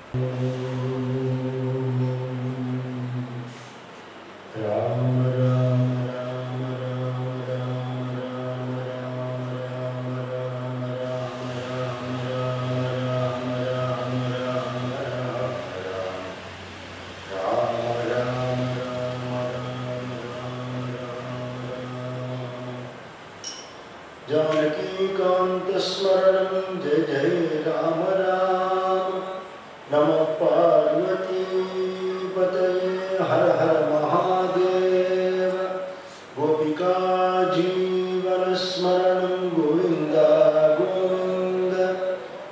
जानकीकान्तस्मरणं जय जय राम राम। नमः पार्वती पतये हर हर महादेव। गोपिका जीवनस्मरणं गोविन्द गोविन्द।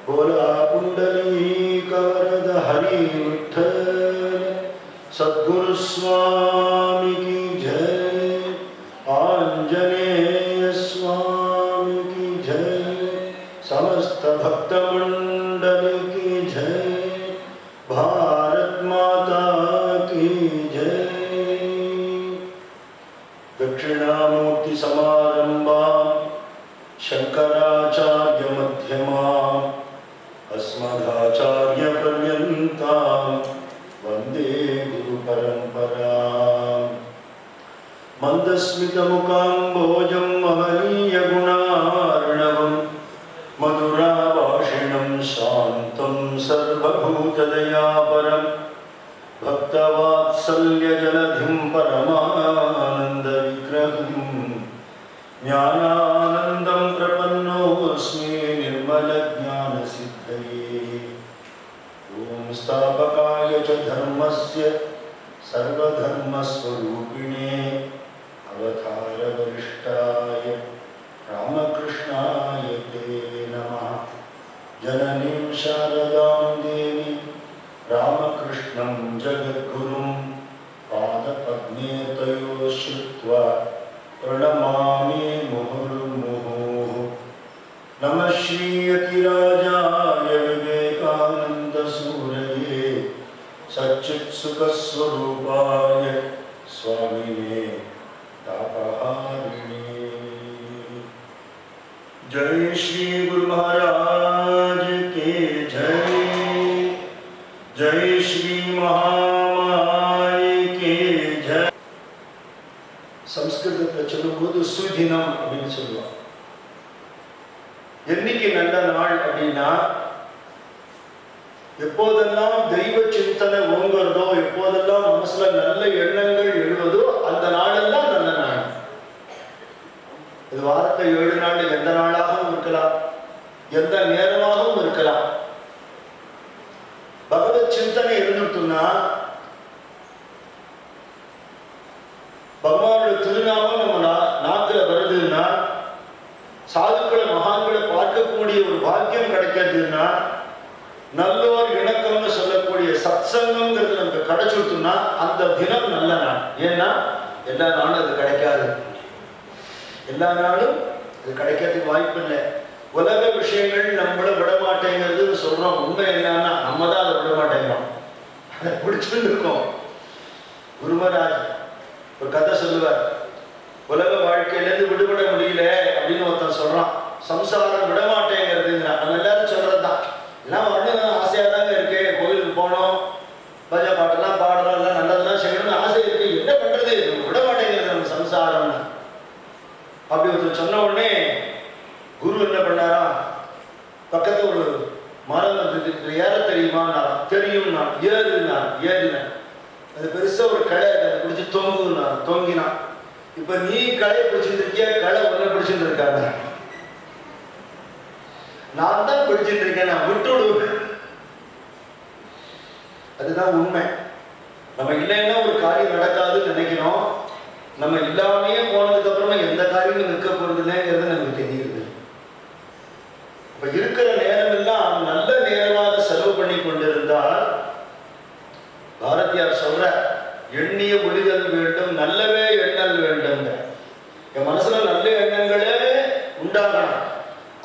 बोला पुण्डरीकवरद हरि विठ्ठल। सद्गुरु स्वामी की जय। आंजनेय स्वामी की जय। समस्त भक्त मंडल की जय। भारत माता की जय। दक्षिणामूर्ति समारंभा शंकराचार्य मध्यमा अस्मदाचार्य पर्यंता वंदे गुरु परंपरा। मंदस्मितमुकाम्भोजं महनीय गुणार्णवं मधुराभाषिणं शान्तं सर्वभूतदयापरं भक्तवात्सल्यजलधिं परमानन्दविग्रहं ज्ञानानन्दं प्रपन्नोऽस्मि निर्मलज्ञानसिद्धये। ॐ स्थापकाय च धर्मस्य सर्वधर्मस्वरूपिणे अवतारवरिष्ठाय रामकृष्णाय ते नमः। जननीं शारदां देवी रामकृष्णं जगद्गुरुं पादपद्मे तयोः श्रुत्वा प्रणमामि मुहुर्मुहुः। नमः श्रीयतिराजाय विवेकानन्दसूरये सच्चित्सुखस्वरूपाय स्वामिने तापहारिणे। जय श्री गुरु महाराज के जय। जय श्री महामाई के जय। संस्कृतத்தில் சொல்லும்போது சுதினம் அப்படின்னு சொல்லுவாங்க. என்னைக்கு நல்ல நாள் அப்படின்னா எப்போதெல்லாம் தெய்வ சிந்தனை ஓங்குறதோ எப்போதெல்லாம் மனசுல நல்ல எண்ணங்கள் எழுவதோ அந்த நாளெல்லாம் நல்ல நாள். இது வாரத்தை 7 நாள் எந்த நாளாகவும் இருக்கலாம், எந்த நேரமாகவும் இருக்கலாம். பகவத் சிந்தனை இருந்துட்டுன்னா பகவானுடைய திருநாமம் நம்ம நாக்குல வருதுன்னா சாதுக்களை மகான்களை பார்க்கக்கூடிய ஒரு பாக்கியம் கிடைக்கிறதுன்னா நல்லோர் இணக்கம்னு சொல்லக்கூடிய சத்சங்கம்ங்கிறது நமக்கு கிடைச்சுட்டுனா அந்த தினம் நல்ல நாள். ஏன்னா எல்லா நாளும் அது கிடைக்காது. எல்லா நாளும் அது கிடைக்கிறதுக்கு வாய்ப்பு இல்லை. உலக விஷயங்கள் நம்மள விட மாட்டேங்கிறது சொல்றோம். உண்மை என்னன்னா நம்ம தான் அதை விட மாட்டேங்கிறோம். அதை பிடிச்சுட்டு இருக்கோம். குருமராஜ் ஒரு கதை சொல்லுவார். உலக வாழ்க்கையிலேருந்து விடுபட முடியல அப்படின்னு ஒருத்தன் சொல்றான். சம்சாரம் விட மாட்டேங்கிறது நம்ம எல்லாரும் சொல்றதுதான். எல்லாம் வரணும் ஆசையாக தாங்க இருக்கு. கோயிலுக்கு போனோம், பஜ பாட்டெல்லாம் பாடணும், எல்லாம் நல்லதெல்லாம் செய்யணும்னு ஆசை இருக்கு. என்ன பண்றது, விட மாட்டேங்கிறது நம்ம சம்சாரம்னு. அப்படி ஒருத்தர் சொன்ன உடனே குரு என்ன பண்ணாரா, பக்கத்துல ஒரு மரம் வந்து ஏற தெரியுமா? தெரியும். நான் ஏறினேன். அது பெருசா ஒரு களை, அதை பிடிச்சி தொங்கினான். இப்ப நீ களையை பிடிச்சிட்டு இருக்கியா, களை ஒன்ன பிடிச்சிட்டு இருக்காங்க. நான் தான் பிடிச்சிட்டு இருக்கேன், நான் விட்டு விடுவேன். அதுதான் உண்மை. நம்ம இல்லைன்னா ஒரு காரியம் நடக்காதுன்னு நினைக்கிறோம். நம்ம இல்லாமையே போனதுக்கு அப்புறமா எந்த காரியமும் நிற்க போறதுங்கிறது நமக்கு தெரியுது. இப்ப இருக்கிற நேரம் எல்லாம் நல்ல நேரமாக செலவு பண்ணி கொண்டிருந்தால் பாரதியார் சொல்ற எண்ணிய ஒளிதல் வேண்டும், நல்லவே எண்ணல் வேண்டும். என் மனசுல நல்ல எண்ணங்களே உண்டாகணும்.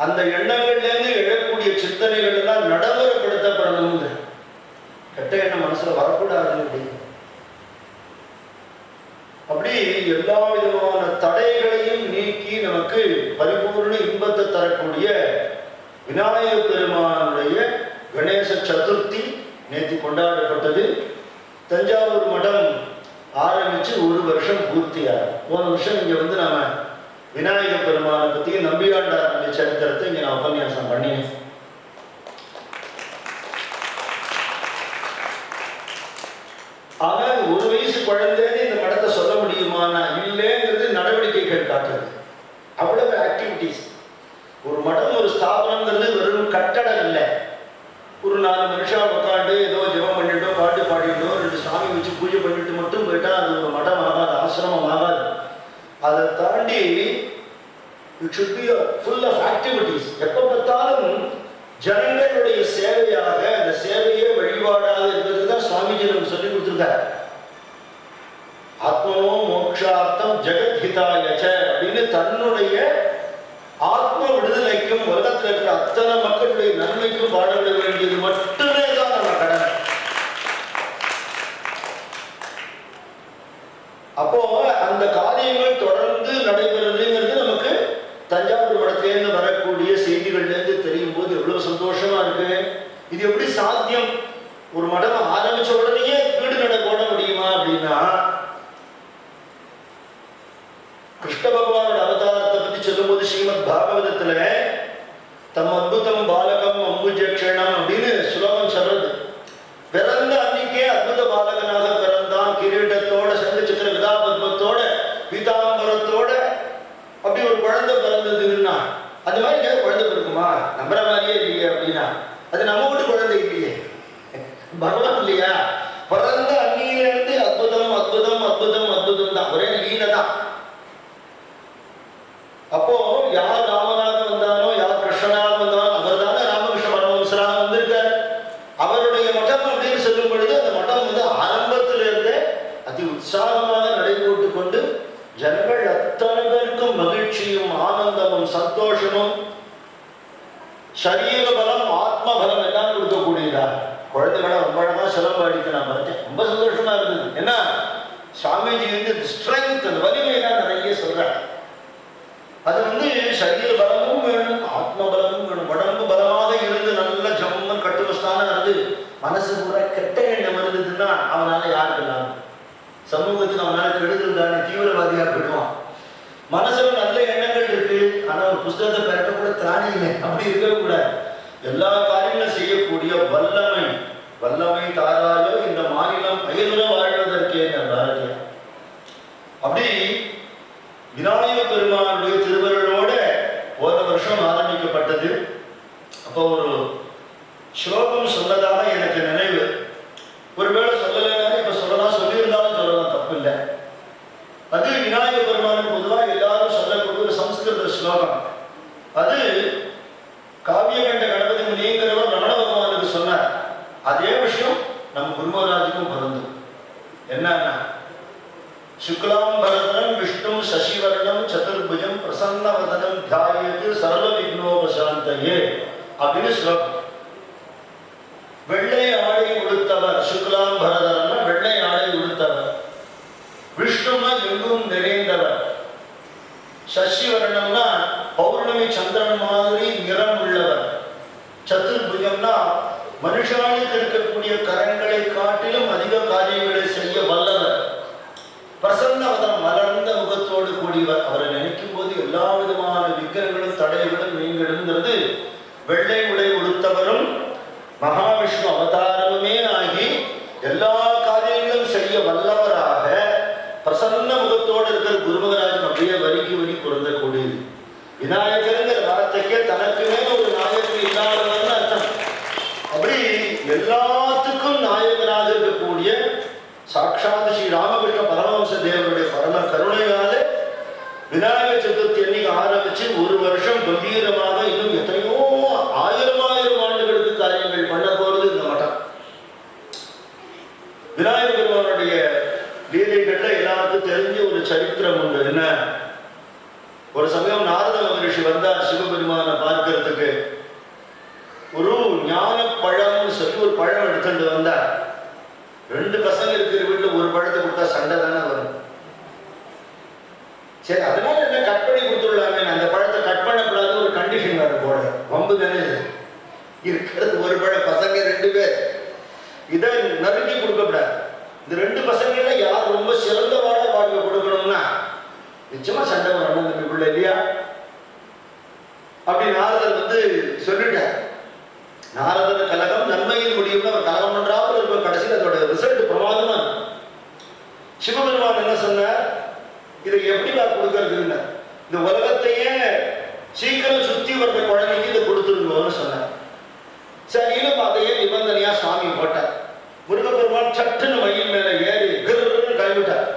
அந்த எண்ணங்கள்லேருந்து எழக்கூடிய சிந்தனைகள் எல்லாம் நடைமுறைப்படுத்தப்படணும். கெட்ட எண்ணம் மனசுல வரக்கூடாது. அப்படி எல்லா விதமான தடைகளையும் நீக்கி நமக்கு பரிபூர்ண இன்பத்தை தரக்கூடிய விநாயக பெருமானுடைய கணேச சதுர்த்தி நேற்று கொண்டாடப்பட்டது. தஞ்சாவூர் மடம் ஆரம்பித்து 1 வருஷம் பூர்த்தியாகும். போன வருஷம் இங்கே வந்து நாம விநாயக பெருமானை பற்றி நம்பியாண்டாருடைய சரித்திரத்தை இங்கே நான் உபன்யாசம் பண்ணினேன். ஆனால் 1 வயசு குழந்தைன்னு இந்த மடத்தை சொல்ல முடியுமானா இல்லைங்கிறது நடவடிக்கைகள் காட்டுது. அவ்வளவு ஆக்டிவிட்டிஸ். ஒரு மடம் ஒரு ஸ்தாபனங்கிறது வெறும் கட்டடம் இல்லை. ஒரு 4 மனுஷன் உட்காந்து ஏதோ ஜெபம் பண்ணிட்டோம், பாட்டு பாடிட்டோம், 2 சாமி வச்சு பூஜை பண்ணிட்டு மட்டும் போயிட்டா அது ஒரு மடம் ஆகாது, ஆசிரமம் ஆகாது. அதை தாண்டி it should be full of activities. எப்போ பார்த்தாலும் ஜனங்களுடைய சேவையாக, அந்த சேவையே வழிபாடாக இருக்கிறது தான் சுவாமிஜி நமக்கு சொல்லி கொடுத்துருக்காரு. ஆத்மனோ மோக்ஷார்த்தம் ஜெகத்ஹிதாயச்ச அப்படின்னு தன்னுடைய ஆத்ம விடுதலைக்கும் உலகத்தில் இருக்கிற அத்தனை மக்களுடைய நன்மைக்கும் பாடுபட வேண்டியது மட்டுமே தான் நம்ம கடமை. அப்போ அந்த காரியங்கள் தொடர்ந்து நடைபெறுதுங்கிறது நமக்கு தஞ்சாவூர் மடத்திலேருந்து வரக்கூடிய செய்திகள்லேருந்து தெரியும் போது எவ்வளவு சந்தோஷமா இருக்கு. இது எப்படி சாத்தியம்? ஒரு மடம் ஆரம்பிச்ச உடனேயே வீடு நட போட முடியுமா அப்படின்னா, கிருஷ்ண பகவானோட அவதாரத்தை பத்தி சொல்லும் போது ஸ்ரீமத் பாகவதத்துல தம் அத்புதம் பாலகம் அம்புஜக்ஷணம் அப்படின்னு சுலோகம் சொல்றது. பிறந்த அன்னைக்கே அற்புத பாலகனாக பிறந்தான், கிரீடத்தோட சங்க சக்கர விதாபத்மத்தோட பீதாம்பரத்தோட அப்படி ஒரு குழந்தை பிறந்ததுன்னா, அது மாதிரி ஏன் குழந்தை பிறக்குமா? நம்புற மாதிரியே இல்லையே அப்படின்னா அது நம்ம வீட்டு குழந்தை இல்லையே, பகவான் இல்லையா? பிறந்த அன்னியிலிருந்து அற்புதம் அற்புதம் அற்புதம் அற்புதம் தான், ஒரே லீலை தான். அப்போ யார் ராமனாக வந்தானோ, யார் கிருஷ்ணனாக வந்தானோ, அவர் தானே ராமகிருஷ்ண பரமஹம்சராக வந்திருக்கார். அவருடைய மடம் அப்படின்னு சொல்லும் பொழுது அந்த மடம் வந்து ஆரம்பத்திலிருந்தே அதி உற்சாகமாக நடைபோட்டு கொண்டு ஜனங்கள் அத்தனை பேருக்கும் மகிழ்ச்சியும் ஆனந்தமும் சந்தோஷமும் சரீர பலம் ஆத்ம பலம் எல்லாம் கொடுக்கக்கூடியதா. குழந்தைகளை ரொம்ப அழகா சிலம்பு அடிக்க நான் பார்த்தேன், ரொம்ப சந்தோஷமா இருந்தது. ஏன்னா சுவாமிஜி வந்து ஸ்ட்ரென்த், அந்த வலிமையெல்லாம் நிறைய சொல்றாங்க. அது வந்து சரீர பலமும் வேணும், ஆத்ம பலமும் வேணும். உடம்பு பலமாக இருந்து நல்ல ஜம்மன் கட்டுமஸ்தான இருந்து மனசு பூரா கெட்ட எண்ணம் வருதுன்னா அவனால யாருக்கு இல்லாம சமூகத்துக்கு அவனால கெடுதல் தானே, தீவிரவாதியா போயிடுவான். மனசுல நல்ல எண்ணங்கள் இருக்கு, ஆனா ஒரு புஸ்தகத்தை பெறட்ட கூட திராணி இல்லை, அப்படி இருக்கக்கூடாது. எல்லா காரியங்களும் செய்யக்கூடிய வல்லமை, வல்லமை தாராயோ இந்த மாநிலம் பயிர்ல வாழ்வதற்கே பாரதியா. அப்படி விநாயக பெருமானுடைய திருவருளோட போன வருஷம் ஆரம்பிக்கப்பட்டது. அப்போ ஒரு ஸ்லோகம் சொன்னதாக எனக்கு நினைவு. ஒருவேளை சொல்லலைன்னா இப்ப சொல்லலாம், சொல்லியிருந்தாலும் சொல்லலாம், தப்பு இல்லை. அது விநாயக பெருமானுக்கு பொதுவாக எல்லாரும் சொல்லக்கூடிய ஒரு சம்ஸ்கிருத ஸ்லோகம். அது காவியகண்ட கணபதி முனிங்கிறவர் ரமண பகவானுக்கு சொன்னார். அதே விஷயம் நம்ம குருமராஜுக்கும் பொருந்தும். என்னன்னா, சுக்லாம்பரதனம் விஷ்ணும் சசிவர்ணம் சதுர்புஜம் பிரசன்னவதனம் தியாயத்து சர்வ விக்னோபசாந்தயே அப்படின்னு ஸ்லோகம். வெள்ளை ஆடை உடுத்தவர், சுக்லாம்பரதரம்னா வெள்ளை ஆடை உடுத்தவர், விஷ்ணுனா எங்கும் நிறைந்தவர், சசிவர்ணம்னா பௌர்ணமி சந்திரன் மாதிரி நிறம் உள்ளவர், சதுர்புஜம்னா மனுஷாளுக்கு இருக்கக்கூடிய கரங்களை காட்டிலும் அதிக காரியங்களை செய்ய வல்லவர், பிரசன்னவதம் மலர்ந்த முகத்தோடு கூடியவர். அவரை நினைக்கும் போது எல்லா விதமான விக்கிரங்களும் தடைகளும் நீங்கிடுங்கிறது. வெள்ளை உடை உடுத்தவரும் மகாவிஷ்ணு அவதாரமுமே ஆகி எல்லா காரியங்களும் செய்ய வல்லவராக பிரசன்ன முகத்தோடு இருக்கிற குருமகராஜன் அப்படியே வரிக்கு வரி பொருந்தக்கூடியது. விநாயகருங்கிற வார்த்தைக்கே தனக்கு மேல ஒரு நாயகன் இல்லாதவர்னு அர்த்தம். அப்படி எல்லாத்துக்கும் நாயகனாக இருக்கக்கூடிய சாட்சாத் ஸ்ரீ ராமகிருஷ்ண பரமஹம்ச தேவருடைய பரம கருணையால விநாயக சதுர்த்தி அன்னைக்கு ஆரம்பிச்சு 1 வருஷம் கம்பீரமாக இன்னும் எத்தனையோ ஆயிரம் ஆண்டுகளுக்கு காரியங்கள் பண்ண போறது இந்த மட்டம். விநாயக பெருமானுடைய லீலைகள்ல எல்லாருக்கும் தெரிஞ்ச ஒரு சரித்திரம் உண்டு. என்ன, ஒரு சமயம் நாரத மகரிஷி வந்தார் சிவபெருமானை பார்க்கறதுக்கு. ஒரு ஞான பழம்னு சொல்லி ஒரு பழம் எடுத்துட்டு வந்தார். 2 பசங்க இருக்கிற வீட்டுல ஒரு பழத்தை கொடுத்தா சண்டை தானே வரும். சரி, அதனால என்ன கட் பண்ணி கொடுத்துடலாங்க, அந்த பழத்தை கட் பண்ணக்கூடாது ஒரு கண்டிஷன் வேற போட, வம்பு தானே இருக்கிறது. ஒரு பழம், பசங்க 2 பேர், இதை நறுக்கி கொடுக்கப்படாது. இந்த 2 பசங்கள யார் ரொம்ப சிறந்த வாழ்க்கை கொடுக்கணும்னா நிச்சயமா சண்டை வரணும் தம்பிக்குள்ள இல்லையா? அப்படி நாரதர் சொல்லிட்டார். நாரதர் கலகம் நன்மையில் முடியும்னு அவர் கலகம் பண்றாமல் இருக்க, கடைசியில் அதோட ரிசல்ட் பிரமாதமா இருக்கும். சிவபெருமான் என்ன சொன்னார், இதை எப்படி நான் கொடுக்கறதுன்னு, இந்த உலகத்தையே சீக்கிரம் சுத்தி வர்ற குழந்தைக்கு இதை கொடுத்துருங்கன்னு சொன்னார். சரின்னு அதையே நிபந்தனையா சுவாமி போட்டார். முருகப்பெருமான் சட்டுன்னு மயில் மேல ஏறி கிருன்னு கைவிட்டார்.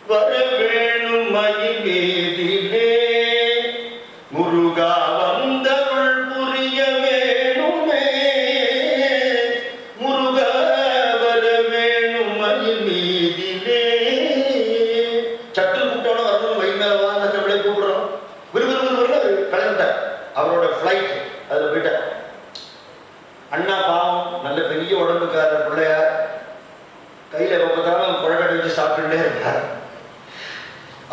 வர வேணும் மயில் மேதிலே முருகா வந்தருள் புரிய வேணுமே, முருகா வர வேணும் மயில் மேதிலே. சட்டு கூப்பிட்டோட வரணும், மயில் மேல வா நம்மளே கூப்பிடுறோம். விறுவிறுவிறுன்னு கிளம்பிட்டார். அவரோட ஃபிளைட் அதுல போயிட்டார். அண்ணா பாவம் நல்ல பெரிய உடம்புக்கார பிள்ளையார், கையில எப்பதாலும் குழக்கடை வச்சு சாப்பிட்டுட்டே இருக்கார்.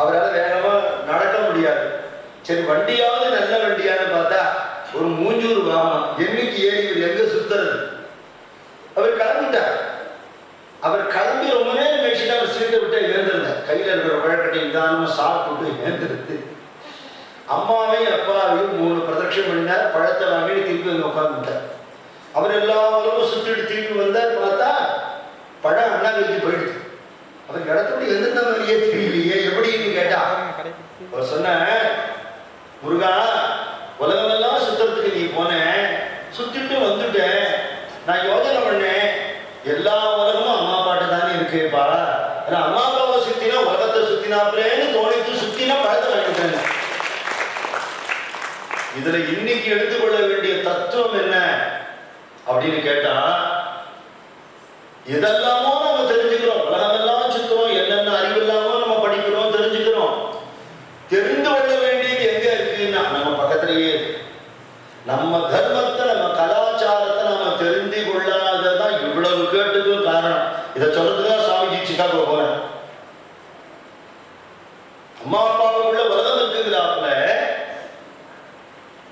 அவரால் வேகமா நடக்க முடியாது. சரி வண்டியாவது நல்ல வண்டியான்னு பார்த்தா ஒரு மூஞ்சூர் வாகனம், என்னைக்கு ஏறி எங்க சுத்துறது. அவர் கிளம்பிட்டார். அவர் கிளம்பி ரொம்ப நேரம் கழிச்சுட்டு அவர் சீட்டை விட்டு எழுந்திருந்தார். கையில இருக்கிற குழக்கட்டை நிதானமா சாப்பிட்டு எழுந்திருந்து அம்மாவையும் அப்பாவையும் 3 பிரதட்சணம் பண்ணினார். பழத்தை வாங்கி திருப்பி வந்து உட்கார்ந்துட்டார். அவர் எல்லாரும் சுத்திட்டு திருப்பி வந்தார். பார்த்தா பழம் அண்ணா கைக்கு போயிடுச்சு. அவர் இடத்தோடு எந்த மாதிரியே தெரியலையே, எப்படின்னு கேட்டா அவர் சொன்ன, முருகா உலகமெல்லாம் சுத்துறதுக்கு நீ போன, சுத்திட்டு வந்துட்டேன். நான் யோசனை பண்ணேன், எல்லா உலகமும் அம்மா அப்பாட்ட தானே இருக்குப்பா. ஏன்னா அம்மா அப்பாவை சுத்தினா உலகத்தை சுத்தினாப்லேன்னு தோணித்து சுத்தினா பழத்தை வாங்கிட்டேன். இதுல இன்னைக்கு எடுத்துக்கொள்ள வேண்டிய தத்துவம் என்ன அப்படின்னு கேட்டா, இதெல்லாமோ நம்ம தெரிஞ்சுக்கிறோம், உலகமெல்லாம் சுத்துறோம், என்னென்ன அறிவு இல்லாமோ நம்ம படிக்கிறோம், தெரிஞ்சுக்கிறோம். தெரிந்து கொள்ள வேண்டியது எங்க இருக்குன்னா நம்ம பக்கத்திலேயே இருக்கு. நம்ம தர்மத்தை, நம்ம கலாச்சாரத்தை நம்ம தெரிந்து கொள்ளாததான் இவ்வளவு கேட்டுக்கும் காரணம். இதை சொல்றதுதான் சுவாமிஜி சிக்காகோ போறேன். அம்மா அப்பாவுக்குள்ள உலகம் இருக்குங்கிறாப்புல,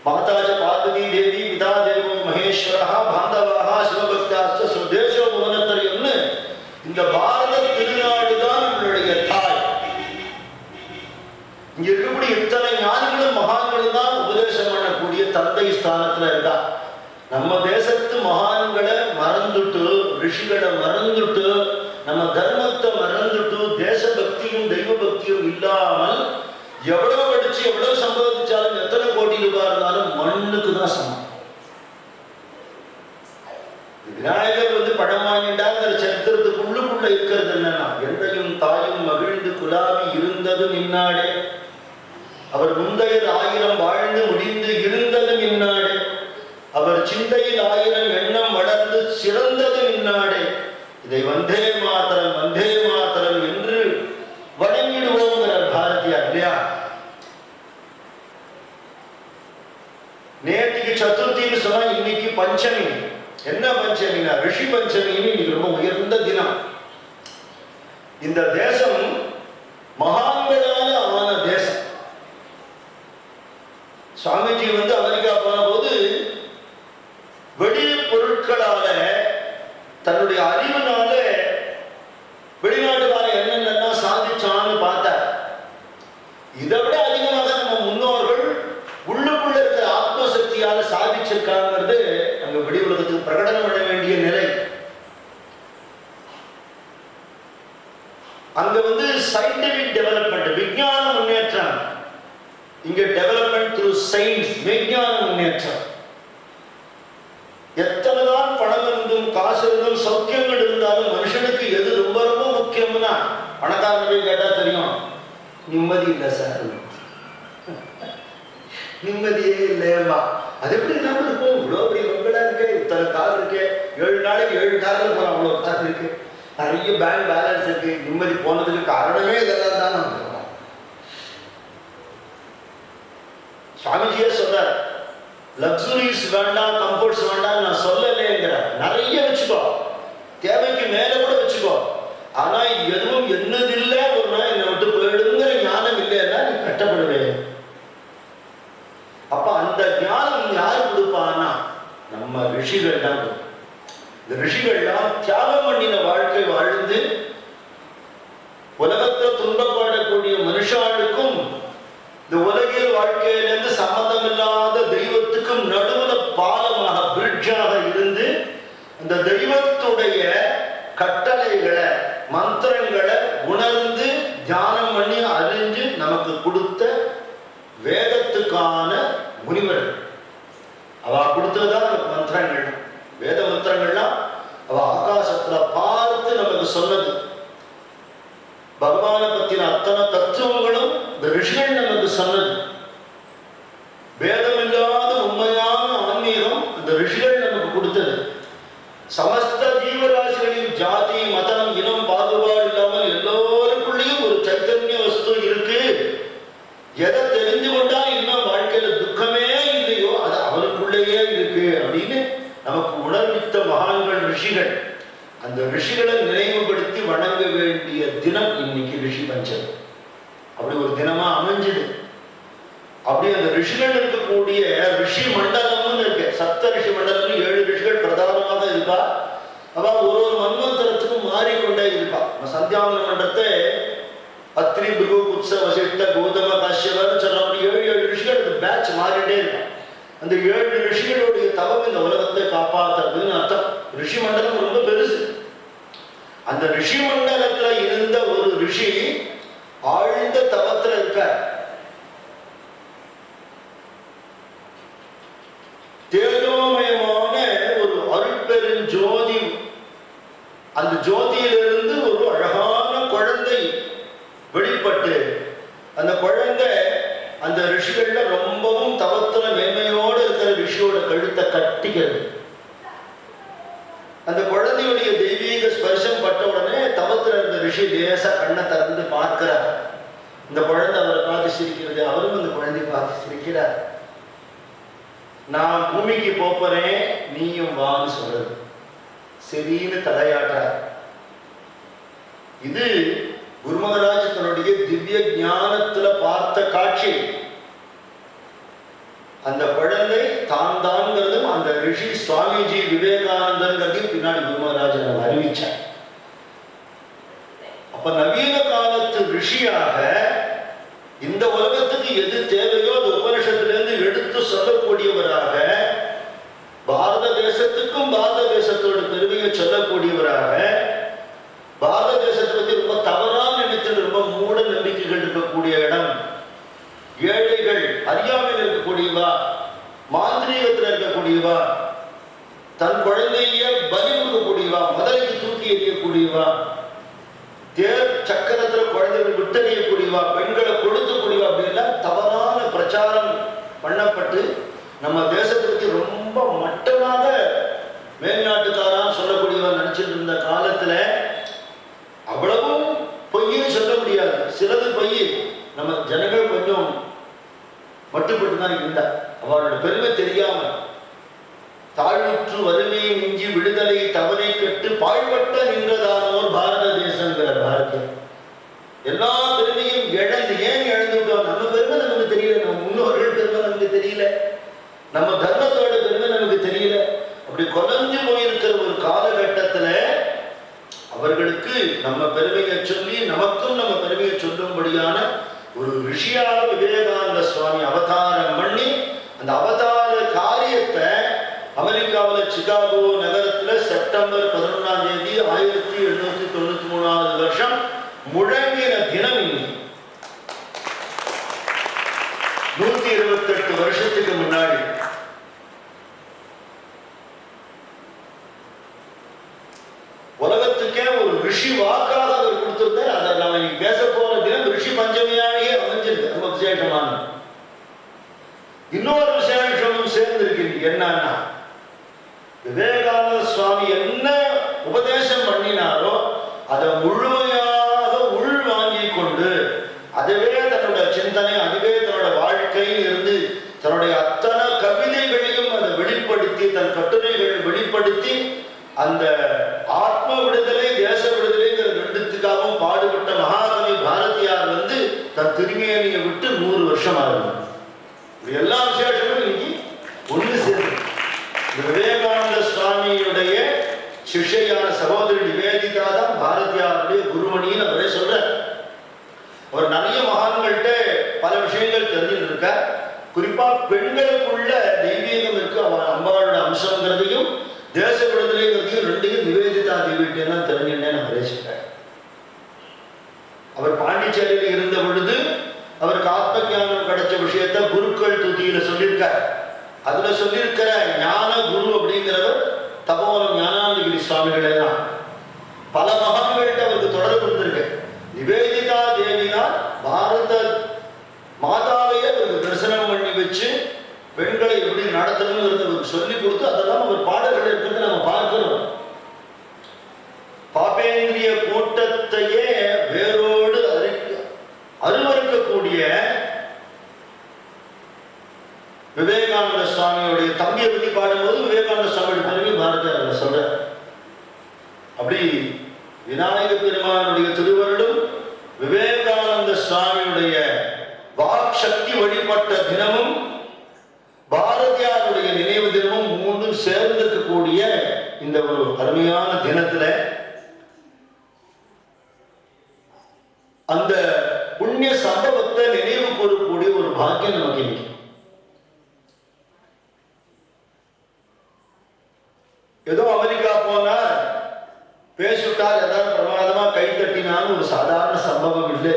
மாதாஜ பார்வதி தேவி பிதா தேவம் மகேஸ்வரா பாந்தவாகா சிவபக்தாச்ச சுதேசோ புவனத்தரியம்னு இந்த பாரத திருநாடு தான் நம்மளுடைய தாய். இங்க இருக்கக்கூடிய இத்தனை ஞானிகளும் மகான்களும் தான் உபதேசம் பண்ணக்கூடிய தந்தை ஸ்தானத்துல இருக்கா. நம்ம தேசத்து மகான்களை மறந்துட்டு, ரிஷிகளை மறந்துட்டு, நம்ம தர்மத்தை மறந்துட்டு, தேசபக்தியும் தெய்வ பக்தியும் இல்லாமல் எவ்வளவு படிச்சு எவ்வளவு சம்பாதிச்சாலும் எத்தனை கோடி ரூபாய் இருந்தாலும் மண்ணுக்கு தான் சமம். விநாயகர் படம் வாங்கிட்டாங்கிற சரித்திரத்துக்குள்ளுக்குள்ள இருக்கிறது என்னன்னா, எந்தையும் தாயும் மகிழ்ந்து குலாவி இருந்தது நின்னாடே, அவர் முந்தையர் 1000 வாழ்ந்து முடிந்து இருந்தது நின்னாடே, அவர் சிந்தையில் 1000 எண்ணம் வளர்ந்து சிறந்தது நின்னாடே, இதை வந்தே மாதரம் என்று வணங்கிடுவோங்கிற பாரதியார் இல்லையா? நேற்றுக்கு சதுர்த்தின்னு சொன்னா இன்னைக்கு பஞ்சமி. என்ன பஞ்சமினா ரிஷி பஞ்சமின்னு இன்னைக்கு ரொம்ப உயர்ந்த தினம். இந்த தேசம் மகான்களால ஆன தேசம். சுவாமிஜி அமெரிக்கா போன போது வெளி பொருட்களால தன்னுடைய அறிவுனால வெளிநாட்டுக்கார என்னென்ன சாதிச்சான்னு பார்த்தார். இதை விட அதிகமாக நம்ம முன்னோர்கள் உள்ளுக்குள்ள இருக்கிற ஆத்மசக்தியால சாதிச்சிருக்காங்கிறது அங்க வெளி உலகத்துக்கு பிரகடனம் பண்ண வேண்டிய நிலை. அங்க சயின்டிபிக் டெவலப்மெண்ட், விஞ்ஞான முன்னேற்றம். இங்க டெவலப்மெண்ட் த்ரூ சயின்ஸ், விஞ்ஞான முன்னேற்றம். எத்தனைதான் பணம் இருந்தும் காசு இருந்தும் சௌக்கியங்கள் இருந்தாலும் மனுஷனுக்கு எது ரொம்ப ரொம்ப முக்கியம்னா, பணக்காரன் போய் கேட்டா தெரியும், நிம்மதி இல்லை சார், நிம்மதியே இல்லையம்மா. அது எப்படி இல்லாம இருக்கும்? இவ்வளோ பெரிய பங்களா இருக்கு, இத்தனை கார் இருக்கு, 7 நாளைக்கு 7 காரில் போறோம், அவ்வளோ கார் இருக்கு, நிறைய பேங்க் பேலன்ஸ் இருக்கு. நிம்மதி போனதுக்கு காரணமே இதெல்லாம் தான். சுவாமிஜியே சொல்றார், லக்ஸுரிஸ் வேண்டாம், கம்ஃபர்ட்ஸ் வேண்டாம் நான் சொல்லலைங்கிற. நிறைய வச்சுக்கோ, தேவைக்கு மேல கூட வச்சுக்கோ, ஆனா எதுவும் என்னதில்லை, ஒரு நாள் என்னை விட்டு போயிடுங்கிற ஞானம் இல்லைன்னா நீ கட்டப்படுவேன். அப்ப அந்த ஞானம் யாரு கொடுப்பான்னா நம்ம ரிஷிகள் தான். இந்த ரிஷிகள்லாம் தியாகம் பண்ணின வாழ்க்கை வாழ்ந்து உலகத்தை துன்பப்படக்கூடிய மனுஷாளுக்கும் இந்த உலகியல் வாழ்க்கையிலிருந்து சம்பந்தம் இல்லாத தெய்வத்துக்கும் நடுவுல பாலமாக பிரிட்ஜாக இருந்து அந்த தெய்வத்துடைய கட்டளைகளை மந்திரங்களை உணர்ந்து தியானம் பண்ணி அறிஞ்சு நமக்கு கொடுத்த வேதத்துக்கான முனிவர்கள். அவ கொடுத்ததுதான் நமக்கு மந்திரங்கள். வேத மந்திரங்கள்லாம் அவ ஆகாசத்துல பார்த்து நமக்கு சொன்னது. பகவானை பத்தின அத்தனை தத்துவங்களும் இந்த ரிஷிகள் நமக்கு சொன்னது. வேதம் இல்லாத உண்மையான ஆன்மீகம் இந்த ரிஷிகள் நமக்கு கொடுத்தது. சமஸ்த ஜீவராசிகளின் ஜாதி மதம் இனம் பாகுபாடு இல்லாமல் எல்லோருக்குள்ளேயும் ஒரு சைத்தன்ய வஸ்து இருக்கு. எதை தெரிஞ்சு கொண்டா இன்னும் வாழ்க்கையில துக்கமே இல்லையோ அது அவருக்குள்ளேயே இருக்கு அப்படின்னு நமக்கு உணர்வித்த மகான்கள் ரிஷிகள். அந்த ரிஷிகளை நினைவுபடுத்தி வணங்க வேண்டிய தினம் இன்னைக்கு ரிஷி பஞ்சமி. அப்படி ஒரு தினமா அமைஞ்சது. அப்படி அந்த ரிஷிகள் இருக்கக்கூடிய ரிஷி மண்டலம்னு இருக்கு. சப்த ரிஷி மண்டலம் 7 ரிஷிகள் பிரதானமாக இருக்கா. அவ ஒரு மன்வந்தரத்துக்கும் மாறிக்கொண்டே இருக்கா. சந்தியாவன மண்டலத்தை அத்ரி பிருகு குத்ச வசிஷ்ட கௌதம காஷ்யபர்னு சொல்றோம். 7 ரிஷிகள் பேட்ச் மாறிட்டே இருக்கா. அந்த 7 ரிஷிகளுடைய தவம் இந்த உலகத்தை காப்பாற்றுறதுன்னு அர்த்தம். ரிஷி மண்டலம் ரொம்ப பெருசு. அந்த ரிஷி மண்டலத்துல இருந்த ஒரு ரிஷி ஆழ்ந்த தவத்துல இருக்கார். தேஜோமயமான ஒரு அருட்பெரும் ஜோதி, அந்த ஜோதியிலிருந்து ஒரு அழகான குழந்தை வெளிப்பட்டு அந்த குழந்தை அந்த ரிஷிகள்ல ரொம்பவும் தவத்துல மேன்மையோடு இருக்கிற ரிஷியோட கழுத்தை கட்டிக்கிறது. அந்த குழந்தையுடைய தெய்வீக ஸ்பர்சம் பட்ட உடனே தவத்துல இருந்த ரிஷி லேசா கண்ணை திறந்து பார்க்கிறார். இந்த குழந்தை அவரை பார்த்து சிரிக்கிறது, அவரும் அந்த குழந்தையை பார்த்து சிரிக்கிறார். நான் பூமிக்கு போறேன், நீயும் வான்னு சொல்றது. சரின்னு தலையாட்டார். இது குரு மகாராஜ் தன்னுடைய திவ்ய ஞானத்துல பார்த்த காட்சி. அந்த குழந்தை தான் தான்ங்கிறதும் அந்த ரிஷி சுவாமிஜி விவேகானந்தர்ங்கிறதையும் பின்னாடி குரு மகாராஜ் அறிவிச்சார். அப்ப நவீன காலத்து ரிஷியாக இந்த உலகத்துக்கு எது தேவையோ அது உபனிஷத்திலிருந்து எடுத்து சொல்லக்கூடியவராக, பாரத தேசத்துக்கும் பாரத தேசத்தோட பெருமையை சொல்லக்கூடியவராக, பாரத தேசத்தை பத்தி ரொம்ப தவறா நினைத்து ரொம்ப மூட நம்பிக்கைகள் இருக்கக்கூடிய இடம், ஏழைகள் அறியாமையில் இருக்கக்கூடியவா, மாந்திரீகத்தில் இருக்கக்கூடியவா, தன் குழந்தைய பலி கொடுக்கக்கூடியவா, முதலைக்கு தூக்கி எறியக்கூடியவா, தேர் சக்கரத்துல குழந்தைகள் விட்டறியக்கூடியவா, பெண்களை கொடுக்கக்கூடியவா, அப்படின்லாம் தவறான பிரச்சாரம் பண்ணப்பட்டு நம்ம தேசத்துக்கு ரொம்ப மட்டமாக மேல்நாட்டுக்காரான் சொல்லக்கூடியவா நினைச்சிட்டு இருந்த காலத்துல அவ்வளவும் பொய்யும் சொல்ல முடியாது. சிலது பொய். நம்ம ஜனங்கள் கொஞ்சம் மட்டுப்பட்டு தான் இருந்தா. அவரோட பெருமை தெரியாம தாழ்வுற்று வறுமையை மிஞ்சி விடுதலை தவறை கட்டு பாழ்பட்ட நின்றதானோர் பாரத தேசங்கிற பாரதியம். எல்லா பெருமையும் இழந்து, ஏன் இழந்துட்டோம்? நம்ம பெருமை நமக்கு தெரியல, நம்ம முன்னோர்கள் பெருமை நமக்கு தெரியல, நம்ம தர்மத்தோட பெருமை நமக்கு தெரியல. அப்படி குறைஞ்சு போயிருக்கிற ஒரு காலகட்டத்துல அவர்களுக்கு நம்ம பெருமையை சொல்லி நமக்கும் நம்ம பெருமையை சொல்லும்படியான ஒரு ரிஷியாக விவேகானந்த சுவாமி அவதாரம் பண்ணி அந்த அவதார காரியத்தை அமெரிக்காவில் சிகாகோ நகரத்துல செப்டம்பர் 11ஆம் தேதி 1793 வருஷம் முழங்கின தினம். இன்னைக்கு 128 வருஷத்துக்கு முன்னாடி உலகத்துக்கே ஒரு ரிஷி வாக்காக அவர் கொடுத்திருந்தார். அதை நம்ம இன்னைக்கு பேச போற தினம் ரிஷி பஞ்சமியாலேயே அமைஞ்சிருக்கு. ரொம்ப விசேஷமான இன்னொரு விசேஷமும் சேர்ந்திருக்கு. என்னன்னா, விவேகானந்த சுவாமி என்ன உபதேசம் பண்ணினாரோ அதை முழுமையாக உள் வாங்கி கொண்டு அதுவே தன்னோட சிந்தனை, அதுவே தன்னோட வாழ்க்கையில் இருந்து தன்னுடைய அத்தனை கவிதைகளையும் அதை வெளிப்படுத்தி, தன் கட்டுரைகளை வெளிப்படுத்தி, அந்த ஆத்ம விடுதலை தேச விடுதலைங்கிற ரெண்டுத்துக்காகவும் பாடுபட்ட மகாகவி பாரதியார் தன் திருமேனியை விட்டு 100 வருஷம் ஆகும். எல்லா விசேஷமும் இன்னைக்கு ஒன்று சேர்ந்து விவேகானந்த சுவாமியுடைய சிஷ்யான சகோதரி நிவேதிதா தான் பாரதியாருடைய குருமணின்னு அவரே சொல்ற. அவர் நிறைய மகான்கள்கிட்ட பல விஷயங்கள் தெரிஞ்சுட்டு இருக்க. குறிப்பா பெண்களுக்குள்ள தெய்வீகம் இருக்கு, அம்பாளோட அம்சங்கிறதையும் தேச விடுதலைங்கிறதையும் ரெண்டையும் நிவேதிதா தேவிட்டேன்னு தெரிஞ்சுட்டேன் நான் பேசிட்டேன். அவர் பாண்டிச்சேரியில் இருந்த பொழுது அவருக்கு ஆத்ம ஞானம் கிடைச்ச விஷயத்த குருக்கள் துதியில சொல்லியிருக்கார். அதுல சொல்லியிருக்கிற ஞான குரு அப்படிங்கிறவர் தபோவனம் ஞானானந்தகிரி சுவாமிகளே தான். பல மகான்கள்கிட்ட அவருக்கு தொடர்பு இருந்திருக்கு. நிவேதிதா தேவிதான் பாரத மாதாவையே அவருக்கு தரிசனம் பண்ணி வச்சு பெண்களை எப்படி நடத்தணுங்கிறது அவருக்கு சொல்லி கொடுத்து அதெல்லாம் அவர் பாடல்கள் இருக்கிறது நம்ம பார்க்கிறோம். பாபேந்திரிய கூட்டத்தையே வேரோடு அருவருக்கக்கூடிய விவேகானந்த சுவாமியுடைய தம்பியை பற்றி பாடும்போது விவேகானந்த சுவாமியோட பிறகு பாரதியார் சொல்ற. அப்படி விநாயக பெருமானுடைய திருவருளும் விவேகானந்த சுவாமியுடைய வாக் சக்தி வழிபட்ட தினமும் பாரதியாருடைய நினைவு தினமும் மூன்றும் சேர்ந்திருக்கக்கூடிய இந்த ஒரு அருமையான தினத்துல அந்த புண்ணிய சம்பவத்தை நினைவு கூறக்கூடிய ஒரு பாக்கியம் நமக்கு இருக்கு. ஏதோ அமெரிக்கா போனா பேசிவிட்டால் ஏதாவது பிரமாதமா கை தட்டினாலும் ஒரு சாதாரண சம்பவம் இல்லை.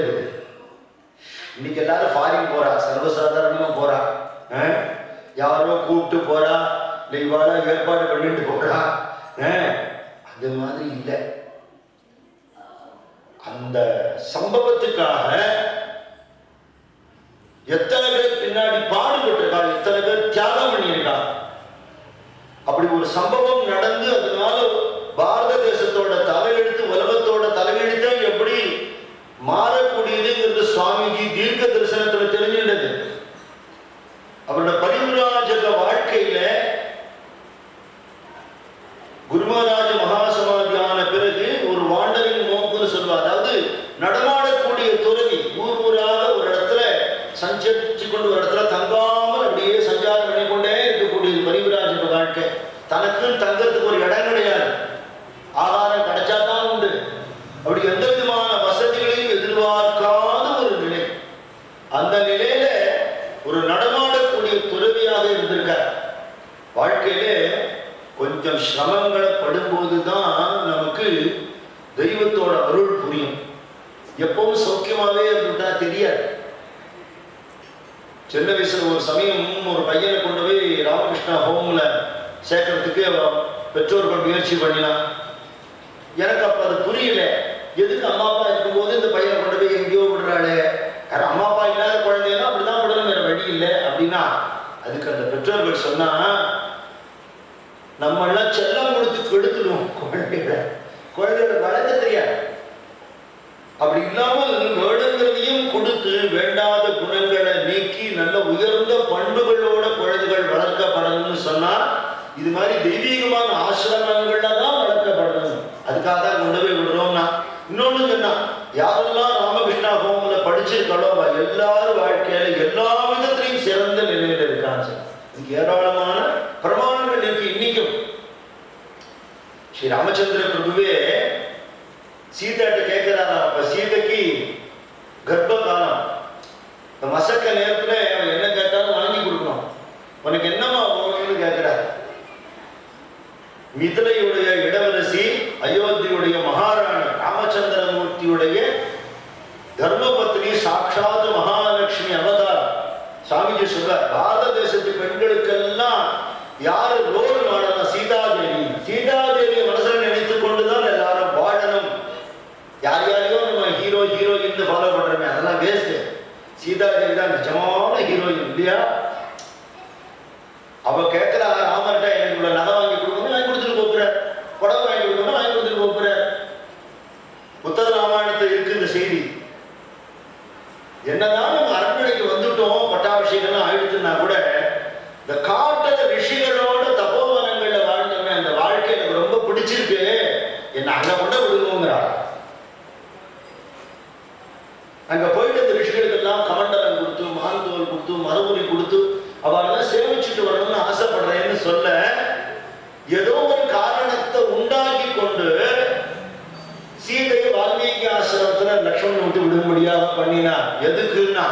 இன்னைக்கு எல்லாரும் ஃபாரின் போறா, சர்வசாதாரணமா போறா, யாரோ கூப்பிட்டு போறா, இல்லை இவாள ஏற்பாடு பண்ணிட்டு போறா. அது மாதிரி இல்லை. அந்த சம்பவத்துக்காக எத்தனை பேர் பின்னாடி பாடுபட்டிருக்கா, எத்தனை பேர் தியாகம் பண்ணியிருக்கா. அப்படி ஒரு சம்பவம் நடந்து அதனால பாரத தேசத்தோட தலையெழுத்து உலகத்தோட தலையெழுத்தை எப்படி மாறக்கூடியதுங்கிறது சுவாமிஜி தீர்க்க தரிசனத்துல தெரிஞ்சிட்டது. அவரோட பரிவிராஜக வாழ்க்கையில குருமராஜ மகாசமாதியான பிறகு ஒரு வாண்டரிங் மோக்குன்னு சொல்லுவார். அதாவது நடமாடக்கூடிய துறவி, ஊர் ஊராக ஒரு இடத்துல சஞ்சரிச்சு கொண்டு ஒரு இடத்துல தங்காமல் அப்படியே சஞ்சாரம் பண்ணி கொண்டே இருக்கக்கூடிய பரிவிராஜக வாழ்க்கை. தனக்கு தங்கறதுக்கு ஒரு இடம் கிடையாது, ஆகாரம் கிடைச்சாதான் உண்டு. அப்படி எந்த விதமான வசதிகளையும் எதிர்பார்க்காத ஒரு நிலை. அந்த நிலையில ஒரு நடமாடக்கூடிய துறவியாக இருந்திருக்கார். வாழ்க்கையிலே கொஞ்சம் சிரமங்களை படும்போதுதான் நமக்கு தெய்வத்தோட அருள் புரியும். எப்பவும் சௌக்கியமாவே இருந்துட்டா தெரியாது. சின்ன வயசுல ஒரு சமயம் ஒரு பையனை கொண்டு போய் ராமகிருஷ்ணா ஹோம்ல சேர்க்கறதுக்கு பெற்றோர்கள் முயற்சி பண்ணினான். எனக்கு அப்ப அது புரியல. எதுக்கு அம்மா அப்பா இருக்கும்போது இந்த பையனை கொண்டு போய் எங்கேயோ விடுறாளே, யாரும் அம்மா அப்பா இல்லாத குழந்தைன்னா அப்படிதான் விடணும், வேற வழி இல்லை அப்படின்னா. அதுக்கு அந்த பெற்றோர்கள் சொன்னா, நம்ம எல்லாம் செல்லம் கொடுத்து கெடுத்துடுவோம் குழந்தைகளை வளர்க்க தெரியாது. அப்படி இல்லாமல் வேணுங்கிறதையும் கொடுத்து வேண்டாத குணங்களை நீக்கி நல்ல உயர்ந்த பண்புகளோட குழந்தைகள் வளர்க்கப்படணும்னு சொன்னா இது மாதிரி தெய்வீகமான ஆசிரமங்கள்ல தான் வளர்க்கப்படணும். அதுக்காக தான் கொண்டு போய் விடுறோம்னா. இன்னொன்னு சொன்னா, யாரெல்லாம் ராமகிருஷ்ணா ஹோம்ல படிச்சிருக்காளோ எல்லாரும் வாழ்க்கையில எல்லா விதத்திலையும் சிறந்த நிலையில இருக்காங்க. இதுக்கு ஏராளமான பிரமாணங்கள் இருக்கு. இன்னைக்கும் ஸ்ரீ ராமச்சந்திர பிரபுவே சீதாட்ட கேட்கிறாரா. அப்ப சீதைக்கு கர்ப்ப காலம், மசக்க நேரத்துல என்ன கேட்டாலும் வாங்கி கொடுக்கணும். உனக்கு என்னமா வேணும்னு கேட்கிறார். மிதிலையுடைய இளவரசி, அயோத்தியுடைய மகாராணி, ராமச்சந்திரமூர்த்தியுடைய தர்மபத்னி, சாட்சாத் மகாலட்சுமி அவதாரம். சாமிஜி சொல்றார், பாரத தேசத்து பெண்களுக்கெல்லாம் யாரு ரோல் மாடலாம்? சீதாதேவி. சீதாதேவியை மனசுல நினைத்துக் கொண்டுதான் எல்லாரும் வாழணும். யார் யாரையோ நம்ம ஹீரோ ஹீரோயின் ஃபாலோ பண்றோமே, அதெல்லாம் வேஸ்ட். சீதாதேவி தான் நிஜமான ஹீரோயின் இல்லையா? அவ கேட்கிறா ராமர்கிட்ட, எனக்கு நகை வாங்கி கொடுக்கணும், வாங்கி கொடுத்துட்டு போக்குற, புடவை வாங்கி கொடுக்கணும், வாங்கி கொடுத்துட்டு போக்குற. உத்தர ராமாயணத்தை இருக்கு இந்த செய்தி. என்னதான் நம்ம அரண்மனைக்கு வந்துட்டோம், பட்டாபிஷேகம்லாம் ஆயிடுச்சுன்னா கூட இந்த காட்டுற ரிஷிகளோட தபோவனங்கள்ல வாழ்ந்தோமே, அந்த வாழ்க்கை எனக்கு ரொம்ப பிடிச்சிருக்கு, என்ன அங்க கூட விடுங்கிறாள். அங்க போயிட்டு அந்த ரிஷிகளுக்கு எல்லாம் கமண்டலம் கொடுத்து, மாந்தோல் கொடுத்து, மரபுரி கொடுத்து அவளெல்லாம் சேமிச்சுட்டு வரணும்னு ஆசைப்படுறேன்னு சொல்ல, ஏதோ ஒரு காரணத்தை உண்டாக்கி ஆசிரமத்துல லட்சுமணன் விட்டு விடும்படியாக பண்ணினா. எதுக்குன்னா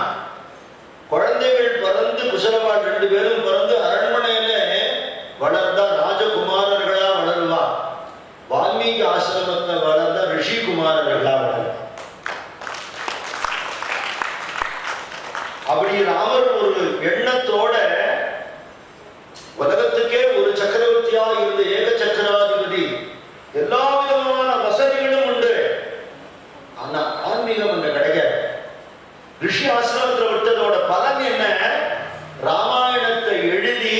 குழந்தைகள் பிறந்து குசலவாள் 2 பேரும் பிறந்து அரண்மனையில வளர்ந்தா ராஜகுமாரர்களா வளருவா. வால்மீகி ஆசிரமத்தை வளர்ந்தா ரிஷி குமாரர்களா வளருவா. அப்படி ராமர் ஒரு எண்ணத்தோட உலகத்துக்கே ஒரு சக்கரவர்த்தியா இருந்த ஏக சக்கராதிபதி, எல்லா விதமான வசதிகளும் உண்டு. ஆனா ஆன்மீகம் அங்க கிடைக்காது. ரிஷி ஆசிரமத்தில் விட்டதோட பலன் என்ன? ராமாயணத்தை எழுதி,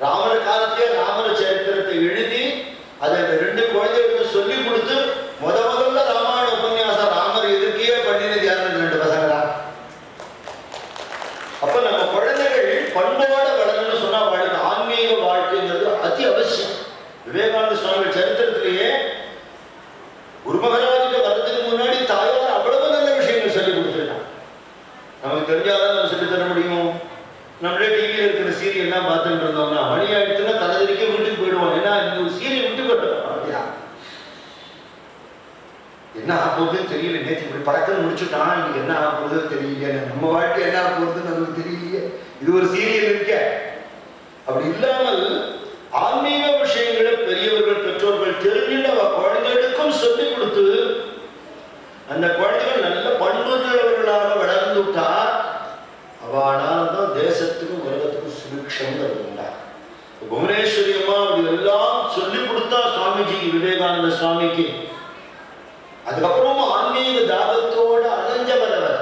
ராமர் காலத்திலே ராமர் சரித்திரத்தை எழுதி அதை 2 குழந்தைகளுக்கு சொல்லி கொடுத்து முதல்ல ராமாயண உபன்யாசம் ராமர் எதிர்க்கையே பண்ணினது யாருன்னு 2 பசங்க தான். அப்ப நம்ம குழந்தைகள் பண்போட வளரணும்னு சொன்னா வாழ்க்கை ஆன்மீக வாழ்க்கைங்கிறது அதி அவசியம். விவேகானந்த சுவாமி சரித்திரத்திலேயே குருமகராஜுக்கு வர்றதுக்கு முன்னாடி தாயார் அவ்வளவு நல்ல விஷயங்கள் சொல்லி கொடுத்துருக்காங்க. நமக்கு தெரிஞ்சாதான் நம்ம சொல்லி தர முடியும். நம்மளே டிவியில் இருக்கிற சீரியல்லாம் பார்த்துட்டு இருந்தோம்னா மணி ஆயிடுச்சுன்னா தலைவரிக்க வீட்டுக்கு போயிடுவோம். ஏன்னா இந்த சீரியல் விட்டு போட்டோம். என்ன ஆக போகுதுன்னு தெரியல. நேற்று இப்படி படக்கம் முடிச்சுட்டான், இன்னைக்கு என்ன ஆக போகுதுன்னு தெரியலையே, நம்ம வாழ்க்கை என்ன ஆக போகுதுன்னு நமக்கு தெரியலையே, இது ஒரு சீரியல் இருக்க. அப்படி இல்லாமல் ஆன்மீக விஷயங்களை பெரியவர்கள் பெற்றோர்கள் தெரிஞ்சுட்டு குழந்தைகளுக்கும் சொல்லிக் கொடுத்து அந்த குழந்தைகள் நல்ல பண்புள்ளவர்களாக வளர்ந்து விட்டா அவனால்தான் தேசத்துக்கும் உலகத்துக்கும் சுபிக்ஷம் இருந்தா. புவனேஸ்வரி அம்மா அப்படி எல்லாம் சொல்லிக் கொடுத்தா சுவாமிஜிக்கு, விவேகானந்த சுவாமிக்கு. அதுக்கப்புறமா ஆன்மீக தாகத்தோட அலைஞ்சவரவர்.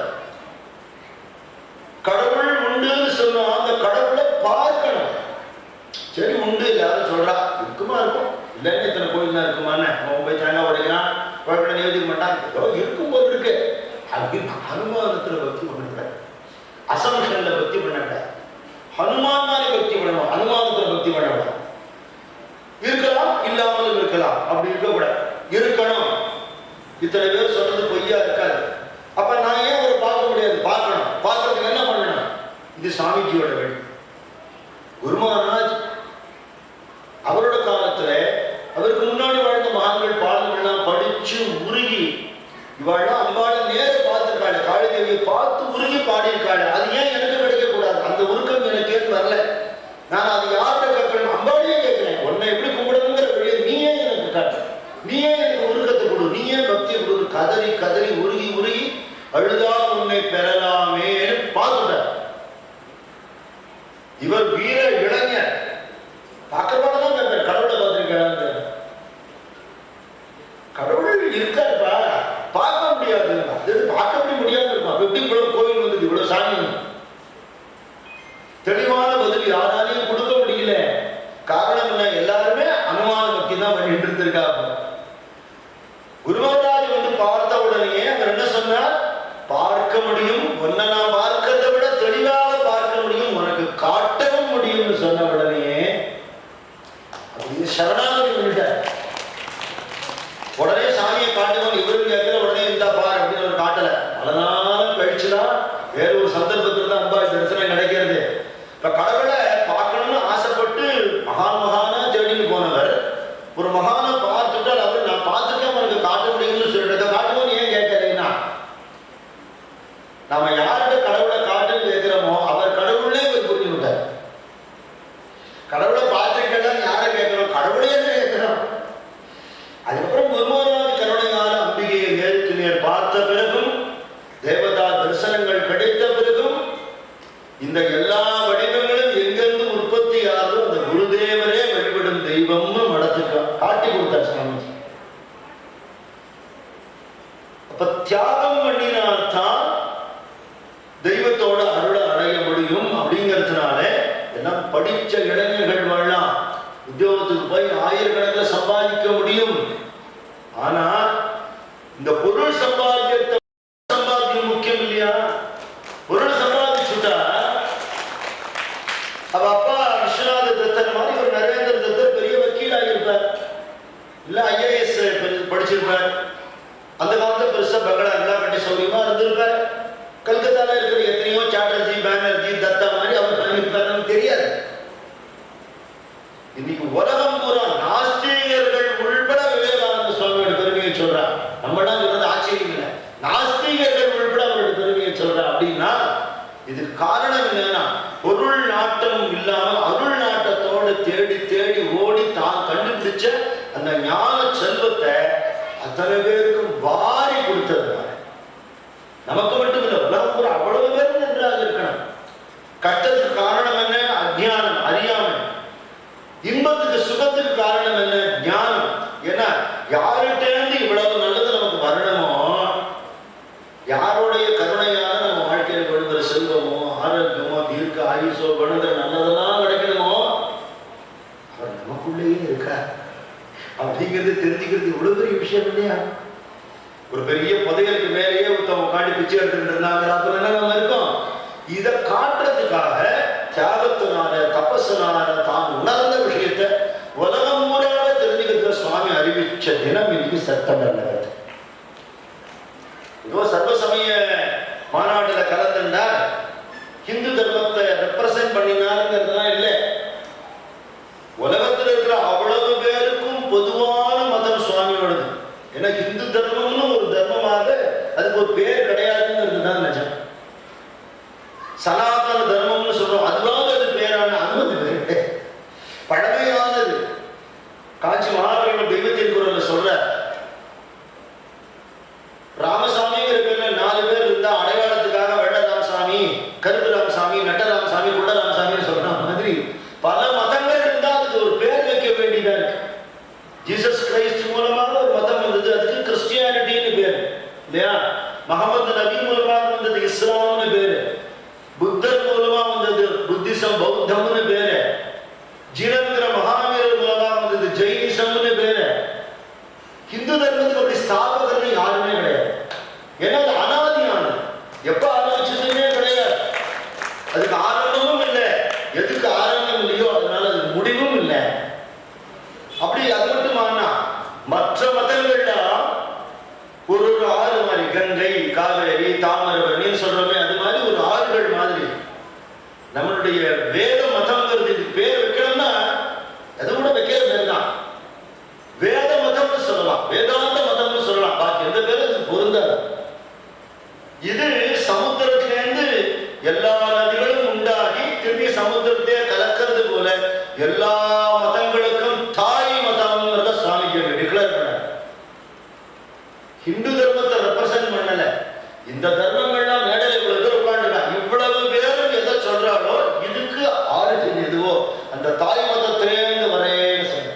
கடவுள் உண்டுன்னு சொன்னா அந்த கடவுளை பார்க்கணும். சரி உண்டு யாரும் சொல்றா, இருக்குமா இருக்கும், இல்லைன்னு இத்தனை கோயில் தான் இருக்குமான்னு போய் தேங்காய் உடைக்கிறான், குழந்தை நியோஜிக்க மாட்டான், ஏதோ இருக்கும் போது இருக்கு அப்படின்னு அனுமானத்துல பக்தி பண்ணக்கூடாது, அசம்ஷன்ல பக்தி பண்ணக்கூடாது. ஹனுமான் மாதிரி பக்தி பண்ணணும், அனுமானத்துல பக்தி பண்ணக்கூடாது. இருக்கலாம் இல்லாமலும் இருக்கலாம், அப்படி இருக்கக்கூடாது, இருக்கணும். இத்தனை பேர் சொல்றது பொய்யா இருக்காது. அப்ப நான் ஏன் ஒரு பார்க்க முடியாது? பார்க்கணும். பார்க்கறதுக்கு என்ன பண்ணணும்? இது சாமிஜியோட வழி. குரு மகாராஜ் அவரோட காலத்துல அவருக்கு முன்னாடி வாழ்ந்த மகான்கள் பாடல்கள்லாம் படிச்சு உருகி, இவாள்லாம் அம்பாளை நேர பார்த்துருக்காள், காளி தேவியை பார்த்து உருகி பாடியிருக்காள். அது ஏன் எனக்கு கிடைக்க கூடாது? அந்த உருக்கம் எனக்கு ஏன் வரல? நான் அது யார்கிட்ட கேட்கணும்? அம்பாளையே கேட்கிறேன். உன்னை எப்படி கும்பிடணுங்கிற வழியை நீயே எனக்கு காட்டு, நீயே எனக்கு உருக்கத்தை கொடு, நீயே பக்தியை கொடு. கதறி கதறி உருகி உருகி அழுதா உன்னை பெறலாமே பார்த்துட்டார். இவர் வீர இளைஞர், பார்க்கறதான் கேட்பார், கடவுளை பார்த்திருக்காரு. கடவுள் இருக்காருப்பா, பார்க்க முடியாது, பார்க்க முடியாது இருக்கும். எப்படி இவ்வளவு கோயில் வந்தது, இவ்வளவு சாமி வந்து தெளிவான பதில் யாராலையும் கொடுக்க முடியல. காரணம் என்ன? எல்லாருமே அனுமான பக்தி தான் பண்ணிட்டு இருந்திருக்காங்க. குருமராஜ் வந்து பார்த்த உடனே அவர் என்ன சொன்னார்? பார்க்க முடியும், உன்னை நான் பார்க்கிறதை விட தெளிவாக பார்க்க முடியும், உனக்கு காட்டவும் முடியும்னு சொன்ன உடனே அப்படின்னு சரணாகதி பண்ணிட்டார். உடனே சாமியை காட்டணும் இவருக்கு கேட்கிற உடனே இருந்தா பார் அப்படின்னு ஒரு காட்டல. பல நாளும் கழிச்சுதான் வேற ஒரு சந்தர்ப்பத்தில் தான் அம்பாள் தரிசனம் கிடைக்கிறது. இப்ப கடவுளை பார்க்கணும்னு ஆசைப்பட்டு மகானா தேடின்னு போனவர் ஒரு மகானை பார்த்துட்டால் அவர் நான் பார்த்துட்டேன் உனக்கு காட்ட முடியும்னு சொல்லிட்டு காட்டுவோம் ஏன் கேட்கறீங்கன்னா, நாம யார்கிட்ட கடவுளை காட்டுன்னு கேட்கிறோமோ அவர் கடவுளே போய் புரிஞ்சு விட்டார். கடவுளை பார்த்துருக்கேன் யாரை கேட்கிறோம்? கடவுளையே கேட்கிறோம். அதுக்கப்புறம் குருமராஜ் கருணையால அம்பிகையை நேருக்கு நேர் பார்த்த பிறகும், தேவதா தரிசனங்கள் கிடைத்த பிறகும், இந்த எல்லா வடிவங்களும் எங்கிருந்து உற்பத்தி ஆகும் அந்த குருதேவரே வழிபடும் தெய்வம்னு மடத்துக்கு காட்டி கொடுத்தார் சுவாமிஜி. அப்ப தியாகம் பண்ணினால்தான் தெய்வத்தோட அருளை அடைய முடியும். அப்படிங்கிறதுனால எல்லாம் படிச்ச இளைஞர்கள் வாழலாம், உத்தியோகத்துக்கு போய் ஆயிரக்கணக்கில் சம்பாதிக்க முடியும். ஆனா இந்த பொருள் சம்பாத்தியத்தை சம்பாத்தியம் முக்கியம் இல்லையா? பொருள் சம்பாதிச்சுட்டா அவ அப்பா விஸ்வநாத தத்தர் மாதிரி ஒரு நரேந்திர தத்தர் பெரிய வக்கீலாக இருப்பார், இல்ல ஐஏஎஸ் படிச்சிருப்பார். அந்த காலத்துல பெருசா பங்களா எல்லாம் கட்டி சௌரியமா இருந்திருப்பார். கல்கத்தால இருக்கிற எத்தனையோ சாட்டர்ஜி, பானர்ஜி, தத்தா மாதிரி அவர் பண்ணியிருப்பார் தெரியாது. இன்னைக்கு உலகம் பூரா நாஸ்திகர்கள் உள்பட விவேகானந்த சுவாமியோட பெருமையை சொல்றார். நம்மளாம் சொல்றது ஆச்சரியம் இல்லை. நாட்டம் இல்லாமல் அருள் நாட்டத்தோடு தேடி தேடி ஓடி தான் கண்டுபிடிச்ச அந்த ஞான செல்வத்தை அத்தனை பேருக்கும் வாரி கொடுத்தது. நமக்கு மட்டும் இல்லை, உலகம் கூட அவ்வளவு பேரும் நன்றாக இருக்கணும். கட்டத்துக்கு காரணம் என்ன? அஜ்ஞானம், அறியாமை. இன்பத்துக்கு சுகத்துக்கு காரணம் என்ன? ஞானம். ஏன்னா யார்கிட்டேருந்து இவ்வளவு நல்லது நமக்கு வரணுமோ, யாருடைய கருணையான நம்ம வாழ்க்கையில் கொடுக்கிற செல்வமோ ஆரோக்கியமோ தீர்க்க ஆயுசோ கொடுக்கிற நல்லதெல்லாம் கிடைக்கணுமோ, அவர் நமக்குள்ளேயே இருக்கார் அப்படிங்கிறது தெரிஞ்சுக்கிறது இவ்வளவு பெரிய விஷயம் இல்லையா? ஒரு பெரிய புதையலுக்கு மேலேயே ஒருத்தவங்க காண்டி பிச்சை எடுத்துட்டு இருந்தாங்க, அப்புறம் என்ன நம்ம இருக்கோம்? இதை காட்டுறதுக்காக தியாகத்தினால தபஸினால தான் உணர்ந்த விஷயத்தை உலகம் முறையாக தெரிஞ்சுக்கிறதுக்கு சுவாமி அறிவிச்ச தினம் இன்னைக்கு செப்டம்பர் 11. இதோ சர்வசமய மாநாட்டில் கலந்துட்டார், ஹிந்து தர்மத்தை ரெப்ரசன்ட் பண்ணினாருங்கிறதுலாம் இல்லை. உலகத்தில் இருக்கிற அவ்வளவு பேருக்கும் பொதுவான மதம் சுவாமியோடது. ஏன்னா ஹிந்து தர்மம்னு ஒரு தர்மமாக அதுக்கு ஒரு பேர் கிடையாதுங்கிறது தான் நிஜம். சனாதன தர்மம்னு சொல்றோம், அதுவாக அது பேரான அனுமதி பேரு பழமையானது. காஞ்சி மகாபெரிவள் தெய்வத்தின் குரல்ல சொல்ற, ராமசாமிங்கிற பேர்ல 4 பேர் இருந்தா அடையாளத்துக்காக வெள்ளராமசாமி, கருப்புராமசாமி, நட்டராமசாமி, குண்டராமசாமின்னு சொல்ற மாதிரி பல மதங்கள் இருந்தா அதுக்கு ஒரு பேர் வைக்க வேண்டியதா இருக்கு. ஜீசஸ் கிரைஸ்ட் மூலமாக ஒரு மதம் வந்தது, அதுக்கு கிறிஸ்டியானிட்டின்னு பேரு இல்லையா? முகமது நபி மூலமாக வந்தது இஸ்லாம்னு பேரு, புத்தர் மூலமா வந்தது புத்திசம் பௌத்தம்னு பேரு, ஜீனங்கிற மகாவீரர் மூலமா வந்தது ஜெயினிசம்னு பேரு. ஹிந்து தர்மத்துக்கு அப்படி ஸ்தாபகர்கள் யாருமே கிடையாது. ஏன்னா அது அனாதியானது, எப்ப ஆரம்பிச்சதுன்னே கிடையாது. அதுக்கு ஆரம்பமும் இல்லை, எதுக்கு ஆரம்பம் இல்லையோ அதனால அது முடிவும் இல்லை. அப்படி அது மட்டுமானா மற்ற மதங்கள்லாம் ஒரு ஆறு மாதிரி, கங்கை, காவேரி, தாமிரபரணின்னு சொல்றோமே, அது மாதிரி ஒரு ஆறுகள் மாதிரி. நம்மளுடைய வேத மதம்ங்கிறது பேர் வைக்கணும்னா அது கூட வைக்கிற பேர் தான் வேத மதம்னு சொல்லலாம், வேதாந்த மதம்னு சொல்லலாம். பாக்கி எந்த பேரும் அது பொருந்தாது. இது சமுத்திரத்திலேருந்து எல்லா நதிகளும் உண்டாகி திரும்பி சமுத்திரத்தையே கலக்கிறது போல எல்லா மதங்களுக்கும் தாய் மதம்ங்கிறத சுவாமிஜி டிக்ளேர் பண்ண. ஹிந்து தர்மத்தை ரெப்ரசன்ட் பண்ணல. இந்த தர்மங்கள்லாம் மேடையில் இவ்வளவு பேர் உட்காந்துருக்காங்க, இவ்வளவு பேரும் எதை சொல்றாலோ இதுக்கு ஆரிஜின் எதுவோ அந்த தாய் மதத்திலேருந்து வரேன்னு சொல்ற.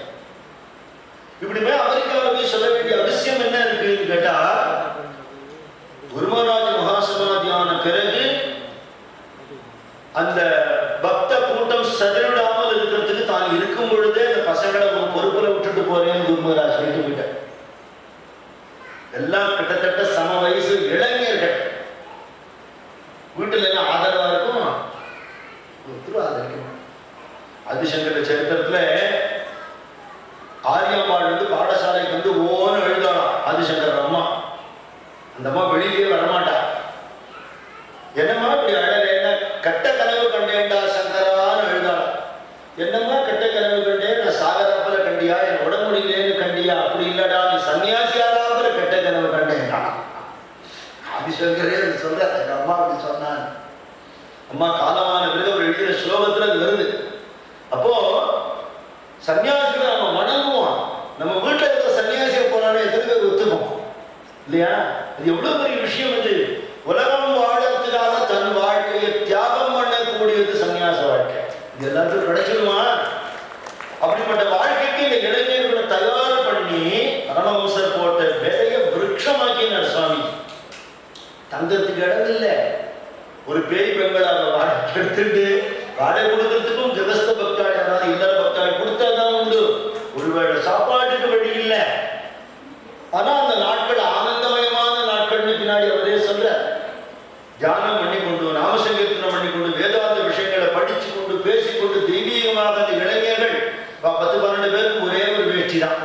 இப்படிமே அமெரிக்காவில் போய் சொல்ல வேண்டிய அவசியம் என்ன இருக்குன்னு கேட்டா, குருமராஜ் மகாசமாதியான பிறகு அந்த பக்த கூட்டம் சதிரிடாமல் இருக்கிறதுக்கு தான் இருக்கும் பொழுதே அந்த பசங்களை ஒரு பொறுப்புல விட்டுட்டு போறேன்னு குருமராஜ் சொல்லிட்டு போயிட்டார். எல்லாம் கிட்டத்தட்ட சம வயசு இளைஞர்கள், வீட்டுல எல்லாம் ஆதரவா இருக்கும், ஆதரிக்கும். ஆதிசங்கர சரித்திரத்துல ஆரியம்மாள் வந்து பாடசாலைக்கு வந்து ஓன்னு எழுதலாம். ஆதிசங்கர் அம்மா, அந்த அம்மா வெளியிலேயே வரமாட்டா. என்னம்மா இப்படி அழகா, கட்ட கனவு கண்டேன்டா சங்கரான்னு எழுதலாம். என்னம்மா கட்ட கனவு கண்டேன், நான் சாகராப்புல கண்டியா, என் உடம்புடியிலேன்னு கண்டியா? அப்படி இல்லடா, நீ சன்னியாசியாராப்புல கட்ட கனவு கண்டேன்டா. ஆதிசங்கரே சொல்ற, எங்க அம்மா அப்படி சொன்னான். அம்மா காலமான பிறகு அவர் எழுதின ஸ்லோகத்துல அது வருது. அப்போ சன்னியாசிகளை நம்ம வணங்குவோம். நம்ம வீட்டில் இருக்கிற சன்னியாசியை போனாலும் எத்தனை பேர் ஒத்துப்போம் இல்லையா? அது எவ்வளவு பெரிய விஷயம். அது உலகம் வாழறதுக்காக தன் வாழ்க்கையை தியாகம் பண்ணக்கூடியது சன்னியாச வாழ்க்கை. இது எல்லாத்துக்கும் கிடைச்சிருமா? அப்படிப்பட்ட வாழ்க்கைக்கு இந்த இளைஞர்களை தயார் பண்ணி ரணவம்சர் போட்ட விதைய விருட்சமாக்கினார் சுவாமி. தங்கத்துக்கு இடம் இல்லை. ஒரு பேய் பெண்களாக வாடகை எடுத்துட்டு வாடகை கொடுக்கறதுக்கும் கிரகஸ்த பக்தாள் யாராவது இல்லற பக்தாள் கொடுத்தாதான் உண்டு. ஒருவேளை சாப்பாட்டுக்கு வழி இல்லை. ஆனா அந்த நாட்கள் ஆனந்தமயமான நாட்கள்னு பின்னாடி அவரே சொல்ற. தியானம் பண்ணிக்கொண்டு, நாமசங்கீர்த்தனம் பண்ணிக்கொண்டு, வேதாந்த விஷயங்களை படிச்சு கொண்டு, பேசிக்கொண்டு, தெய்வீகமாக அந்த இளைஞர்கள் 10-12 பேருக்கு ஒரே ஒரு வேஷ்டி தான்.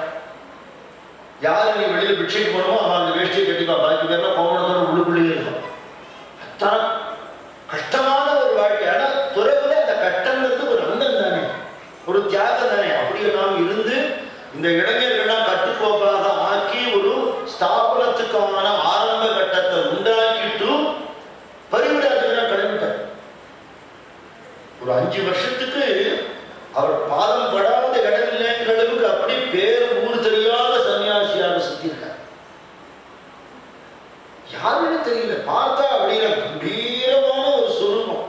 யாரு நீ வெளியில பிக்ஷைக்கு போனோமோ அவன் அந்த வேஷ்டியை கட்டிப்பா, பாக்கி பேர்லாம் கோமணத்தோட உள்ளுக்குள்ளேயே இருக்கும். அதான் கஷ்டமான ஒரு வாழ்க்கை. ஆனா துறையில அந்த கஷ்டங்கிறது ஒரு அந்தம் தானே, ஒரு தியாகம் தானே. அப்படியே நாம் இருந்து இந்த இளைஞர்கள்லாம் கட்டுக்கோப்பாக ஆக்கி ஒரு ஸ்தாபனத்துக்கான ஆரம்ப கட்டத்தை உண்டாக்கிட்டு பரிவிடாதுன்னா கிளம்பிட்டார். ஒரு 5 5 வருஷத்துக்கு அவர் பாதம் படாத இடம் இல்லைங்கிற அளவுக்கு அப்படி பேர் ஊர் தெரியாத சன்னியாசியாக சுத்திருக்கார். யாருன்னு தெரியல, பார்த்தா அப்படிங்கிற கம்பீரமான ஒரு சொரூபம்.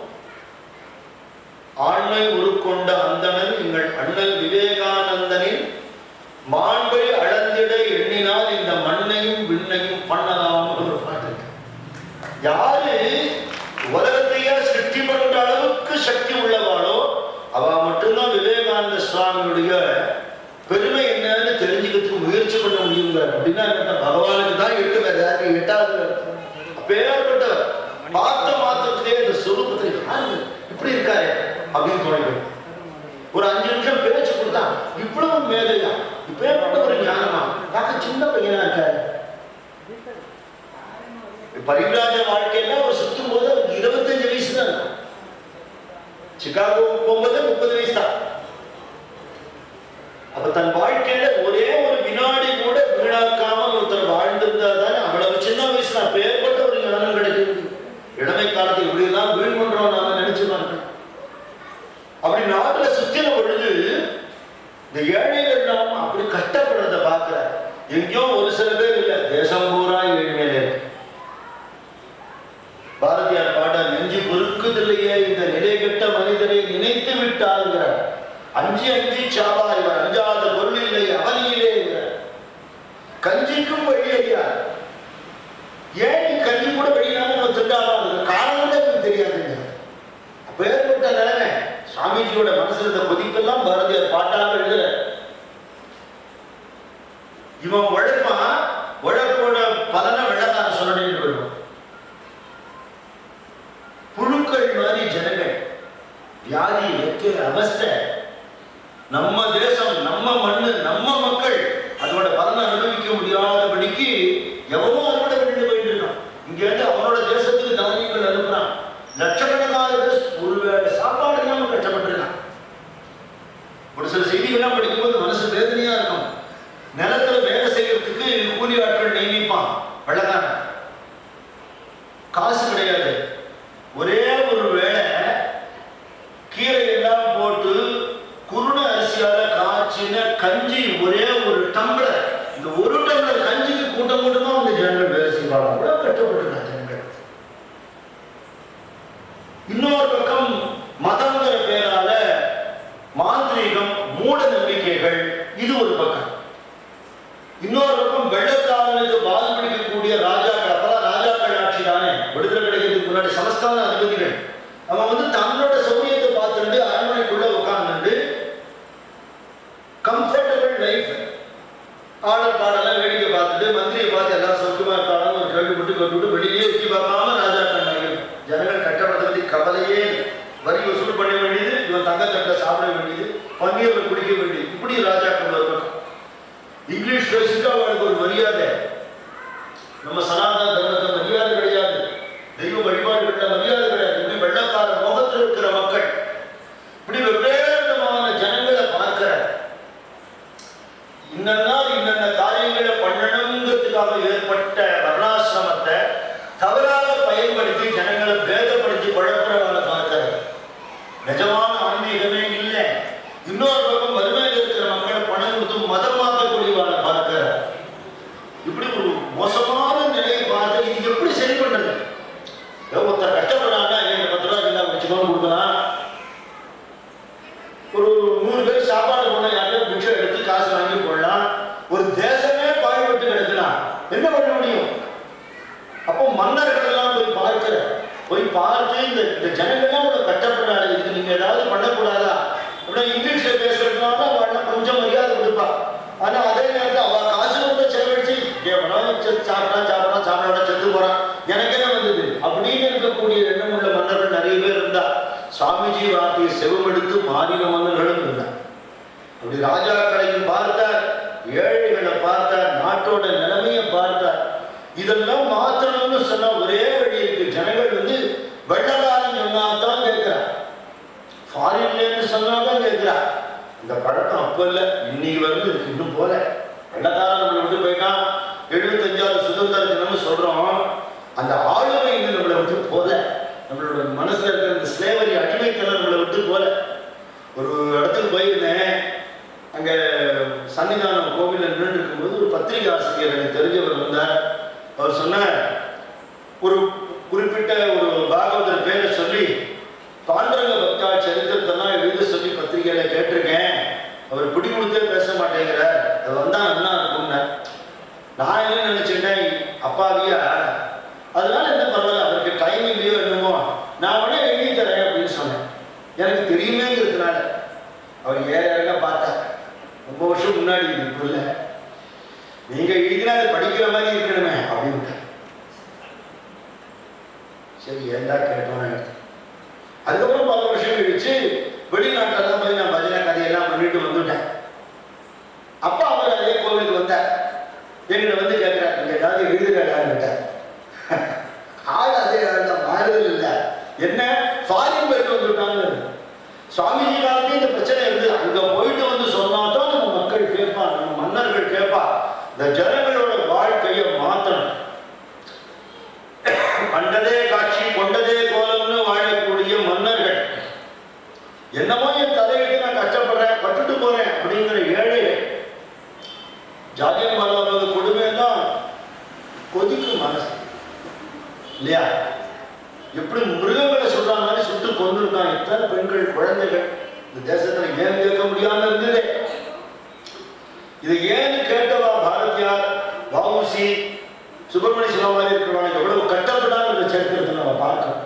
ஆண்மை உருக்கொண்ட அந்தணன் எங்கள் அண்ணல் விவேகானந்தனின் மாண்பை அளந்திட எண்ணினால் இந்த மண்ணையும் விண்ணையும் பண்ணலாம் ஒரு பாட்டு. யாரு உலகத்தையே சிருஷ்டி பண்ற அளவுக்கு சக்தி உள்ளவாளோ அவ மட்டும்தான் விவேகானந்த சுவாமியுடைய பெருமை என்னன்னு தெரிஞ்சுக்கிறதுக்கு முயற்சி பண்ண முடியுங்க. அப்படின்னா பகவானுக்கு தான் 8வது பேர்பட்டவர். பார்த்த மாத்திரத்திலே இந்த சொரூபத்தை இப்படி இருக்காரு அப்படின்னு தோணுது. ஒரு 5 நிமிஷம் பேச்சு கொடுத்தா இவ்வளவு மேதையா, இப்பேற்பட்ட ஒரு ஞானமா, பார்க்க சின்ன பையனா இருக்காரு. பரிவிராஜ வாழ்க்கையில அவர் சுத்தும் போது அவருக்கு 25 வயசு தான் இருக்கும். சிகாகோ போகும்போது 30 வயசு தான். அப்ப தன் வாழ்க்கையில ஒரே ஒரு வினாடி கூட வீணாக்காமல் ஒருத்தர் வாழ்ந்திருந்தா தானே அவ்வளவு சின்ன வயசுல பேர்பட்ட ஒரு ஞானம் கிடைக்கிறது. இளமை காலத்தை இப்படி எல்லாம் வீண் பண்றோம் நாம நினைச்சு பார்க்கணும். அப்படி நாட்டுல சுத்தின பொழுது இந்த ஏழைகள் நாம் அப்படி கஷ்டப்படுறத பார்க்கிற எங்கேயோ ஒரு சில பேர் இல்ல, தேசம் பூரா ஏழ்மையில இருக்கு. பாரதியார் பாட நெஞ்சு பொறுக்குதில்லையே இந்த நிலை கெட்ட மனிதரை நினைத்து விட்டாருங்கிறார். 5 சாவார் இவர், 5வது பொருள் இல்லை அவனியிலே கஞ்சிக்கும் வழி ஐயா. ஏன் நீ கஞ்சி கூட வழியினால திண்டாடும் காரணம் தெரியாதுங்க. அப்பேற்பட்ட நிலைமை சுவாமிஜியோட மனசுல இந்த கொதிப்பெல்லாம் பாரதியார் பாட்டாக எழுதுற. இவன் உழைப்பா, உழைப்போட பலனை வெள்ளக்கார சொல்லணும்னு வருவான். புழுக்கள் மாதிரி ஜனங்கள், வியாதி, வெற்றி, அவஸ்தை. நம்ம தேசம், நம்ம மண்ணு, நம்ம மக்கள் அதோட பலனை அனுபவிக்க முடியாதபடிக்கு எவனோ அறுவடை பண்ணிட்டு போயிட்டு இருக்கான். இங்க இருந்து அவனோட தேசத்துக்கு தானியங்கள் அனுப்புறான். லட்சக்கணக்கான பேர் ஒரு சாப்பாடு இல்லாம கஷ்டப்பட்டிருக்கான். ஒரு சில செய்திகள்லாம் படிக்கும்போது மனசு வேதனையா இருக்கும். நிலத்துல வேலை செய்யறதுக்கு கூலி ஆட்கள் நியமிப்பான் வெள்ளக்காரன். காசு கிடையாது. ஒரே ஒரு வேளை கீரை எல்லாம் போட்டு குருண அரிசியால காய்ச்சின கஞ்சி, ஒரே ஒரு டம்ளர், இந்த ஒரு டம்ளர் கஞ்சிக்கு கூட்டம் கூட்டமா வந்து ஜனங்கள் வேலை செய்வாங்க. அவ்வளவு கஷ்டப்பட்டிருக்காங்க ஜனங்கள். இன்னொரு பக்கம் மதங்கிற பேரால மாந்திரீகம், மூட நம்பிக்கைகள், இது ஒரு பக்கம். இன்னொரு பக்கம் வெள்ளக்காரனுக்கு பால் பிடிக்கக்கூடிய ராஜாக்கள். அப்பதான் ராஜாக்கள் ஆட்சி தானே, விடுதலை கிடைக்கிறதுக்கு முன்னாடி சமஸ்தான அதிபதிகள். அவன் வந்து தன்னோட சௌரியத்தை பார்த்துட்டு அரண்மனைக்குள்ள உட்கார்ந்து கம்ஃபர்டபிள் லைஃப், ஆடல் பாடலாம் வேடிக்கை பார்த்துட்டு மந்திரியை பார்த்து எல்லாம் சௌக்கியமா இருக்காங்க ஒரு கேள்வி விட்டு கொண்டு வெளியே சுற்றி பார்க்காம ராஜாக்கள். ஜனங்கள் கட்டப்பட்ட பத்தி கவலையே, வரி வசூல் பண்ண வேண்டியது, இவன் தங்கத்தட்டை சாப்பிட வேண்டியது, பன்னீர்ல குடிக்க வேண்டியது, இப்படி ராஜாக்கள் இருக்கணும். இங்கிலீஷ் பேசிட்டு அவனுக்கு ஒரு மரியாதை. நம்ம சனாதன தர்மத்தை மரியாதை கிடையாது, தெய்வ வழிபாடுகள மரியாதை கிடையாது. இப்படி வெள்ளக்கார முகத்தில் இருக்கிற மக்கள், இப்படி வெவ்வேறு விதமான ஜனங்களை பார்க்கிற, இன்னென்ன காரியங்களை பண்ணணுங்கிறதுக்காக ஏற்பட்ட வர்ணாசிரமத்தை தவறாக பயன்படுத்தி ஜனங்களை பேதப்படுத்தி குழப்பறவங்களை பார்க்கிற நிஜமான ஆன்மீகமே இல்லை. இன்னொரு பக்கம் வறுமையில் இருக்கிற மக்களை பணம் கொடுத்து மதம் மாற்றக்கூடியவங்களை பார்க்கிற, இப்படி ஒரு மோசமான நிலையை பார்த்து இது எப்படி சரி பண்றது? ஒருத்தர் கஷ்டப்படுறாங்கன்னா 10 ரூபாய் எல்லாம் வச்சுக்கோன்னு கொடுக்கலாம். ஒரு 100 பேர் சாப்பாடு போனா யாரும் பிக்ஷை எடுத்து காசு வாங்கி போடலாம். ஒரு தேசமே பாய்பட்டு கிடக்கலாம், என்ன பண்ண முடியும்? அப்போ மன்னர்கள் எல்லாம் போய் பார்த்து இந்த ஜனங்கள்லாம் ஒரு கஷ்டப்படுறாரு, இதுக்கு நீங்க ஏதாவது பண்ணக்கூடாதா? அப்படின்னா இங்கிலீஷ்ல பேசுறதுனால அவ கொஞ்சம் மரியாதை கொடுப்பா. ஆனா அதே நேரத்தில் அவ காசு கூட செலவழிச்சு சாப்பிட செத்து போறான், எனக்கு என்ன வந்தது அப்படின்னு இருக்கக்கூடிய எண்ணம் உள்ள மன்னர்கள் நிறைய பேர் இருந்தா. சுவாமிஜி வார்த்தையை செவமெடுத்து மாறின மன்னர்களும் இருந்தார். அப்படி ராஜாக்களையும் பார்த்தார், ஏழைகளை பார்த்தார், நாட்டோட நிலைமையை பார்த்தார். இதெல்லாம் மாற்றணும்னு சொன்னா ஒரே வழி இருக்கு. ஜனங்கள் வந்து வெள்ளக்காரன் சொன்னாதான் கேட்கிறார், ஃபாரின்ல இருந்து சொன்னாதான் கேட்கிறார். இந்த பழக்கம் அப்ப இல்லை, இன்னைக்கு வந்து இன்னும் போல. வெள்ளக்காரன் நம்மளை விட்டு போயிட்டான், 75வது சுதந்திர தினம்னு சொல்றோம். அந்த ஆளுமை நம்மளை விட்டு போல, நம்மளோட மனசுல இருக்கிற இந்த ஸ்லேவரி அடிமைத்தனம் நம்மளை விட்டு போல. ஒரு இடத்துக்கு போயிருந்தேன். அங்கே சன்னிதானம் கோவிலில் நின்று இருக்கும்போது ஒரு பத்திரிகை ஆசிரியர் எனக்கு தெரிஞ்சவர் வந்தார். அவர் சொன்னார், ஒரு குறிப்பிட்ட ஒரு பாகவதர் பேரை சொல்லி பாண்டரங்க பக்தா சரித்திரத்தெல்லாம் எழுத சொல்லி பத்திரிகையில கேட்டிருக்கேன். அவர் பிடி கொடுத்தே பேச மாட்டேங்கிறார், அது வந்தா நல்லா இருக்கும்னா. நான் என்ன நினைச்சுட்டேன், அப்பாவியா அதனால என்ன பரவாயில்ல, அவருக்கு டைம் இல்லையோ என்னமோ, நான் உடனே எழுதி தரேன் அப்படின்னு சொன்னேன். எனக்கு தெரியுமேங்கிறதுனால அவர் ஏழை பார்த்தார். ரொம்ப வருஷம் முன்னாடி இப்போ இல்லை, நீங்க எழுதினா அதை படிக்கிற மாதிரி இருக்கணுமே அப்படின்னு. சரி ஏண்டா கேட்டோன்னு. அதுக்கப்புறம் பல வருஷம் கழிச்சு வெளிநாட்டெல்லாம் போய் நான் பஜனை கதையெல்லாம் பண்ணிட்டு வந்துட்டேன். அப்ப அவர் அதே கோவிலுக்கு வந்தார். எங்கிட்ட வந்து கேட்கிறார், நீங்க ஏதாவது எழுதுகிறாங்க. ஆள் அதே மாறுதல் இல்லை, என்ன ஃபாரின் போயிட்டு வந்துட்டாங்க. சுவாமிஜி காலத்தையும் இந்த பிரச்சனை இருந்து அங்க போயிட்டு வந்து சொன்னாதான் நம்ம மக்கள் கேட்பா, நம்ம மன்னர்கள் கேட்பா. இந்த ஜனங்களோட வாழ்க்கையை மாற்றணும். கண்டதே காட்சி கொண்டதே கோலம்னு வாழக்கூடிய மன்னர்கள், என்னமோ என் தலையிட்டு நான் கஷ்டப்படுறேன் பட்டுட்டு போறேன் அப்படிங்கிற ஏழை ஜாலியன் வாலாபாக் கொடுமை தான் கொதிக்கும் மனசு இல்லையா? எப்படி மிருகங்களை சொல்ற மாதிரி சுட்டு கொண்டிருக்கான். இத்தனை பெண்கள் குழந்தைகள் இந்த தேசத்துல ஏன் கேட்க முடியாம இருந்தது. இதை ஏன்னு கேட்டவா பாரதியார், வஉசி, சுப்பிரமணிய சிவா இருக்கிறவங்க எவ்வளவு கட்டப்படாத இந்த சரித்திரத்தை நம்ம பார்க்கணும்.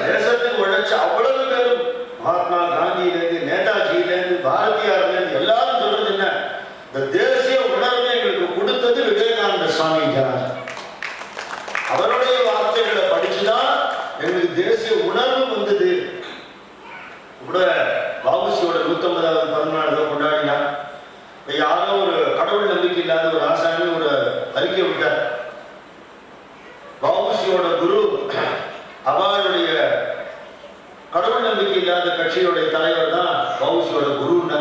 தேசத்துக்கு உழைச்ச அவ்வளவு பேரும், மகாத்மா காந்தியிலேருந்து நேதாஜியிலேருந்து பாரதியார்லேருந்து எல்லாரும் சொல்றது என்ன, இந்த தேசிய உணர்வை எங்களுக்கு கொடுத்தது விவேகானந்த சுவாமி ஜனார். அவருடைய வார்த்தைகளை படிச்சுதான் எங்களுக்கு தேசிய உணர்வு வந்தது. கூட வஉசியோட 150வது பிறந்தநாளை கொண்டாடினா, யாரோ ஒரு கடவுள் நம்பிக்கை இல்லாத ஒரு ஆசாமி ஒரு அறிக்கை விட்டார். வஉசியோட குரு அவருடைய கடவுள் நம்பிக்கை இல்லாத கட்சியோடைய தலைவர் தான் வஉசியோட குருன்னா.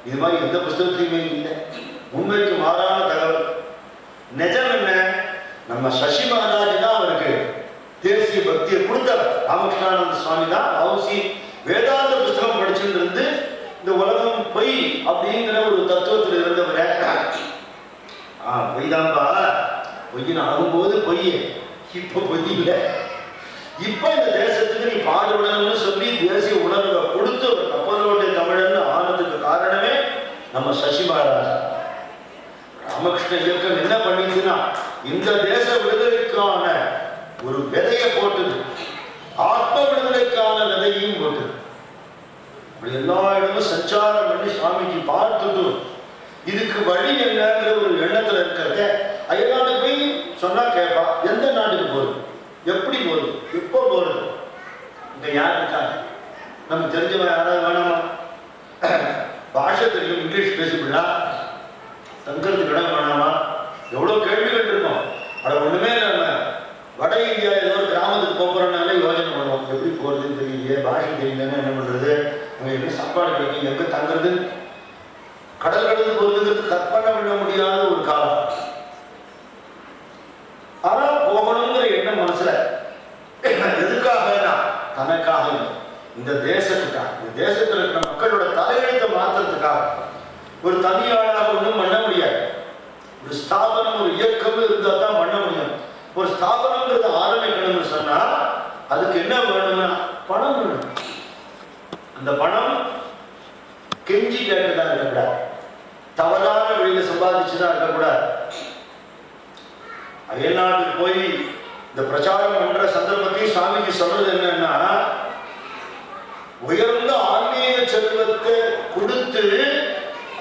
இது மாதிரி எந்த புஸ்தகத்திலுமே இல்லை. உண்மைக்கு மாறான தகவல். நிஜம் என்ன, நம்ம சசி மகாராஜ் தான் அவருக்கு தேசிய பக்தியை கொடுத்தவர். ராமகிருஷ்ணானந்த சுவாமி தான் வஉசி வேதாந்த புஸ்தகம் படிச்சுட்டு இருந்து இந்த உலகம் பொய் அப்படிங்கிற ஒரு தத்துவத்தில் இருந்தவரை, பொய் தான்பா, பொய்னு ஆகும்போது பொய், இப்ப பொய் இல்லை. இப்ப இந்த தேசத்துக்கு நீ பாடுபடணும்னு சொல்லி தேசிய உணர்வை கொடுத்து ஒரு கப்பலோடைய தமிழன்னு ஆனதுக்கு காரணமே நம்ம சசி மகாராஜ். ராமகிருஷ்ண இயக்கம் என்ன பண்ணிச்சுன்னா, இந்த தேச விடுதலைக்கான ஒரு விதையை போட்டுது, ஆத்ம விடுதலைக்கான விதையையும் போட்டுது. இப்படி எல்லா இடமும் சஞ்சாரம் பண்ணி சுவாமிக்கு பார்த்துட்டு இதுக்கு வழி என்னங்கிற ஒரு எண்ணத்துல இருக்கிறத அயல்நாட்டுக்கு போய் சொன்னா கேட்பா. எந்த நாட்டுக்கு போகுது, எப்படி போகுது, எப்போ போறது, இங்க யார் இருக்காங்க, நமக்கு தெரிஞ்சவன் யாராவது வேணாமா, பாஷை தெரியும், இங்கிலீஷ் பேசிவிடலாம், தங்கிறதுக்கு இடம் வேணாமா, எவ்வளவு கேள்விகள் இருக்கும். அதை ஒண்ணுமே நம்ம வட இந்தியா ஏதோ ஒரு கிராமத்துக்கு போறோம்னால யோசனை பண்ணுவோம், எப்படி போறதுன்னு தெரியலையே, பாஷை தெரியலன்னு என்ன பண்றது, அங்க எப்படி சாப்பாடு கிடைக்கும், எங்க தங்குறது, கடல் கடந்து போறதுக்கு கற்பனை பண்ண முடியாத ஒரு காலம். ஆனா போகணுங்கிற எண்ணம் மனசுல எதுக்காக, தனக்காக, இந்த தேசத்துக்காக, இந்த தேசத்துல இருக்கிற மக்களோட தலையெழுத்தை மாற்றத்துக்காக. ஒரு தனியாளாக ஒன்றும் பண்ண முடியாது. ஒரு ஸ்தாபனம், ஒரு இயக்கம் இருந்தா தான் பண்ண முடியும். ஒரு ஸ்தாபனங்கிறத ஆரம்பிக்கணும்னு சொன்னா அதுக்கு என்ன வேணும்னா பணம் வேணும். அந்த பணம் கெஞ்சி கேட்டுதான் இருக்கக்கூடாது, தவறான வழியில சம்பாதிச்சுதான் இருக்கக்கூடாது. அயல்நாட்டுக்கு போய் இந்த பிரச்சாரம் பண்ற சந்தர்ப்பத்தையும் சுவாமிக்கு சொல்றது என்னன்னா, உயர்ந்த ஆன்மீக செல்வத்தை கொடுத்து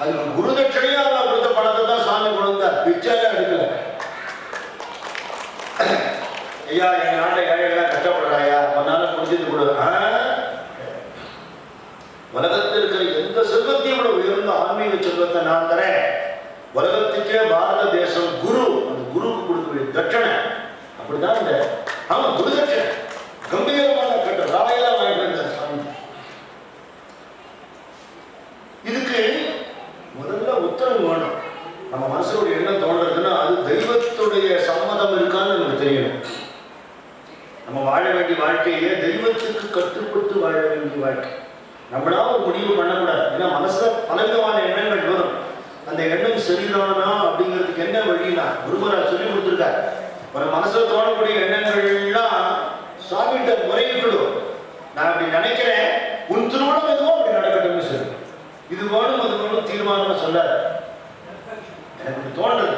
அதுக்கு குருதட்சணையா கொடுத்த பணத்தை தான் சுவாமி கொடுத்தார், பிச்சாலே எடுக்கல. ஐயா என் நாட்டை ஏழைகளாம் கஷ்டப்படுறாயா, அதனால புரிஞ்சது கொடு. உலகத்தில் இருக்கிற எந்த செல்வத்தையும் விட உயர்ந்த ஆன்மீக செல்வத்தை நான் தரேன். உலகத்துக்கே பாரத தேசம் குரு, அந்த குருக்கு கொடுக்க தட்சணை. அப்படிதான் இந்த குரு தட்சணை கம்பீரமான கட்ட ராயலா வாங்கிட்டு இருந்தார் சுவாமி. இதுக்கு முதல்ல உத்தரவு வேணும். நம்ம மனசுடைய எண்ணம் தோன்றதுன்னா அது தெய்வத்துடைய சம்மதம் இருக்கான்னு நமக்கு தெரியணும். நம்ம நம்ம வாழ வேண்டிய வாழ்க்கையே தெய்வத்துக்கு கட்டுப்பட்டு வாழ வேண்டிய வாழ்க்கை. நம்மளா ஒரு முடிவு பண்ணக்கூடாது. ஏன்னா மனசுல பலவிதமான எண்ணங்கள் வரும். அந்த எண்ணம் சரிதானா அப்படிங்கிறதுக்கு என்ன வழினா குருமராஜ் சொல்லி கொடுத்துருக்காரு. ஒரு மனசுல தோணக்கூடிய எண்ணங்கள்லாம் சுவாமிகிட்ட முறையிடும். நான் அப்படி நினைக்கிறேன், உன் திருமணம் எதுவும் அப்படி நடக்கட்டும்னு சொல்லு. இது வேணும் அது வேணும் தீர்மானமா சொல்லாது. எனக்கு தோன்றது,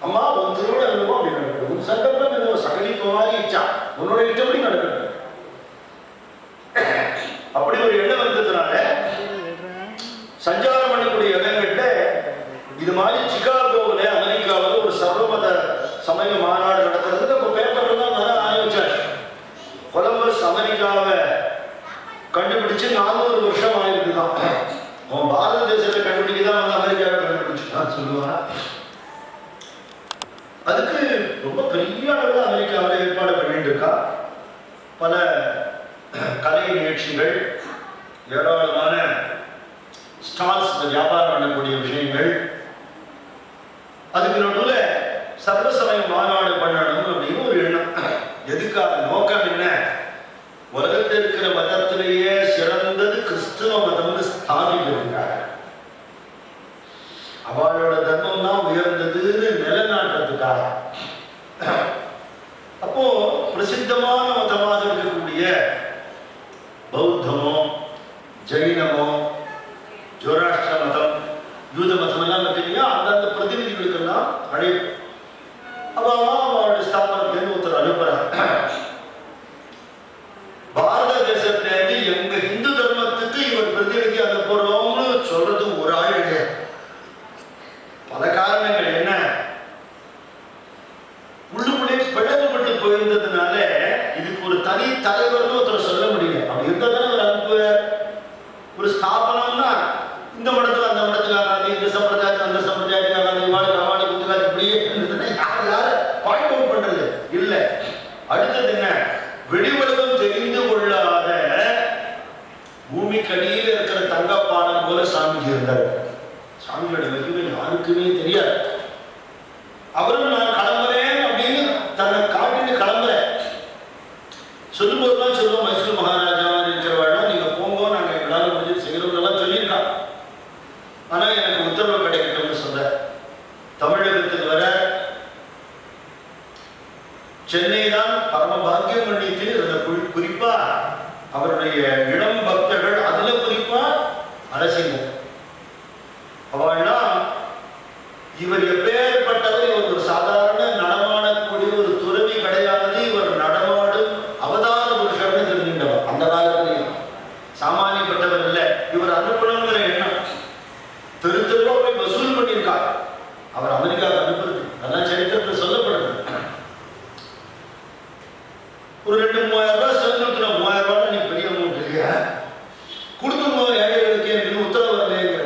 அம்மா உன் திருமணம் எதுவும் அப்படி நடக்கட்டும், உன் சங்கல்பம் எதுவும் சகலி தோணாதி இச்சா உன்னோட இஷ்டப்படி நடக்கட்டும். அப்படி ஒரு எண்ணம் வந்ததுனால சஞ்சாரம் பண்ணக்கூடிய இடங்கள்ல இது மாதிரி சிகாகோவில் அமெரிக்காவில் ஒரு சர்வமத சமய மாநாடு நடக்கிறது. நம்ம பேப்பர்ல தான் வர ஆரம்பிச்சாச்சு. கொலம்பஸ் அமெரிக்காவை கண்டுபிடிச்சு 400 வருஷம் ஆயிருக்குதான். அவன் பாரத தேசத்தை கண்டுபிடிக்கதான் வந்து அமெரிக்காவை கண்டுபிடிச்சுட்டான்னு சொல்லுவான். அதுக்கு ரொம்ப பெரிய அளவில் அமெரிக்காவில் ஏற்பாடு பண்ணிட்டு இருக்கா. பல கலை நிகழ்ச்சிகள், ஏராளமான ஸ்டால்ஸ், வியாபாரம் பண்ணக்கூடிய விஷயங்கள். அதுக்கு நடுவில் சர்வசமய மாநாடு பண்ணணும் அப்படின்னு ஒரு எண்ணம். எதுக்காக? நோக்கம் என்ன? உலகத்தில் இருக்கிற மதத்திலேயே சிறந்தது கிறிஸ்துவ மதம்னு ஸ்தாபிக்கிறாங்க. அவளோட தர்மம் தான் உயர்ந்ததுன்னு நிலைநாட்டுறதுக்காக. அப்போ பிரசித்தமான மதமாக இருக்கக்கூடிய பௌத்தமோ ஜெயினமோ ஜோராஷ்டிர மதம் யூத மதம் எல்லாம் பார்த்தீங்கன்னா அந்தந்த பிரதிநிதிகளுக்கெல்லாம் அழைப்பு. அப்போ அவருடைய ஸ்தாபனத்திலேருந்து ஒருத்தர் அனுப்புறாங்க. பாரத தேசத்திலேருந்து எங்க இந்து தர்மத்துக்கு இவர் பிரதிநிதி அனுப்புறோம்னு சொல்றது ஒரு ஆள் கிடையாது. பல காரணங்கள். என்ன? உள்ளுக்குள்ளே பிளவுபட்டு போயிருந்ததுனால இதுக்கு ஒரு தனி தலைவர்னு ஒருத்தர் சொல்ல முடியல. அப்படி இருந்தா தானே அவர் அனுப்புவார். ஒரு ஸ்தாபனம்னா இந்த மடத்துல அந்த மடத்துல ஆகாது, இந்த சம்பிரதாயத்துக்கு அந்த சம்பிரதாயத்துக்கு ஆகாது, இவாளுக்கு அவளுக்கு குத்துக்காது, இப்படியே யாரு பாயிண்ட் அவுட் பண்றது இல்ல. அடுத்தது என்ன? வெளிவலகம் தெரிந்து கொள்ளாத பூமிக்கடியில் இருக்கிற தங்கப்பாடம் போல சாமிஜி இருந்தார். சாமியோட வெகுமை யாருக்குமே தெரியாது. அவரும் நான் கிளம்புறேன் அப்படின்னு தன்னை காட்டிட்டு கிளம்புற சொல்லும் போதுதான் சொல்லுவோம், மைசூர் மகாராஜா இருக்கிறவாழ்னா நீங்க போங்க, நாங்க எங்களால் முடிஞ்சு செய்யறோம் சொல்லியிருக்கான். ஆனா எனக்கு உத்தரவு கிடைக்கட்டும்னு சொல்ற. தமிழகத்துக்கு வர சென்னை தான் பரம பாக்கியம் பண்ணிட்டு இருந்த. குறிப்பா அவருடைய இளம் பக்தர்கள், அதுல குறிப்பா அரசியல் அவள்லாம் இவர் எப்பேற்பட்டவர், இவர் ஒரு சாதாரண நடமாடக்கூடிய ஒரு துறவி கிடையாது, இவர் நடமாடும் அவதார புருஷர்னு தெரிஞ்சின்றவர். அந்த காலத்திலையும் சாமானியப்பட்டவர் இல்லை. இவர் அனுப்பணுங்கிற எண்ணம் தெரு தெருவா போய் வசூல் பண்ணியிருக்கார். அவர் அமெரிக்காவுக்கு அனுப்புறது அதெல்லாம் சரித்திரத்தில் சொல்லப்படுது. ஒரு 2-3000 ரூபாய் சேர்ந்துருக்கிற 3000 ரூபாய் நீ பெரிய அமௌண்ட் இல்லையா, கொடுத்துருவோம் ஏழைகளுக்கு, எனக்கு உத்தரவு வரலைங்கிற.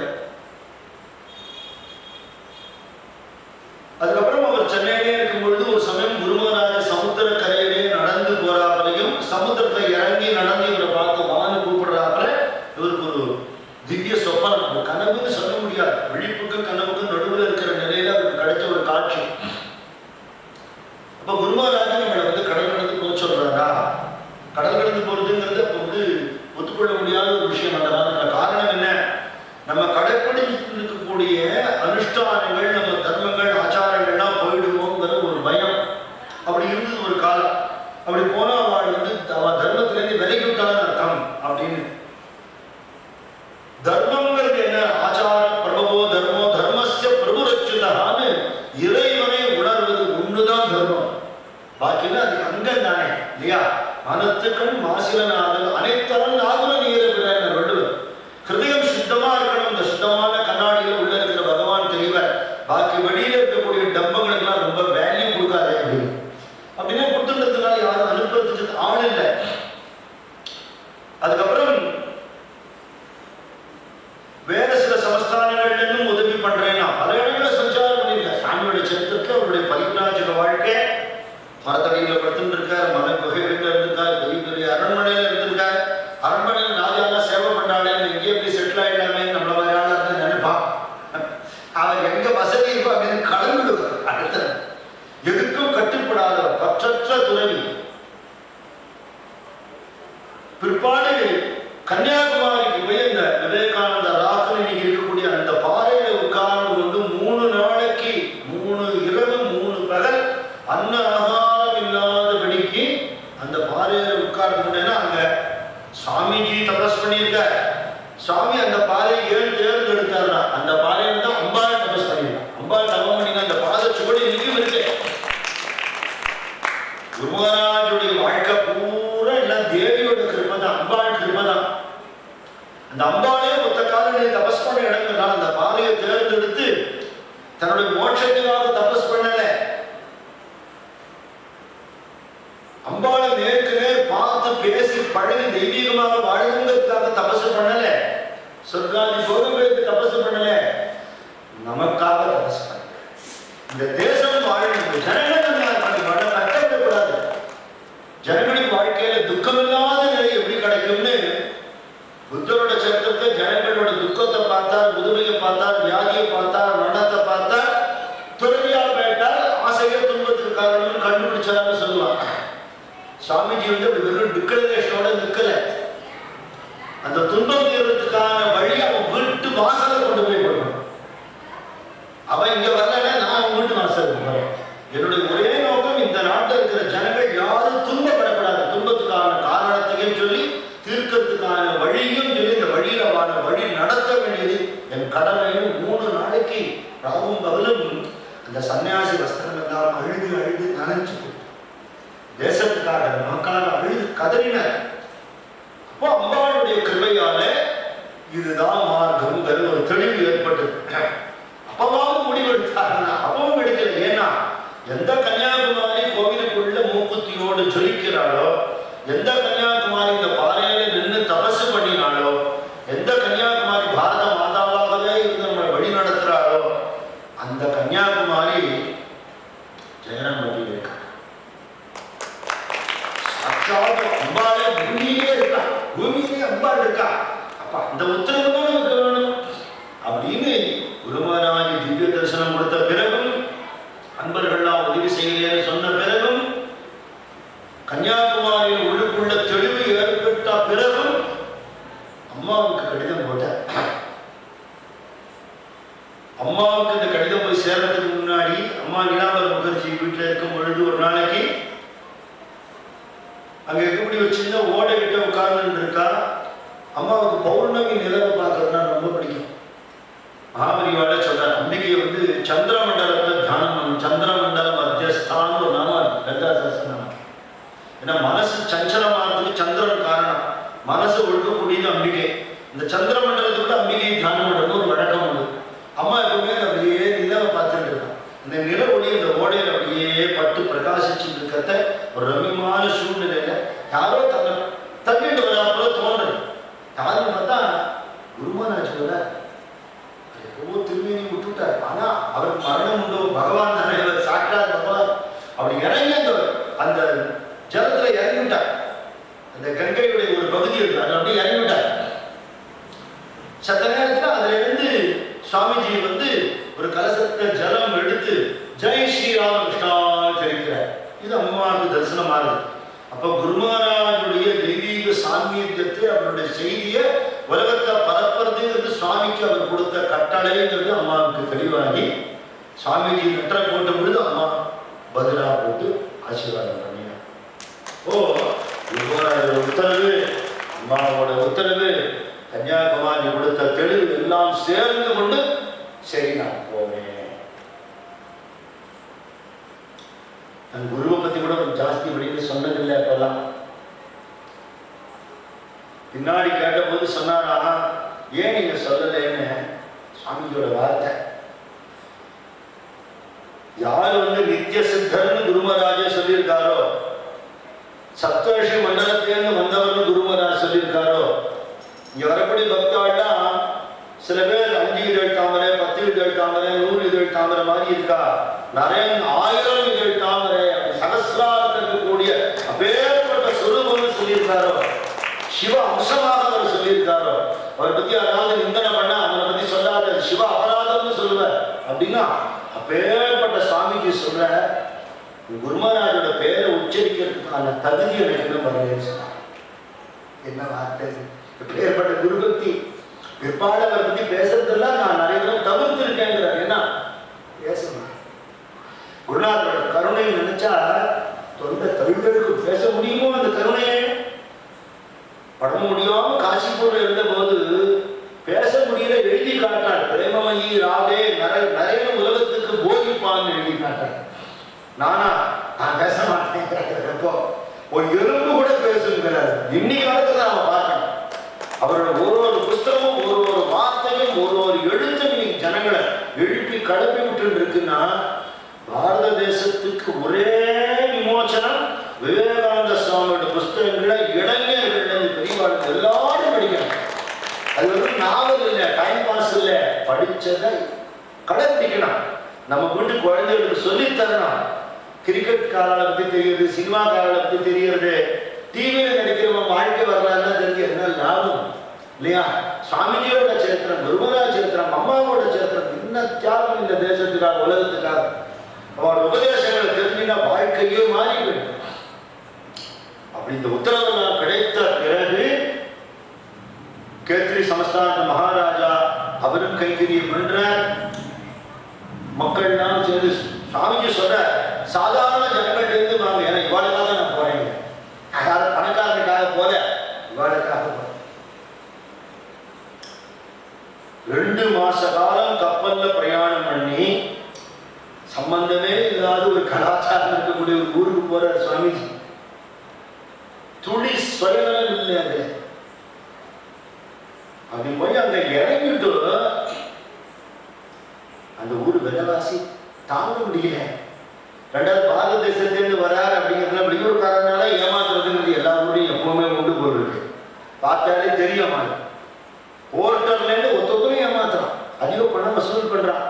அதுக்கப்புறம் அவர் சென்னையிலே இருக்கும் பொழுது ஒரு சமயம் குருமகராஜ சமுத்திர கரையிலே நடந்து போறாப்பலையும் சமுத்திரத்தை இறங்கி நடந்து இவரை பார்த்து வான்னு கூப்பிடுறாப்புல இவருக்கு ஒரு திவ்ய சொப்பனம், ஒரு கனவுன்னு சொல்ல முடியாது, விழிப்புக்கும் கனவுக்கும் நடுவில் இருக்கிற நிலையில அவருக்கு கிடைச்ச ஒரு காட்சி. அப்ப குருமகராஜா நம்மளை வந்து கடல் கடந்து போக சொல்றாரா? கடல் கடந்து போறதுங்கிறது அப்ப வந்து ஒத்துக்கொள்ள முடியாத ஒரு விஷயம். அந்த காரணம் என்ன? நம்ம கடைப்பிடித்து இருக்கக்கூடிய அனுஷ்டானங்கள், நம்ம தர்மங்கள், ஆச்சாரங்கள்லாம் போயிடுவோங்கிற ஒரு பயம். அப்படி இருந்தது ஒரு காலம். அப்படி போனா அவள் வந்து தர்மத்திலேருந்து விலகிவிட்டான்னு அர்த்தம். அப்படின்னு தர்மங்கிறது என்ன? ஆச்சார பிரபவோ தர்மோ தர்மஸ்ய பிரபுரச்சுதான்னு இறைவனை உணர்வது ஒண்ணுதான் தர்மம். பாக்கினா அது அங்கம் தானே இல்லையா? மனத்துக்கள் மாசிலனாதல் அனைத்தரன் ஆகுல நீர விடுறார் வள்ளுவர். ஹிருதயம் சுத்தமா இருக்கணும். இந்த சுத்தமான கண்ணாடியில் உள்ள இருக்கிற பகவான் தெரியவர். பாக்கி வெளியில இருக்கக்கூடிய டம்பங்களுக்கெல்லாம் ரொம்ப வேல்யூ கொடுக்காதே அப்படின்னு. அப்படின்னா கொடுத்துன்றதுனால யாரும் அனுப்புறதுக்கு ஆள் இல்லை. அதுக்கப்புறம் வேற சில சமஸ்தானங்கள்ல உதவி பண்றேன்னா பல இடங்களில் சஞ்சாரம் பண்ணியிருக்கேன். சாமியோட சரித்திரத்தில் அவருடைய பரிவிராஜக வாழ்க்கை, மரத்தடியில் படுத்துட்டு இருக்கார், மலை குகைகளில் இருந்திருக்கார், பெரிய பெரிய அரண்மனையில இருந்திருக்கார். அரண்மனையில் ராஜாலாம் சேவை பண்ணாலே எங்கேயே போய் செட்டில் ஆயிடலாமே நம்மள மாதிரி நினைப்பான். அவர் எங்க வசதி இருக்கோ அப்படின்னு கலந்துடுவார். அடுத்த எதுக்கும் கட்டுப்படாதவர், பற்றற்ற துறவி. சுவாமி அந்த பாதையை ஏன் தேர்ந்தெடுத்தாருன்னா அந்த பாதையை தான் அம்பாள் தபஸ் பண்ணிடலாம். அம்பாள் தபம் பண்ணினா அந்த பாதை சுவடி நிற்கும் இருக்கு. குருமகாராஜுடைய வாழ்க்கை பூரா எல்லாம் தேவியோட கிருபை தான், அம்பாள் கிருபை தான். அந்த அம்பாளே மொத்த காலம் தபஸ் பண்ண இடங்கள்னால அந்த பாதையை தேர்ந்தெடுத்து தன்னுடைய மோட்சத்தினால தபஸ் பண்ணல. அம்பாளை நேருக்கு நேர் பார்த்து பேசி பழகி தெய்வீகமாக வாழ்கிறதுக்காக தபசு பண்ணல. சொர்க்காதி போகங்களுக்கு தபசு பண்ணல, நமக்காக தபசு பண்ணல. இந்த தேசம் வாழணும், ஜனங்கள் கட்டப்படக்கூடாது. ஜனங்களின் வாழ்க்கையில துக்கமில்லாத நிலை எப்படி கிடைக்கும்னு புத்தரோட சரித்திரத்தை ஜனங்களோட துக்கத்தை பார்த்தார், முதுமையை பார்த்தார், வியாதியை பார்த்தார், மரணத்தை பார்த்தார், துறவியா போயிட்டார், ஆசைய துன்பத்துக்கு காரணம் கண்டுபிடிச்சாருன்னு சொல்லுவாங்க. சுவாமிஜி வந்து அப்படி வெறும் டிக்ளரேஷனோட நிற்கல. அந்த துன்பம் தீர்றதுக்கான வழி அவன் வீட்டு வாசலை கொண்டு போய் கொடுக்கணும். அவன் இங்க வரலன்னா நான் அவன் வீட்டு வாசலுக்கு வரேன். என்னுடைய ஒரே நோக்கம் இந்த நாட்டில் இருக்கிற ஜனங்கள் யாரும் துன்பப்படக்கூடாது. துன்பத்துக்கான காரணத்தையும் சொல்லி தீர்க்கறதுக்கான வழியும் சொல்லி இந்த வழியில வழி நடத்த வேண்டியது என் கடமையும். 3 நாளைக்கு ராவும் பகலும் அந்த சன்னியாசி வஸ்திரம் எல்லாம் அழுது அழுது நனைச்சு தேசத்துக்காக நமக்காக அழுது கதறினர். அப்போ அம்பாளுடைய கிருபையால இதுதான் மார்க்கம் ஒரு தெளிவு ஏற்பட்டது. அப்பவாவும் முடிவெடுத்தாருன்னா அப்பவும் எடுக்கல. ஏன்னா எந்த கன்னியாகுமரி கோவிலுக்குள்ள மூக்குத்தியோடு ஜொலிக்கிறாளோ, எந்த கன்னியாகுமரி இந்த பாறையில நின்று தபசு பண்ணினாலோ, எந்த கன்னியாகுமரி பாரத மாதாவாகவே இருந்து நம்மளை வழி நடத்துறாளோ அந்த கன்னியாகுமரி ஜெகன்மோகன் இருக்கா. அம்பாளே பூமியிலே இருக்கா, பூமியிலே அம்பாள் இருக்கா. அப்ப அந்த உத்தரவு தான் நமக்கு வேணும் அப்படின்னு குருமகாராஜ் திவ்ய தரிசனம் கொடுத்த பிறகும், அன்பர்கள்லாம் உதவி செய்கிறேன்னு சொன்ன பிறகும், கன்னியாகுமரியில் உள்ளுக்குள்ள தெளிவு ஏற்பட்ட பிறகும் அம்மாவுக்கு கடிதம் போட்ட. அம்மாவுக்கு இந்த கடிதம் போய் சேர்றதுக்கு முன்னாடி அம்மா நீலாம்பர் முகர்ஜி வீட்டில் இருக்கும் பொழுது ஒரு நாளைக்கு அங்க இருக்கக்கூடிய ஒரு சின்ன ஓடை கிட்ட உட்கார்ந்து இருக்கா. அம்மாவுக்கு பௌர்ணமி நிலவை பார்க்கறதுனா ரொம்ப பிடிக்கும். மகாபரிவாள சொல்றார், அன்னைக்கு வந்து சந்திர மண்டலத்தை தியானம் பண்ணும். சந்திர மண்டலம் மத்தியஸ்தான் ஒரு நாமம் லலிதாசாஸ்திரம். ஏன்னா மனசு சஞ்சலமானதுக்கு சந்திரன் காரணம். மனசு ஒழுக்கக்கூடியது அம்பிகை. இந்த சந்திர மண்டலத்துக்குள்ள அம்பிகையை தியானம் பண்றது ஒரு வழக்கம் உண்டு. அம்மா எப்பவுமே அப்படியே நிலவை பார்த்துட்டு இருக்கான். இந்த நில ஒளி இந்த ஓடையில் அப்படியே பட்டு பிரகாசிச்சுட்டு இருக்கிறத ஒரு ரம்யமான சூழ்நிலையில யாரோ தள்ளிட்டு வராப்போ தோன்றது. யாரும் பார்த்தா குருமகாராஜ் வர திரும்பியும் விட்டுட்டார். ஆனா அவருக்கு மரணம் உண்டோ, பகவான் தானே சாட்சாத் பகவான். அப்படி இறங்கி அந்த ஜலத்துல இறங்கிவிட்டார். அந்த கங்கையுடைய ஒரு பகுதி இருக்கு, அது அப்படியே இறங்கிவிட்டார். சத்த நேரத்தில் அதுல இருந்து சுவாமிஜி வந்து ஒரு கலசத்தை ஜலம் எடுத்து ஜெய் ஸ்ரீராமகிருஷ்ணா தெரிவிக்கிறார். இது அம்மாவுக்கு தரிசனம் ஆகுது. அப்ப குருமகாராஜுடைய தெய்வீக சாமீத்தியத்தை, அவருடைய செய்தியை உலகத்தை பரப்புறதுங்கிறது சுவாமிக்கு அவர் கொடுத்த கட்டளைங்கிறது அம்மாவுக்கு தெளிவாகி சுவாமிஜி நெற்றை போட்ட பொழுது அம்மா பதிலா போட்டு ஆசீர்வாதம் பண்ணினார். ஓ குருமகாராஜோட உத்தரவு, அம்மாவோட உத்தரவு, கன்னியாகுமரி கொடுத்த தெளிவு எல்லாம் சேர்ந்து கொண்டு சரி நான் போவேன். நான் குருவை பத்தி கூட கொஞ்சம் ஜாஸ்தி வெளியில சொன்னதில்லை. அப்பெல்லாம் பின்னாடி கேட்ட போது சொன்னாரா, ஏன் நீங்க சொல்லலைன்னு சுவாமிஜியோட வார்த்தை. யார் வந்து நித்திய சித்தர்னு குருமகாராஜே சொல்லியிருக்காரோ, சப்தர்ஷி மண்டலத்திலிருந்து வந்தவர்னு குருமகாராஜ் சொல்லியிருக்காரோ, இங்க வரக்கூடிய பக்தாள்லாம் சில பேர் 5 இதழ் தாமரை, 10 இதழ் தாமரை, 100 இதழ் தாமரை மாதிரி இருக்கா. நிறைய 1000 இதழ் தாமரை, சகசிரார்த்தம் கூடிய அப்பேற்பட்ட சுரூபம்னு சொல்லியிருக்காரோ, சிவ அம்சமாக அவர் சொல்லியிருக்காரோ, அவரை பத்தி யாராவது நிந்தனை பண்ணா அவரை பத்தி சொல்லாத, சிவ அபராதம்னு சொல்லுவார் அப்படின்னா அப்பேற்பட்ட சுவாமிஜி சொல்ற குருமகாராஜோட பேரை உச்சரிக்கிறதுக்கான தகுதி எனக்கு வரலன்னு சொன்னார். என்ன வார்த்தை! எப்பேற்பட்ட குருபக்தி! பிற்பாடு அவரை பத்தி பேசுறதெல்லாம் நான் நிறைய தடவை தவிர்த்து இருக்கேங்கிறார். ஏன்னா பேசணும். குருநாதரோட கருணை நினைச்சா தொண்டை தமிழர்களுக்கு பேச முடியுமோ? அந்த கருணையை பட முடியாம காசிப்பூர்ல இருந்த போது கிளப்பி விட்டு இருக்குன்னா பாரத தேசத்துக்கு ஒரே விமோசனம் விவேகானந்த சுவாமியோட புஸ்தகங்களை இளைஞர்கள் பெரியவாழ்வு எல்லாரும் படிக்கணும். அது வந்து நாவல் இல்லை, டைம் பாஸ் இல்லை, படிச்சதை கடைபிடிக்கணும். நம்ம வீட்டு குழந்தைகளுக்கு சொல்லித்தரணும். கிரிக்கெட் காரங்களை பற்றி தெரியுது, சினிமா காரங்களை பற்றி தெரியுது, டிவியில் நடிக்கிறவங்க வாழ்க்கை வரலாறுலாம் தெரிஞ்சு என்ன லாபம் இல்லையா? சுவாமிஜியோட சரித்திரம், குருமரா சரித்திரம், அம்மாவோட சரித்திரம், என்ன தியாகம் இந்த தேசத்துக்காக, உலகத்துக்காக. அவரோட உபதேசங்களை தெரிஞ்சுன்னா வாழ்க்கையே மாறி போயிடும். அப்படி இந்த உத்தரவு நான் கிடைத்த பிறகு கேத்ரி சமஸ்தான மகாராஜா அவரும் கைகரியை பண்ற மக்கள் எல்லாம் சேர்ந்து சுவாமிஜி சொல்ற சாதாரண ஜனங்கள்ட்ட இருந்து வாங்க, ஏன்னா இவாளுக்காக நான் போறேன், யாரும் பணக்காரனுக்காக போல, இவாளுக்காக போறேன். 2 மாச காலம் கப்பல்ல பிரயாணம் பண்ணி சம்பந்தமே இல்லாத ஒரு கலாச்சாரம் இருக்கக்கூடிய ஒரு ஊருக்கு போற சுவாமிஜி. துளி சுயநலம் இல்லை. அது அப்படி போய் அங்க இறங்கிட்டு அந்த ஊர் விலைவாசி தாங்க முடியல. 2வது பாரத தேசத்திலிருந்து வராரு அப்படிங்கிறதுல வெளியூர்காரனால ஏமாத்துறதுங்கிறது எல்லா ஊரையும் எப்பவுமே கொண்டு போயிருக்கு. பார்த்தாலே தெரியும். போர்ட்டர்ல இருந்து ஒத்தொத்தரையும் ஏமாத்துறான், அதிக பணம் வசூல் பண்றான்.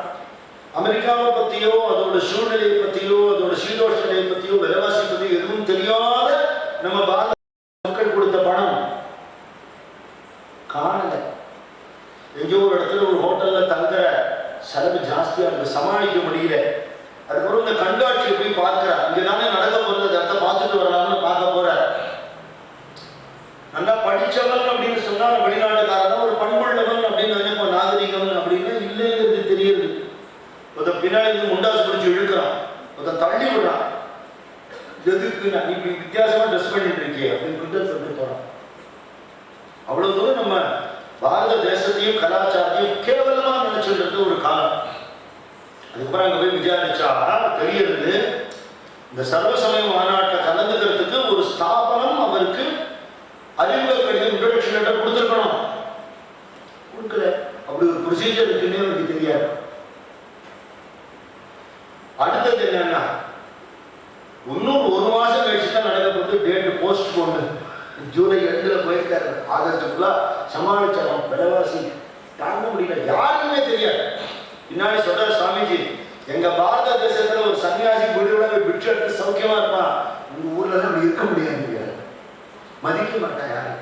அமெரிக்காவை பத்தியோ அதோட சூழ்நிலையை பத்தியோ அதோட சீதோஷ நிலையை பத்தியோ விலைவாசி பத்தியோ எதுவும் தெரியாத நம்ம பாரத மக்கள் கொடுத்த பணம் காணல. எங்கேயோ ஒரு இடத்துல ஒரு ஹோட்டல்ல தங்குற செலவு ஜாஸ்தியா இருக்கு, சமாளிக்க முடியல. அதுக்கப்புறம் இந்த கண்காட்சியை போய் பார்க்கிற, இங்க தானே நடக்க போறது, இடத்த பார்த்துட்டு வரலாம்னு பார்க்க போற. நல்லா படிச்சவன் அப்படின்னு சொன்னா வெளிநாட்டுக்காரன் ஒரு பண்புள்ளவன் அப்படின்னு நினைப்போம், நாகரிகம் அப்படின்னு இல்லைங்கிறது தெரியுது. ஒருத்தன் பின்னாடி முண்டாசு பிடிச்சி இழுக்கிறான், ஒருத்தன் தள்ளி விடுறான். எதுக்கு நான் இப்படி வித்தியாசமா ட்ரெஸ் பண்ணிட்டு இருக்கேன் அப்படின்னு சொல்லி போறான். அவ்வளவு தூரம் நம்ம பாரத தேசத்தையும் கலாச்சாரத்தையும் கேவலமா நினைச்சுட்டு ஒரு காலம். அதுக்கப்புறம் அங்க போய் விசாரிச்சா தெரியுது, இந்த சர்வசமய மாநாட்டை கலந்துக்கிறதுக்கு ஒரு ஸ்தாபனம் அவருக்கு அறிமுக கடிதம் இன்ட்ரோடக்ஷன் லெட்டர் கொடுத்துருக்கணும், கொடுக்கல. அப்படி ஒரு ப்ரொசீஜர் இருக்குன்னே அவருக்கு தெரியாது. அடுத்தது என்னன்னா, இன்னும் 1 மாசம் கழிச்சு தான் நடக்க போது, டேட் போஸ்ட் போன்னு ஜூலை 2ல போயிருக்காரு. ஆகஸ்டுக்குள்ள சமாளிச்சாலும் விலைவாசி தாங்க முடியல, யாருக்குமே தெரியாது. பின்னாடி சொல்ற சுவாமிஜி, எங்க பாரத தேசத்துல ஒரு சன்னியாசி வீடுல போய் பிட்சை எடுத்து சௌக்கியமா இருப்பான், உங்க ஊர்ல தான் இருக்க முடியாது, மதிக்க மாட்டா யாரு.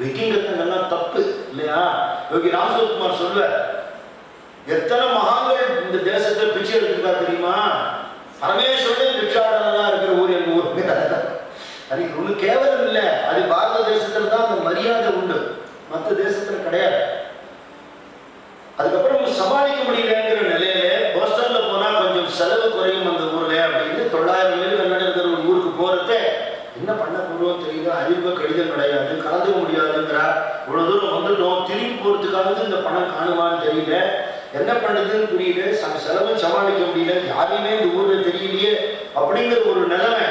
விக்கிங்கத்தங்கெல்லாம் தப்பு இல்லையா? யோகி ராமசுகுமார் சொல்ல, எத்தனை மகான்கள் இந்த தேசத்தை பிச்சை எடுத்துக்கா தெரியுமா? பரமேஸ்வரன் பிச்சாடனா இருக்கிற ஊர் எங்க ஊர். அது ஒண்ணு கேவலம் இல்லை, அது பாரத தேசத்துல தான் அந்த மரியாதை உண்டு, மற்ற தேசத்துல கிடையாது. அதுக்கப்புறம் சமாளிக்க முடியலங்கிற நிலையில போஸ்டன்ல போனா கொஞ்சம் செலவு குறையும் அந்த ஊர்ல அப்படின்னு 900 மைல் கன்னடம் இருக்கிற ஒரு ஊருக்கு போறதே என்ன பண்ண போறோம் தெரியுது, அறிவு கடிதம் கிடையாது, கலந்துக்க முடியாதுங்கிறா. இவ்வளவு தூரம் வந்துட்டோம், திரும்பி போறதுக்காக இந்த பணம் காணுமான்னு தெரியல, என்ன பண்ணுறதுன்னு புரியல, செலவு சமாளிக்க முடியல, யாரையுமே இந்த ஊர்ல தெரியலையே அப்படிங்கிற ஒரு நிலைமை.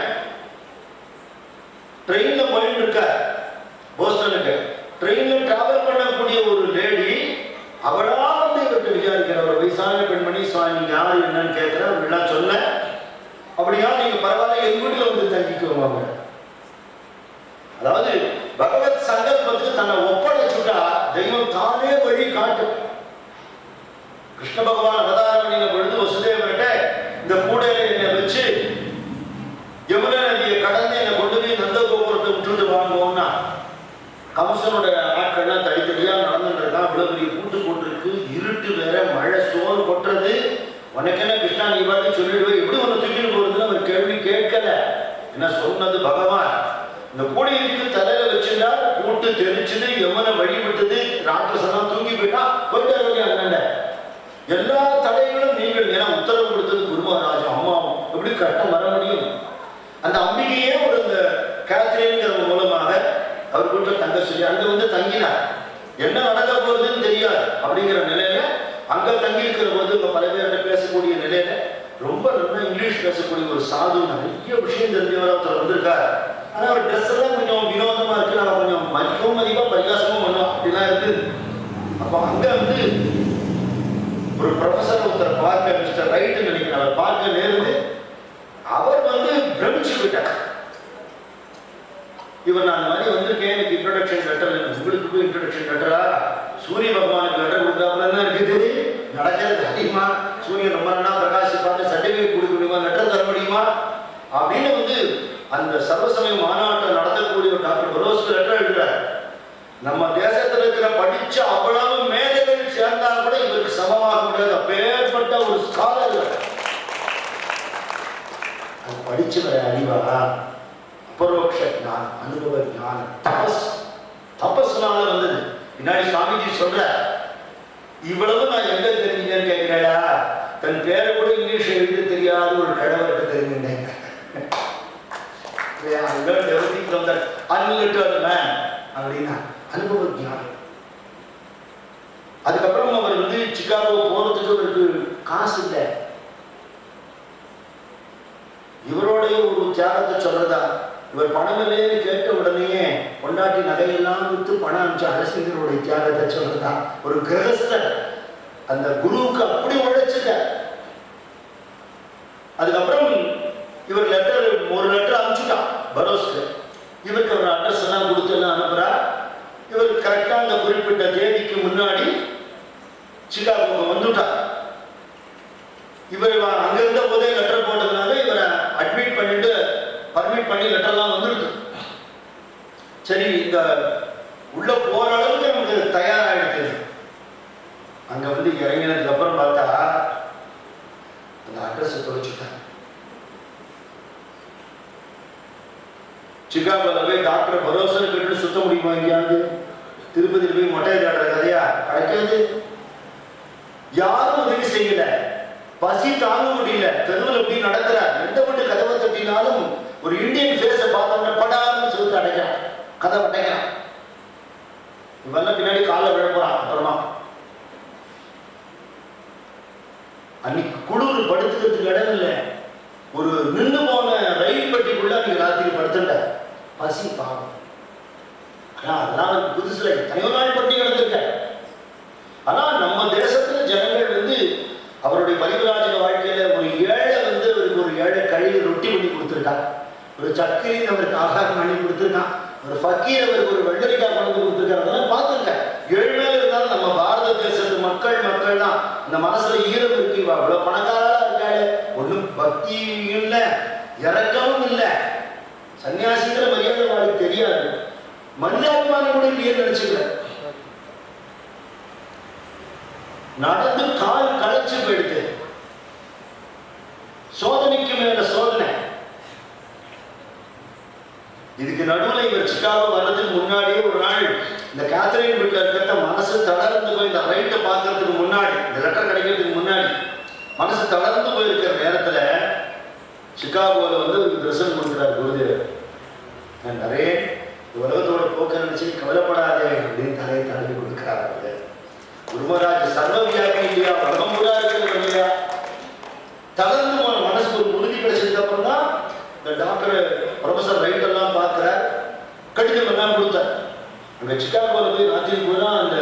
ட்ரெயின்ல போயிட்டு இருக்க போஸ்டனுக்கு, ட்ரெயின்ல டிராவல் பண்ணக்கூடிய ஒரு லேடி அவளா வந்து இவர்கிட்ட விசாரிக்கிற, ஒரு வயசான பெண்மணி, நீங்க யாரு என்னன்னு கேட்கிற, அப்படிலாம் சொல்ல, அப்படியா நீங்க பரவாயில்ல எங்க வீட்டுல வந்து தங்கிக்குவாங்க. அதாவது பகவத் சங்கல்பத்துக்கு தன்னை ஒப்படைச்சுட்டா தெய்வம் தானே வழி காட்டும். கிருஷ்ண பகவான் அவதாரம் பண்ணின பொழுது வசுதேவர்கிட்ட இந்த கூடையில என்னை வச்சு யமுனை நதியை கடந்து என்னை கொண்டு போய் நந்த கோபுரத்தை விட்டுட்டு வாங்குவோம்னா, கம்சனோட ஆட்கள்லாம் தனித்தனியா நடந்துருக்கான், இவ்வளவு பெரிய கூட்டு போட்டிருக்கு, இருட்டு வேற, மழை சோறு கொட்டுறது, உனக்கு என்ன கிருஷ்ணா நீ பாட்டு சொல்லிடுவே, எப்படி ஒன்று தூக்கிட்டு போறதுன்னு அவர் கேள்வி கேட்கல. என்ன சொன்னது பகவான், இந்த கூடையிற்கு தலையில வச்சுட்டா கூட்டு தெரிச்சுது, யமுனை வழிபட்டது, ராட்சசெல்லாம் தூக்கி போயிட்டா போயிட்டாரு அண்ணன். எல்லா தடைகளும் நீங்கள், ஏன்னா உத்தரவு கொடுத்தது குருமராஜா அம்மாவும், எப்படி கரெக்டாக வர முடியும்? அந்த அம்பிகையே ஒரு இந்த கேத்ரின்கிற மூலமாக அவர் வீட்டில் தங்க சொல்லி அங்க வந்து தங்கினார். என்ன நடக்க போகுதுன்னு தெரியாது அப்படிங்கிற நிலையில அங்க தங்கி இருக்கிற போது இப்ப பல பேர்கிட்ட பேசக்கூடிய நிலையில ரொம்ப நல்லா இங்கிலீஷ் பேசக்கூடிய ஒரு சாது, நிறைய விஷயம் தெரிஞ்சவர் ஒருத்தர் வந்திருக்காரு. ஆனா அவர் ட்ரெஸ் எல்லாம் கொஞ்சம் வினோதமா இருக்கு, நம்ம கொஞ்சம் மதிக்கவும் மதிப்பா பரிகாசமும் பண்ணுவோம் அப்படிலாம் இருக்கு. அப்போ அங்க வந்து ஒரு ப்ரொஃபஸர் ஒருத்தர் பார்க்க மிஸ்டர் ரைட் நினைக்கிறேன், அவர் பார்க்க நேர்ந்து அவர் பிரமிச்சு விட்டார். இவர் நான் அந்த மாதிரி வந்திருக்கேன், எனக்கு இன்ட்ரோடக்ஷன் லெட்டர், உங்களுக்கு போய் இன்ட்ரோடக்ஷன் லெட்டரா? சூரிய பகவானுக்கு லெட்டர் கொடுத்தாப்புல தான் இருக்குது, நடக்கிறது அதிகமா? சூரியன் ரொம்ப நாளா பிரகாசிப்பாங்க, சர்டிபிகேட் கொடுக்க முடியுமா, லெட்டர் தர முடியுமா அப்படின்னு அந்த சர்வசமய மாநாட்டை நடத்தக்கூடிய ஒரு டாக்டர் பரோஸ்க்கு லெட்டர் எழுதுறார். நம்ம தேசத்தில் இருக்கிற படிச்ச அவ்வளவு மேதைகள் சேர்ந்தா கூட இவருக்கு சமமாக முடியாது, அப்பேற்பட்ட ஒரு ஸ்காலர். அது படிச்சு வர அறிவா? அபரோக்ஷ ஞானம், அனுபவ ஞானம், தபஸ்னால வந்தது. பின்னாடி சுவாமிஜி சொல்ற, இவ்வளவு நான் எங்க தெரிஞ்சேன்னு கேட்கிறேடா, தன் பேரை கூட இங்கிலீஷ் எழுத தெரியாத ஒரு கடவுள்கிட்ட தெரிஞ்சுட்டேன். அப்படின்னா அனுபவ ஞானம். அதுக்கப்புறம் அவர் சிகாகோ போறதுக்கு அவருக்கு காசு இல்லை. இவருடைய ஒரு தியாகத்தை சொல்றதா, இவர் பணம் இல்லையே கேட்ட உடனே பொண்டாட்டி நகையெல்லாம் விட்டு பணம் அனுப்பிச்ச அரசியலருடைய தியாகத்தை சொல்றதா. ஒரு கிரகஸ்தர் அந்த குருவுக்கு அப்படி உழைச்சுக்க. அதுக்கப்புறம் இவர் ஒரு லெட்டர் அனுப்பிச்சுட்டான் பரோஸ்க்கு. இவருக்கு அவர் அட்ரஸ் எல்லாம் கொடுத்து எல்லாம் அனுப்புறா. இவர் கரெக்டா அந்த குறிப்பிட்ட தேதிக்கு முன்னாடி சிகாகோக்கு வந்துட்டார். இவர் அங்க இருந்த போதே லெட்டர் போட்டதுனால இவரை அட்மிட் பண்ணிட்டு பர்மிட் பண்ணி லெட்டர்லாம் வந்துருக்கு. சரி, இந்த உள்ள போற அளவுக்கு நமக்கு தயாராகிடுது. அங்க இறங்கினதுக்கு அப்புறம் பார்த்தா அந்த அட்ரஸ் தொலைச்சுட்டாங்க. சிகாகோல போய் டாக்டர் பரோசர் கிட்ட சுத்த முடியுமா? எங்கேயாவது திருப்பதியில் போய் மொட்டை தேடுற கதையா? கிடைக்காது. யாரும் உதவி செய்யல, பசி தாங்க முடியல, தெருவில் எப்படி நடக்கிற, எந்த மட்டும் கதவை தட்டினாலும் ஒரு இந்தியன் ஃபேஸை பார்த்தோம்னா படாமல் சொல்லிட்டு அடைக்கிறான், கதவை அடைக்கிறான். இவெல்லாம் பின்னாடி காலை விழப்போறான். அப்புறமா அன்னைக்கு குளிர் படுத்துக்கிறதுக்கு இடம் இல்லை. ஒரு நின்று போன ரயில் பெட்டிக்குள்ள அன்னைக்கு ராத்திரி படுத்துட்ட. பசி பாவம். ஆனா அதெல்லாம் புதுசுல எத்தனையோ நாள் பட்டி கிடந்திருக்க. ஆனா நம்ம தேசத்துல ஜனங்கள் அவருடைய பரிவராஜக வாழ்க்கையில ஒரு ஏழை அவருக்கு ஒரு ஏழை கழிவு ரொட்டி பண்ணி கொடுத்துருக்கான், ஒரு சக்கரின் அவருக்கு ஆகாரம் பண்ணி கொடுத்துருக்கான், ஒரு ஃபக்கீர் அவருக்கு ஒரு வெள்ளரிக்காய் கொண்டு கொடுத்துருக்காரு. அதெல்லாம் பார்த்துருக்கேன். ஏழ்மையில இருந்தாலும் நம்ம பாரத தேசத்து மக்கள் தான் அந்த மனசுல ஈரம் இருக்கு. அவ்வளவு பணக்காரா இருக்காரு, ஒன்றும் பக்தியும் இல்லை, இறக்கமும் இல்லை, சன்னியாசிங்கிற மரியாதை வாழ்க்கை தெரியாது, மனிதாபிமானம் கூட இல்லையே நினைச்சுக்கிற. நடந்து கால் களைச்சு போயிடுது. சோதனைக்கு மேல சோதனை. இதுக்கு நடுவில் இவர் சிகாகோ வர்றதுக்கு முன்னாடியே ஒரு நாள் இந்த கேத்தரின் வீட்டில் இருக்கிற மனசு தளர்ந்து போய் இந்த ரைட்டை பார்க்கறதுக்கு முன்னாடி, இந்த லெட்டர் கிடைக்கிறதுக்கு முன்னாடி மனசு தளர்ந்து போயிருக்கிற நேரத்துல சிகாகோல ஒரு தரிசனம் கொடுக்குறார் குருதேவர். நான் நிறைய உலகத்தோட போக்க நினைச்சு கவலைப்படாதே அப்படின்னு தலையை தள்ளி கொடுக்கிறார். குருமராஜ் சர்வவியாபி இல்லையா, உலகம் பூரா இருக்கிறது இல்லையா. தளர்ந்து போன மனசுக்கு ஒரு உறுதி கிடைச்சதுக்கு அப்புறம் தான் இந்த டாக்டர் ப்ரொஃபசர் ரைட் எல்லாம் பார்க்கிறார், கடிதம் எல்லாம் கொடுத்தார். அங்க சிகாகோல போய் ராத்திரி பூரா அந்த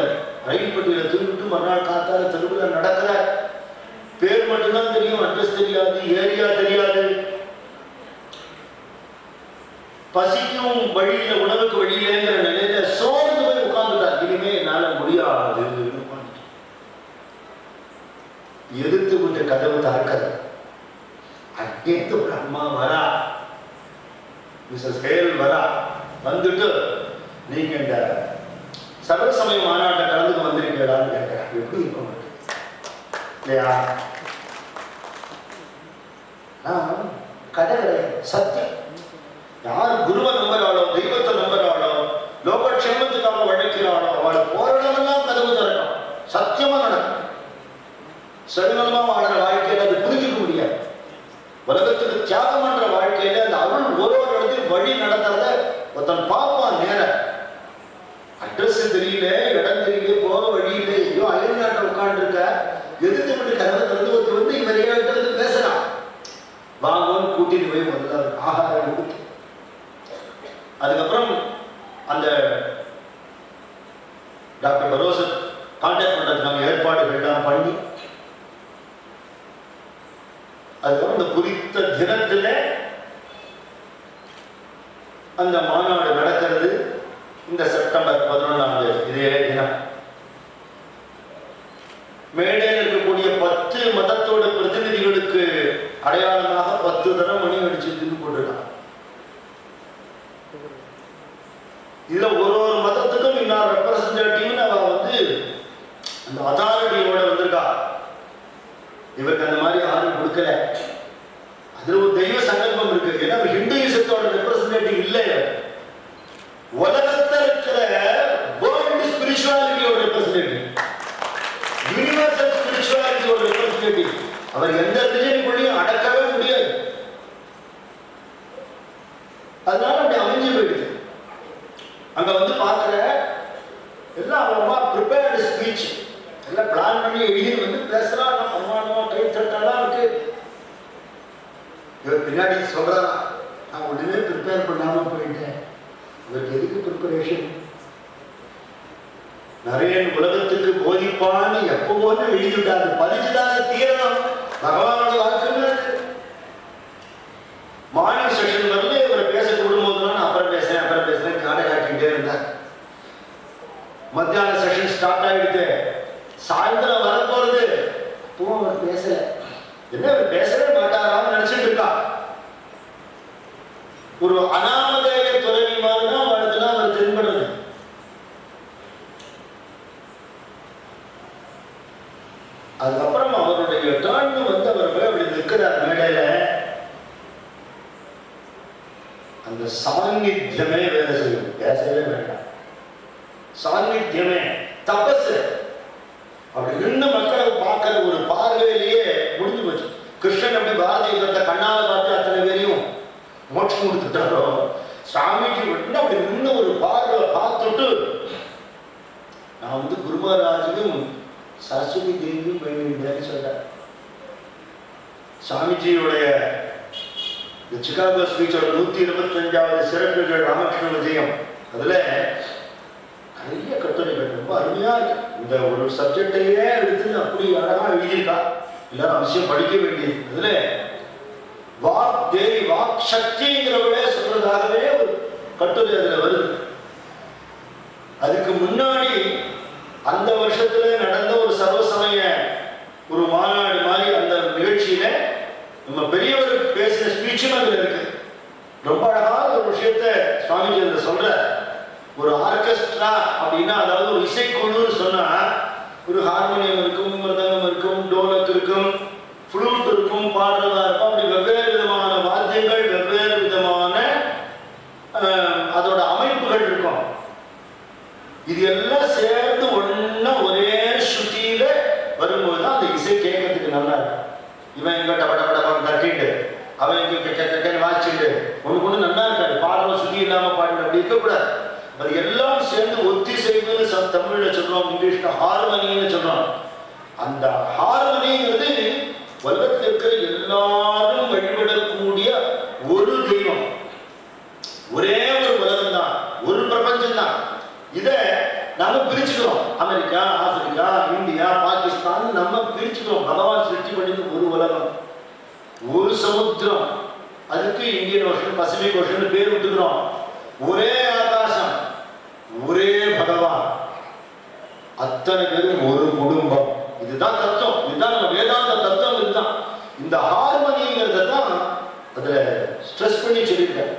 ரயில் பெட்டியில திரும்பிட்டு மறுநாள் காத்தால தெருவில் நடக்கிறார். பேர் மட்டும்தான் தெரியும், அட்ரஸ் தெரியாது, ஏரியா தெரியாது. பசிக்கும் வழியில, உணவுக்கு வழியிலேங்கிற நிலையில சோர்ந்து போய் உட்கார்ந்துட்டார். இனிமே என்னால முடியாது. எதிர்த்து விட்டு கதவு திறக்கிறது. அங்கேருந்து ஒரு அம்மா வரா, மிஸ்ஸஸ் ஹேல் வரா. வந்துட்டு நீங்க இந்த சர்வசமய மாநாட்டை கலந்துக்கு வந்திருக்கீங்களான்னு கேட்கிறேன். எப்படி இருக்கும் இல்லையா? கதை சத்தியம். யார் குருவை நம்புறாளோ, தெய்வத்தை நம்புறாளோ, லோகக்ஷேமத்துக்காக உழைக்கிறாளோ அவளை போராடலாம் கதவு திறக்கும். சத்தியமா நடக்கும். சரிமனமா வாழ்ற வாழ்க்கையில அது புரிஞ்சுக்க முடியாது. உலகத்துக்கு தியாகம் பண்ற வாழ்க்கையில அந்த அருள் ஒரு இடத்தையும் வழி நடத்துறத ஒருத்தன் பார்ப்பான். நேர அட்ரஸ் தெரியல, இடம் தெரியல, போக வழி இல்லை, ஐயோ அயல் நாட்டில் உட்கார்ந்து இருக்க, எதிர்த்து விட்டு கதவை திறந்து இவர் ஏற்றது பேசுறான். வாங்கன்னு கூட்டிட்டு போய் முதல்ல ஆகாரம் கொடுத்து, அதுக்கப்புறம் அந்த டாக்டர் பரோசர் கான்டாக்ட் பண்றதுக்கான ஏற்பாடுகள் எல்லாம் பண்ணி அதுக்கப்புறம் இந்த குறித்த தினத்துல அந்த மாநாடு நடக்கிறது. இந்த செப்டம்பர் 11 இதே தினம் மேடையில் இருக்கக்கூடிய 10 மதத்தோட பிரதிநிதிகளுக்கு அடையாளமாக 10 தரம் மணி அடிச்சு போட்டுருக்காங்க. இதுல ஒரு மதத்துக்கும் இன்னொரு ரெப்ரசன்டேட்டிவ் அவ அந்த அதாரிட்டியோட வந்திருக்கா. இவருக்கு அந்த மாதிரி யாரும் கொடுக்கல. அதுல ஒரு தெய்வ சங்கல்பம் இருக்கு. ஏன்னா ஹிந்துயிசத்தோட ரெப்ரசன்டேட்டிவ் இல்லை. உலகத்தில் இருக்கிற வேர்ல்ட் ஸ்பிரிச்சுவாலிட்டியோட ரெப்ரசன்டேட்டிவ், யூனிவர்சல் ஸ்பிரிச்சுவாலிட்டியோட ரெப்ரசன்டேட்டிவ். அவர் எந்த ரிலிஜனுக்குள்ளேயும் அடக்கவே முடியாது. அதனால அப்படி அமைஞ்சு போயிடுது. அங்க பார்க்கிற எல்லாம் அவ்வளவா ப்ரிப்பேர்டு ஸ்பீச் எல்லாம் பிளான் பண்ணி எழுதி பேசுறான். பிரமாணமா கை தட்டெல்லாம் இருக்கு. இவர் பின்னாடி சொல்றாரா, நான் உடனே ப்ரிப்பேர் பண்ணாம போயிட்டேன். இவருக்கு எதுக்கு ப்ரிப்பரேஷன்? நிறைய உலகத்துக்கு போதிப்பான்னு எப்போன்னு எழுதிவிட்டாரு. பதிச்சுட்டாங்க தீரணும். பகவானோட வாக்குன்னு மார்னிங் செஷன் வரல. இவரை பேச விடும்போது நான் அப்புறம் பேசுறேன் காடை காட்டிக்கிட்டே இருந்தார். மத்தியான செஷன் ஸ்டார்ட் ஆகிடுது. சாயந்தரம் வரப்போறது. அப்பவும் அவர் பேசல. என்ன அவர் பேசவே மாட்டாரான்னு நினைச்சிட்டு இருக்கா. ஒரு அனாமதேய துறவி மாதிரி தான் வாழ்ந்துதான் அவர் தென்படுறது. அதுக்கப்புறம் அவருடைய டர்ன் அவர் போய் அப்படி நிற்கிறார் மேடையில. அந்த சாநித்தியமே வேலை செய்யும். பேசவே வேண்டாம். சாநித்தியமே தபசு. அப்படி நின்று மக்களை பார்க்கிற ஒரு பார்வையிலேயே முடிஞ்சு போச்சு. கிருஷ்ணன் அப்படி பாரதிய யுத்தத்தை கண்ணால பார்த்து அத்தனை பேரையும் மோட்சம் கொடுத்துட்டாரோ, சாமிஜி அப்படி நின்று ஒரு பார்வை பார்த்துட்டு, நான் குருமராஜும் சரஸ்வதி தேவியும் போயிருந்தேன்னு சொல்றேன். சாமிஜியுடைய சிகாகோ ஸ்பீச்சோட 125வது சிறப்புகள் ராமகிருஷ்ண விஜயம், அதுல நிறைய கட்டுரைகள் ரொம்ப அருமையா இருக்கு. இந்த ஒரு சப்ஜெக்டையே எடுத்து அப்படி அழகா எழுதியிருக்கா. எல்லாரும் அவசியம் படிக்க வேண்டியது. அதுல வாக் தேவி, வாக் சக்திங்கிறவளே சொல்றதாகவே ஒரு கட்டுரை அதுல வருது. அதுக்கு முன்னாடி அந்த வருஷத்துல நடந்த ஒரு சர்வசமய ஒரு மாநாடு மாதிரி அந்த நிகழ்ச்சியில நம்ம பெரியவர் பேசின ஸ்பீச்சும் அதுல இருக்கு. ரொம்ப அழகான ஒரு விஷயத்த சுவாமிஜி அதுல சொல்ற. ஒரு ஆர்கெஸ்ட்ரா அப்படின்னா, அதாவது ஒரு இசைக்குழுன்னு சொன்னா, ஒரு ஹார்மோனியம் இருக்கும், மிருதங்கம் இருக்கும், டோலக் இருக்கும், ஃப்ளூட் இருக்கும், பாடுறதா இருக்கும். அப்படி வெவ்வேறு விதமான வாத்தியங்கள், வெவ்வேறு விதமான அதோட அமைப்புகள் இருக்கும். இது எல்லாம் சேர்ந்து ஒன்னா ஒரே ஸ்ருதியில வரும்போது தான் அந்த இசை கேட்கறதுக்கு நல்லா இருக்கும். இவன் எங்க டபடபடம் தட்டிட்டு, அவன் இங்க வாசிச்சுட்டு ஒண்ணு நல்லா இருக்காது. பாடுற சுத்தி இல்லாம பாடு அப்படி இருக்கக்கூடாது. அது எல்லாம் சேர்ந்து ஒத்திசைவுன்னு தமிழ்ல சொல்றோம், இங்கிலீஷ்ல ஹார்மனின்னு சொல்றோம். அந்த ஹார்மனிங்கிறது உலகத்தில் இருக்கிற எல்லாரும் வழிபடக்கூடிய ஒரு தெய்வம், ஒரே ஒரு உலகம் தான், ஒரு பிரபஞ்சம் தான். இதை நாம பிரிச்சுக்கிறோம். அமெரிக்கா, ஆப்பிரிக்கா, இந்தியா, பாகிஸ்தான் நம்ம பிரிச்சுக்கிறோம். பகவான் சிருஷ்டி பண்ணது ஒரு உலகம், ஒரு சமுத்திரம். அதுக்கு இந்தியன் ஓஷன், பசிபிக் ஓஷன் பேர் விட்டுக்கிறோம். ஒரே ஆகாசம், ஒரே பகவான், அத்தனை பேரும் ஒரு குடும்பம். இதுதான் தத்துவம். இதுதான் நம்ம வேதாந்த தத்துவம். இதுதான் இந்த ஹார்மனிங்கிறத தான் அதுல ஸ்ட்ரெஸ் பண்ணி சொல்லியிருக்கேன்.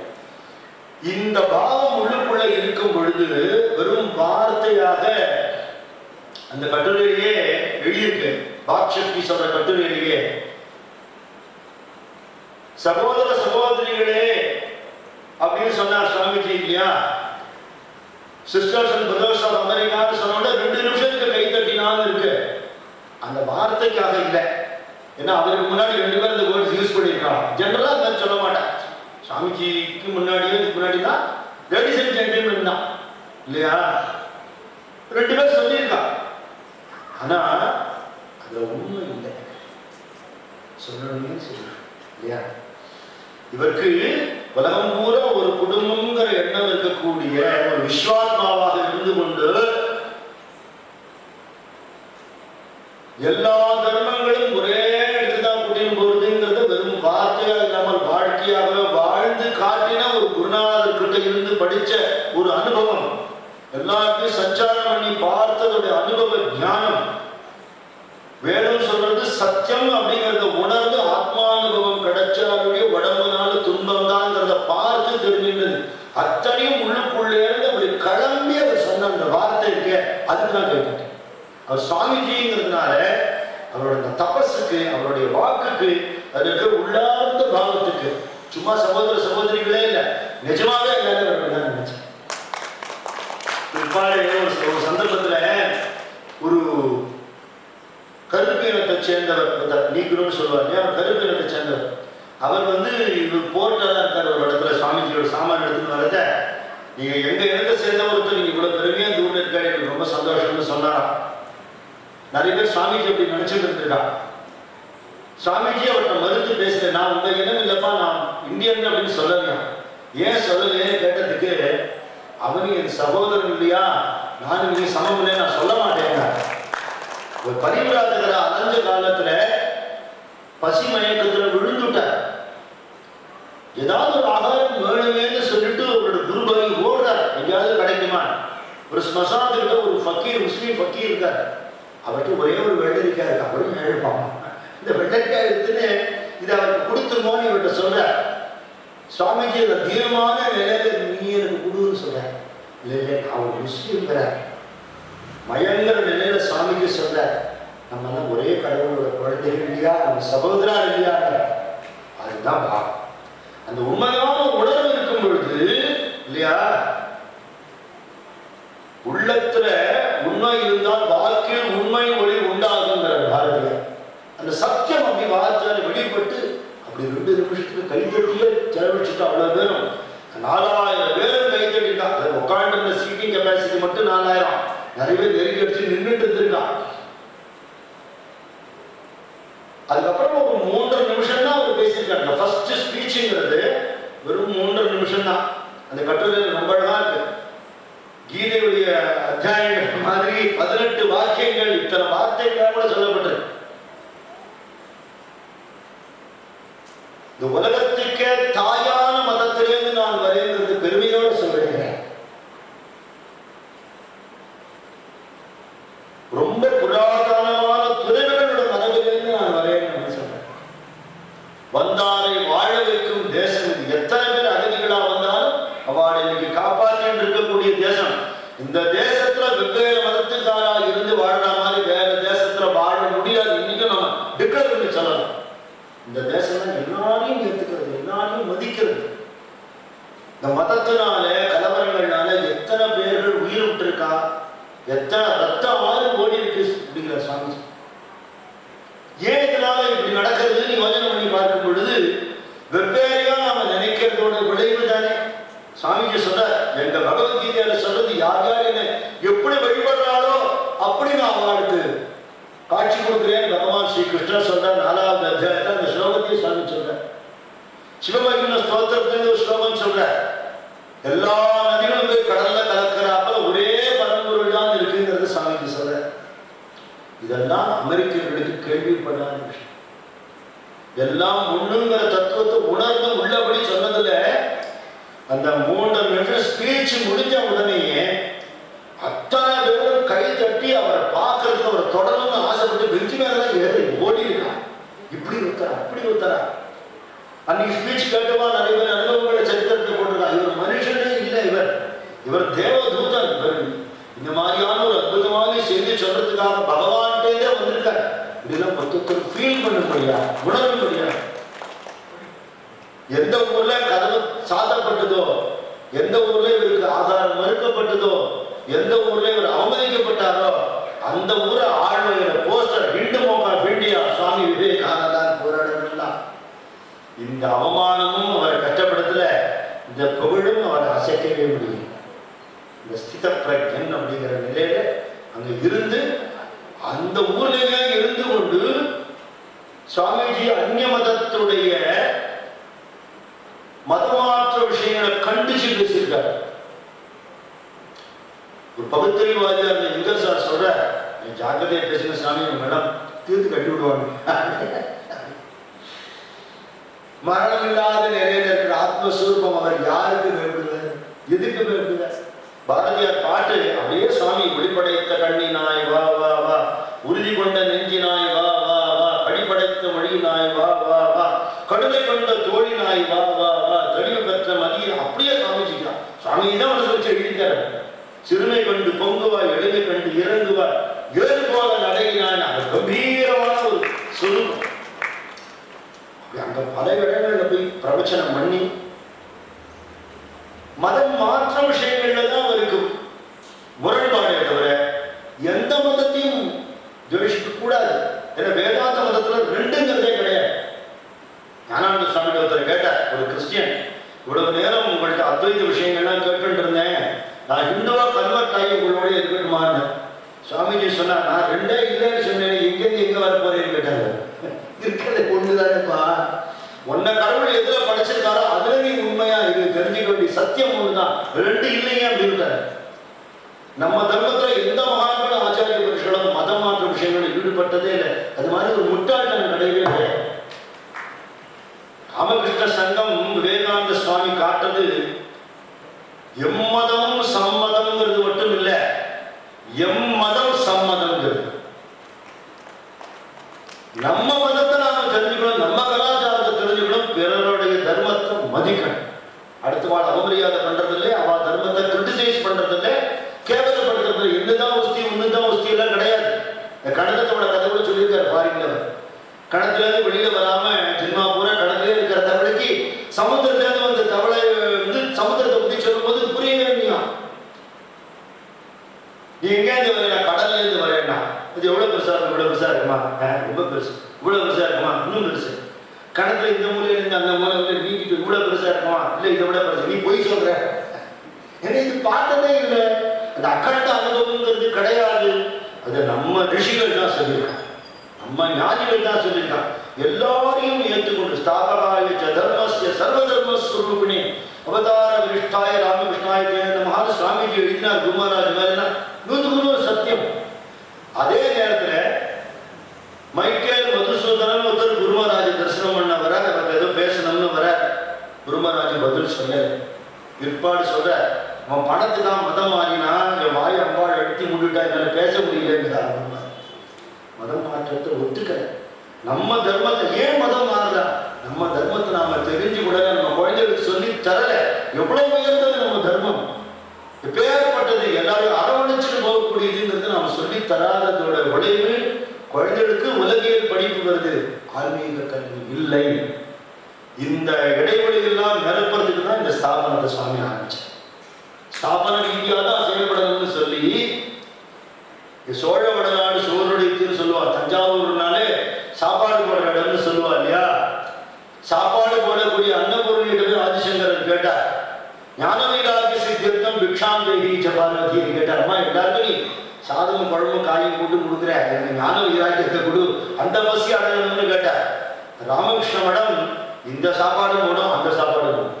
இந்த பாவம் உள்ளுக்குள்ள இருக்கும் பொழுது வெறும் வார்த்தையாக அந்த கட்டுரையிலேயே எழுதியிருக்கு. பாக்ஷக்தி சொல்ற கட்டுரையிலேயே, சகோதர சகோதரிகளே அப்படின்னு சொன்னார் சுவாமிஜி இல்லையா. சிஸ்டர்ஸ் அண்ட் பிரதர்ஸ் ஆஃப் அமெரிக்கான்னு சொன்னோட 2 நிமிஷத்துக்கு கை தட்டினான்னு இருக்கு. அந்த வார்த்தைக்காக இல்லை. ஏன்னா அவருக்கு முன்னாடி 2 பேர் இந்த வேர்ட்ஸ் யூஸ் பண்ணியிருக்காங்க. ஜெனரலா அந்த சொல்ல மாட்டேன். சாமிஜிக்கு முன்னாடியே முன்னாடி தான் லேடிஸ் அண்ட் ஜென்டில்மேன் தான் இல்லையா, 2 பேர் சொல்லியிருக்கா. ஆனா அதுல உண்மை இல்லை. சொல்லணும்னு சொல்லுங்க இல்லையா. இவருக்கு உலகம் பூரா ஒரு குடும்பம்ங்கிற எண்ணம் இருக்கக்கூடிய ஒரு விஸ்வாத்மாவாக இருந்து கொண்டு எல்லா தர்மங்களும் ஒரே இடத்துதான் கூட்டின்னு போறதுங்கிறத குருநாதர் கிட்ட இருந்து படிச்ச ஒரு அனுபவம், எல்லாத்தையும் சஞ்சாரம் பண்ணி பார்த்ததுடைய அனுபவ ஞானம். வேதம் சொல்றது சத்தியம் அப்படிங்கறத உணர்ந்து ஆத்மானுபவம் கிடைச்சாலுடைய உடம்புனால துன்பம் தான்ங்கிறத பார்த்து தெரிஞ்சின்றது. அத்தனையும் உள்ளுக்குள்ளே இருந்து அப்படி கிளம்பி அவர் சொன்ன அந்த வார்த்தை இருக்க, அதுக்கு நான் கேட்டேன். அவர் சுவாமிஜிங்கிறதுனால அவருடைய தபஸுக்கு, அவருடைய வாக்குக்கு, அதற்கு உள்ளார்ந்த பாவத்துக்கு, சும்மா சகோதர சகோதரிகளே இல்லை, நிஜமாவே எல்லாரும் நினைச்சேன். ஒரு சந்தர்ப்பத்துல ஒரு கருப்பு இனத்தை சேர்ந்தவர், நீக்குன்னு சொல்லுவாங்க, அவர் கருப்பு இனத்தை சேர்ந்தவர். அவர் போர்ட்டா இருக்கார் ஒரு இடத்துல, சுவாமிஜியோட சாமான் எடுத்துன்னு வரத, நீங்க எங்க இடத்தை சேர்ந்த ஒருத்தர் நீங்க இவ்வளவு பெருமையா தூரம் இருக்காரு, எனக்கு ரொம்ப சந்தோஷம்னு சொன்னாராம். நிறைய பேர் சுவாமிஜி அப்படி நினைச்சுட்டு இருந்திருக்கா. சுவாமிஜி அவர்கிட்ட மறுத்து பேசுறேன், நான் உங்க இனம் இல்லப்பா, நான் இந்தியன் அப்படின்னு சொல்லலையா. ஏன் சொல்லலையேன்னு கேட்டதுக்கு, அவனு என் சகோதரன் இல்லையா, நானும் நீ சமம் இல்லை, நான் சொல்ல மாட்டேங்க. ஒரு பரிவிராஜகர அலைஞ்ச காலத்துல பசி மயக்கத்துல விழுந்துட்டார். ஏதாவது ஒரு ஆகாரம் வேணுமேன்னு சொல்லிட்டு அவரோட குருபாகி ஓடுறார், எங்கேயாவது கிடைக்குமா. ஒரு ஸ்மசானத்துல ஒரு ஃபக்கீர், முஸ்லீம் ஃபக்கீர் இருக்கார். அவருக்கு ஒரே ஒரு வெள்ளரிக்காய் இருக்கு, அவரும் எழுப்பான். இந்த வெள்ளரிக்காய் எடுத்துன்னு இதை அவருக்கு கொடுத்துருமோன்னு இவர்கிட்ட சொல்ற. சுவாமிஜி அந்த தீரமான நிலையில நீ எனக்கு கொடுன்னு சொல்ற. இல்லை இல்லை, அவர் முஸ்லீம் மயங்கிற நிலையில சுவாமிஜி சொல்ற, நம்ம எல்லாம் ஒரே கடவுளோட குழந்தைகள் இல்லையா, நம்ம சகோதரா இல்லையா. அதுதான் அந்த உண்மையான உணர்வு இருக்கும் பொழுது இல்லையா, உள்ளத்துல உண்மை இருந்தால் வாழ்க்கையில் உண்மை ஒளி உண்டாகுங்கிற பாரதியார். அந்த சத்தியம் அப்படி வார்த்தையால் வெளிப்பட்டு அப்படி 2 நிமிஷத்துக்கு கைத்தட்டியே செலவழிச்சுட்டு அவ்வளவு பேரும் 4000 பேரும் கைத்தட்டிட்டான். உட்காந்து இருந்த சீட்டிங் கெப்பாசிட்டி மட்டும் 4000. நிறைய பேர் நெருங்கி அடிச்சு நின்றுட்டு இருந்திருக்கான். அதுக்கப்புறம் ஒரு 3.5 நிமிஷம் தான் அவர் பேசியிருக்காங்க. ஃபர்ஸ்ட் ஸ்பீச்சுங்கிறது வெறும் 3.5 நிமிஷம் தான். அந்த கட்டுரையில் ரொம்ப அழகா இருக்கு. கீதையுடைய அத்தியாயங்கள் மாதிரி 18 வாக்கியங்கள், இத்தனை வார்த்தைகள் கூட சொல்லப்பட்டிருக்கு. இந்த உலகத்துக்கே தாயான மதத்திலிருந்து நான் வருகிறது பெருமையோடு சொல்றேன். ரொம்ப புராதனமான துறைகளோட மரபிலிருந்து நான் வரேன்னு சொல்றேன். வந்தாரை வாழ வைக்கும் தேசம் இது. எத்தனை பேர் அகதிகளா வந்தாலும் அவளை இன்னைக்கு காப்பாற்றிட்டு இருக்கக்கூடிய தேசம். இந்த தேசத்துல வெவ்வேறு மதத்துக்காரா இருந்து வாழ்ற மாதிரி வேற தேசத்துல வாழ முடியாது. இன்னைக்கும் நம்ம டிக்ளேர் பண்ணி சொல்லலாம். இந்த தேசம் தான் எல்லாரையும் ஏற்றுக்கிறது, எல்லாரையும் மதிக்கிறது. இந்த மதத்தினால கலவரங்கள்னால எத்தனை பேர்கள் உயிர் விட்டுருக்கா, எத்தனை ரத்தம் ஆறு ஓடி இருக்கு அப்படிங்கிற சுவாமி. ஏன் இதனால இப்படி நடக்கிறது நீ யோசனை பண்ணி பார்க்கும் பொழுது வெவ்வேறையா நாம நினைக்கிறதோட விளைவு தானே. சுவாமிஜி சொல்ற, எங்க பகவத்கீதையில சொல்றது, யார் யார் என்ன எப்படி வழிபடுறாளோ அப்படி நான் அவளுக்கு காட்சி கொடுக்கிறேன் பகவான் ஸ்ரீ கிருஷ்ணர் சொல்ற. 4வது அத்தியாயத்தில் அந்த ஸ்லோகத்தையும் சுவாமி சொல்ற. சிவமகிம ஸ்தோத்திரத்திலிருந்து ஒரு ஸ்லோகம் சொல்ற, எல்லா நதிகளும் போய் கடல்ல கலக்கிறாப்ப ஒரே பரம்பொருள் தான் இருக்குங்கிறது சாமிக்கு சொல்ற. இதெல்லாம் அமெரிக்கர்களுக்கு கேள்விப்படாத விஷயம். எல்லாம் ஒண்ணுங்கிற தத்துவத்தை உணர்ந்து உள்ளபடி சொன்னதுல அந்த 3.5 நிமிஷம் ஸ்பீச் முடிஞ்ச உடனேயே அத்தனை பேரும் கை தட்டி அவரை பார்க்கறதுக்கு, அவரை தொடரணும்னு ஆசைப்பட்டு பெஞ்சு மேலாம் ஏறி ஓடி இருக்கான். இப்படி ஊத்தரா அப்படி ஊத்தரா. அன்னைக்கு ஸ்பீச் கேட்டவா நிறைய பேர் அனுபவங்களை சரித்திரத்தை போட்டிருக்கான். இவர் மனுஷனே இல்லை, இவர் தேவதூதன். இவர் இந்த மாதிரியான ஒரு அற்புதமான செய்தி சொல்றதுக்காக பகவான்கிட்டே வந்திருக்காரு. இப்படிலாம் மொத்தத்தில் ஃபீல் பண்ண முடியாது, உணர முடியாது. எந்த ஊர்ல கதவு சாத்தப்பட்டதோ, எந்த ஊர்ல இவருக்கு ஆதாரம் மறுக்கப்பட்டதோ, எந்த ஊர்ல இவர் அவமதிக்கப்பட்டாரோ அந்த ஊரை ஆழ்வையில போஸ்டர் ஹிண்டு மோகா இந்தியா சுவாமி விவேகானந்தான் போராடலாம். இந்த அவமானமும் அவரை கஷ்டப்படுத்தல, இந்த புகழும் அவரை அசைக்கவே முடியும். இந்த ஸ்தித பிரஜன் அப்படிங்கிற நிலையில அங்க இருந்து அந்த ஊர்லயே இருந்து கொண்டு சுவாமிஜி அந்நிய மதத்துடைய மதமாற்ற விஷயங்களை கண்டிச்சு பேசியிருக்காரு. ஒரு பகுத்தறிவாதி அந்த யுகர் சார் சொல்ற, ஜாக்கிரதையா பேசுங்க சாமி, மேடம் தீர்த்து கட்டி விடுவாங்க. மரணம் இல்லாத நிலையில இருக்கிற ஆத்மஸ்வரூபம் அவர் யாருக்கு பயப்படுவார்? எதுக்கு பயப்படுவார்? பாரதியார் பாட்டு அப்படியே சுவாமி வெளிப்படைத்த கண்ணினாய் வா வா வா, உறுதி கொண்ட நெஞ்சினாய் வா வா வா, கடிப்படைத்த மொழியினாய் வா வா வா, கடுமை கொண்ட தோழினாய் வா வா வா, தெளிவு பெற்ற மதியை அப்படியே சுவாமிஜிக்கிறான். சுவாமி தான் மனசு வச்சு எழுதிட்டாரு. சிறுமை கண்டு பொங்குவாய், எளிமை கண்டு இறங்குவாய், ஏறு போல நடையினான். அது கம்பீரமான ஒரு சொரூபம். அங்க பல இடங்கள்ல போய் பிரவச்சனம் பண்ணி மதம் மாற்ற விஷயங்கள்ல தான் அவருக்கு முரண்பாடே தவிர எந்த மதத்தையும் துவேஷிக்க கூடாது. ஏன்னா வேதாந்த மதத்துல ரெண்டுங்கிறதே கிடையாது. ஞானானந்த சுவாமி ஒருத்தர் கேட்டார், ஒரு கிறிஸ்டியன், இவ்வளவு நேரம் உங்கள்கிட்ட அத்வைத விஷயங்கள்லாம் கேட்டு இருந்தேன், நான் ஹிந்துவா கன்வெர்ட் ஆகி உங்களோட இருக்கட்டுமான்னு. சுவாமிஜி சொன்னார், நான் ரெண்டே இல்லைன்னு சொன்னேன், எங்கேருந்து எங்க வர போறேன்னு கேட்டாங்க. இருக்கிறது ஒண்ணுதானேப்பா, உன்னை கடவுள் எதுல படைச்சிருக்காரோ அதுல நீ உண்மையா இது தெரிஞ்சுக்க வேண்டிய சத்தியம் ஒண்ணுதான், ரெண்டு இல்லைங்க அப்படின்ட்டாரு. நம்ம தர்மத்துல எந்த மகான்களும் ஆச்சாரிய புருஷர்களும் மதம் மாற்ற விஷயங்களும் ஈடுபட்டதே இல்லை. அது மாதிரி ஒரு முட்டாள்தனம் கிடையவே கிடையாது. ராமகிருஷ்ண சங்கம் விவேகானந்த சுவாமி காட்டுறது எம்மதமும் சம்மதம்ங்கிறது மட்டும் இல்லை, எம்மதம் சம்மதம்ங்கிறது. நம்ம மதத்தை நாம தெரிஞ்சுக்கணும், நம்ம கலாச்சாரத்தை தெரிஞ்சுக்கணும், பிறருடைய தர்மத்தை மதிக்கணும். அடுத்த வாழ் அவமரியாதை பண்றது இல்லை, அவ தர்மத்தை கிரிட்டிசைஸ் பண்றது இல்லை, கேவலப்படுத்துறது. என்னதான் உஸ்தி ஒண்ணுதான் உஸ்தி எல்லாம் கிடையாது. கணத்தோட கதை கூட சொல்லியிருக்காரு பாருங்க. கணத்துல இருந்து வெளியில வராம ஜென்மா பூரா கணத்துல இருக்கிற தவளைக்கு சமுத்திரத்துல இருந்து வந்த தவளை வந்து சமுத்திரத்தை பத்தி சொல்லும் போது புரியவே இல்லையா? நீ எங்க இருந்து வர? கடல்ல இருந்து வரேன்னா இது எவ்வளவு பெருசா இருக்கும், இவ்வளவு பெருசா இருக்குமா, ரொம்ப பெருசு, இவ்வளவு பெருசா இருக்குமா, இன்னும் பெருசு. கணத்துல இந்த மூலையில இருந்து அந்த மூலை வந்து நீக்கிட்டு இவ்வளவு பெருசா இருக்குமா, இல்ல இதை விட பெருசு, நீ போய் சொல்ற. ஏன்னா இது பார்த்ததே இல்லை, அந்த அக்கண்ட அனுபவங்கிறது கிடையாது. அது நம்ம ரிஷிகள் தான் சொல்லியிருக்காங்க, நம்ம ஞானிகள் தான் சொல்லியிருக்காங்க. எல்லாரையும் ஏற்றுக்கொண்டு ஸ்தாபகாய தர்மஸ்ய சர்வதர்மஸ்வரூபிணி அவதார விருஷ்டாய ராமகிருஷ்ணாய நமஹ சுவாமிஜி எழுதினார். குருமராஜ் மேல 100% சத்தியம். அதே நேரத்துல மைக்கேல் மதுசூதனன் ஒருத்தர் குருமராஜ் தரிசனம் பண்ண வர, அவருக்கு ஏதோ பேசணும்னு வர, குருமராஜ் பதில் சொல்ல பிற்பாடு சொல்ற, அவன் பணத்துக்கு தான் மதம் மாறினா என் வாய் அம்பாள் எடுத்து முன்னிட்டா என்னால பேச முடியலங்கிறார். மதம் மாற்றத்தை ஒத்துக்க. நம்ம தர்மத்தை ஏன் மதம் மாறல? நம்ம தர்மத்தை நாம தெரிஞ்சு கூட நம்ம குழந்தைகளுக்கு சொல்லி தரல. எவ்வளவு உயர்ந்தது நம்ம தர்மம், எப்பேற்பட்டது, எல்லாரும் அரவணைச்சுட்டு போகக்கூடியதுங்கிறது நாம சொல்லி தராததோட விளைவு குழந்தைகளுக்கு உலகியல் படிப்பு வருது, ஆன்மீக கல்வி இல்லை. இந்த இடைவெளியெல்லாம் நிரப்புறதுக்கு தான் இந்த ஸ்தாபனத்தை சுவாமி ஆரம்பிச்சார். ஸ்தாபன ரீதியாக தான் செயல்படணும்னு சொல்லி சோழ வடநாடு சோறுடைத்துன்னு சொல்லுவா. தஞ்சாவூர்னாலே சாப்பாடு போடுற இடம்னு சொல்லுவா இல்லையா? சாப்பாடு போடக்கூடிய அன்னபூர்ணியிடமே ஆதிசங்கரன் கேட்டார், ஞானவீராகி சித்தியர்த்தம் பிக்ஷாந்தேகி பார்வதியை கேட்டார். அம்மா எல்லாருக்கும் நீ சாதமும் குழம்பும் காயும் போட்டு கொடுக்குற, எனக்கு ஞான வைராக்கியத்தை கொடு, அந்த பசி அடங்கணும்னு கேட்டார். ராமகிருஷ்ண மடம் இந்த சாப்பாடு போடும், அந்த சாப்பாடு போடும்,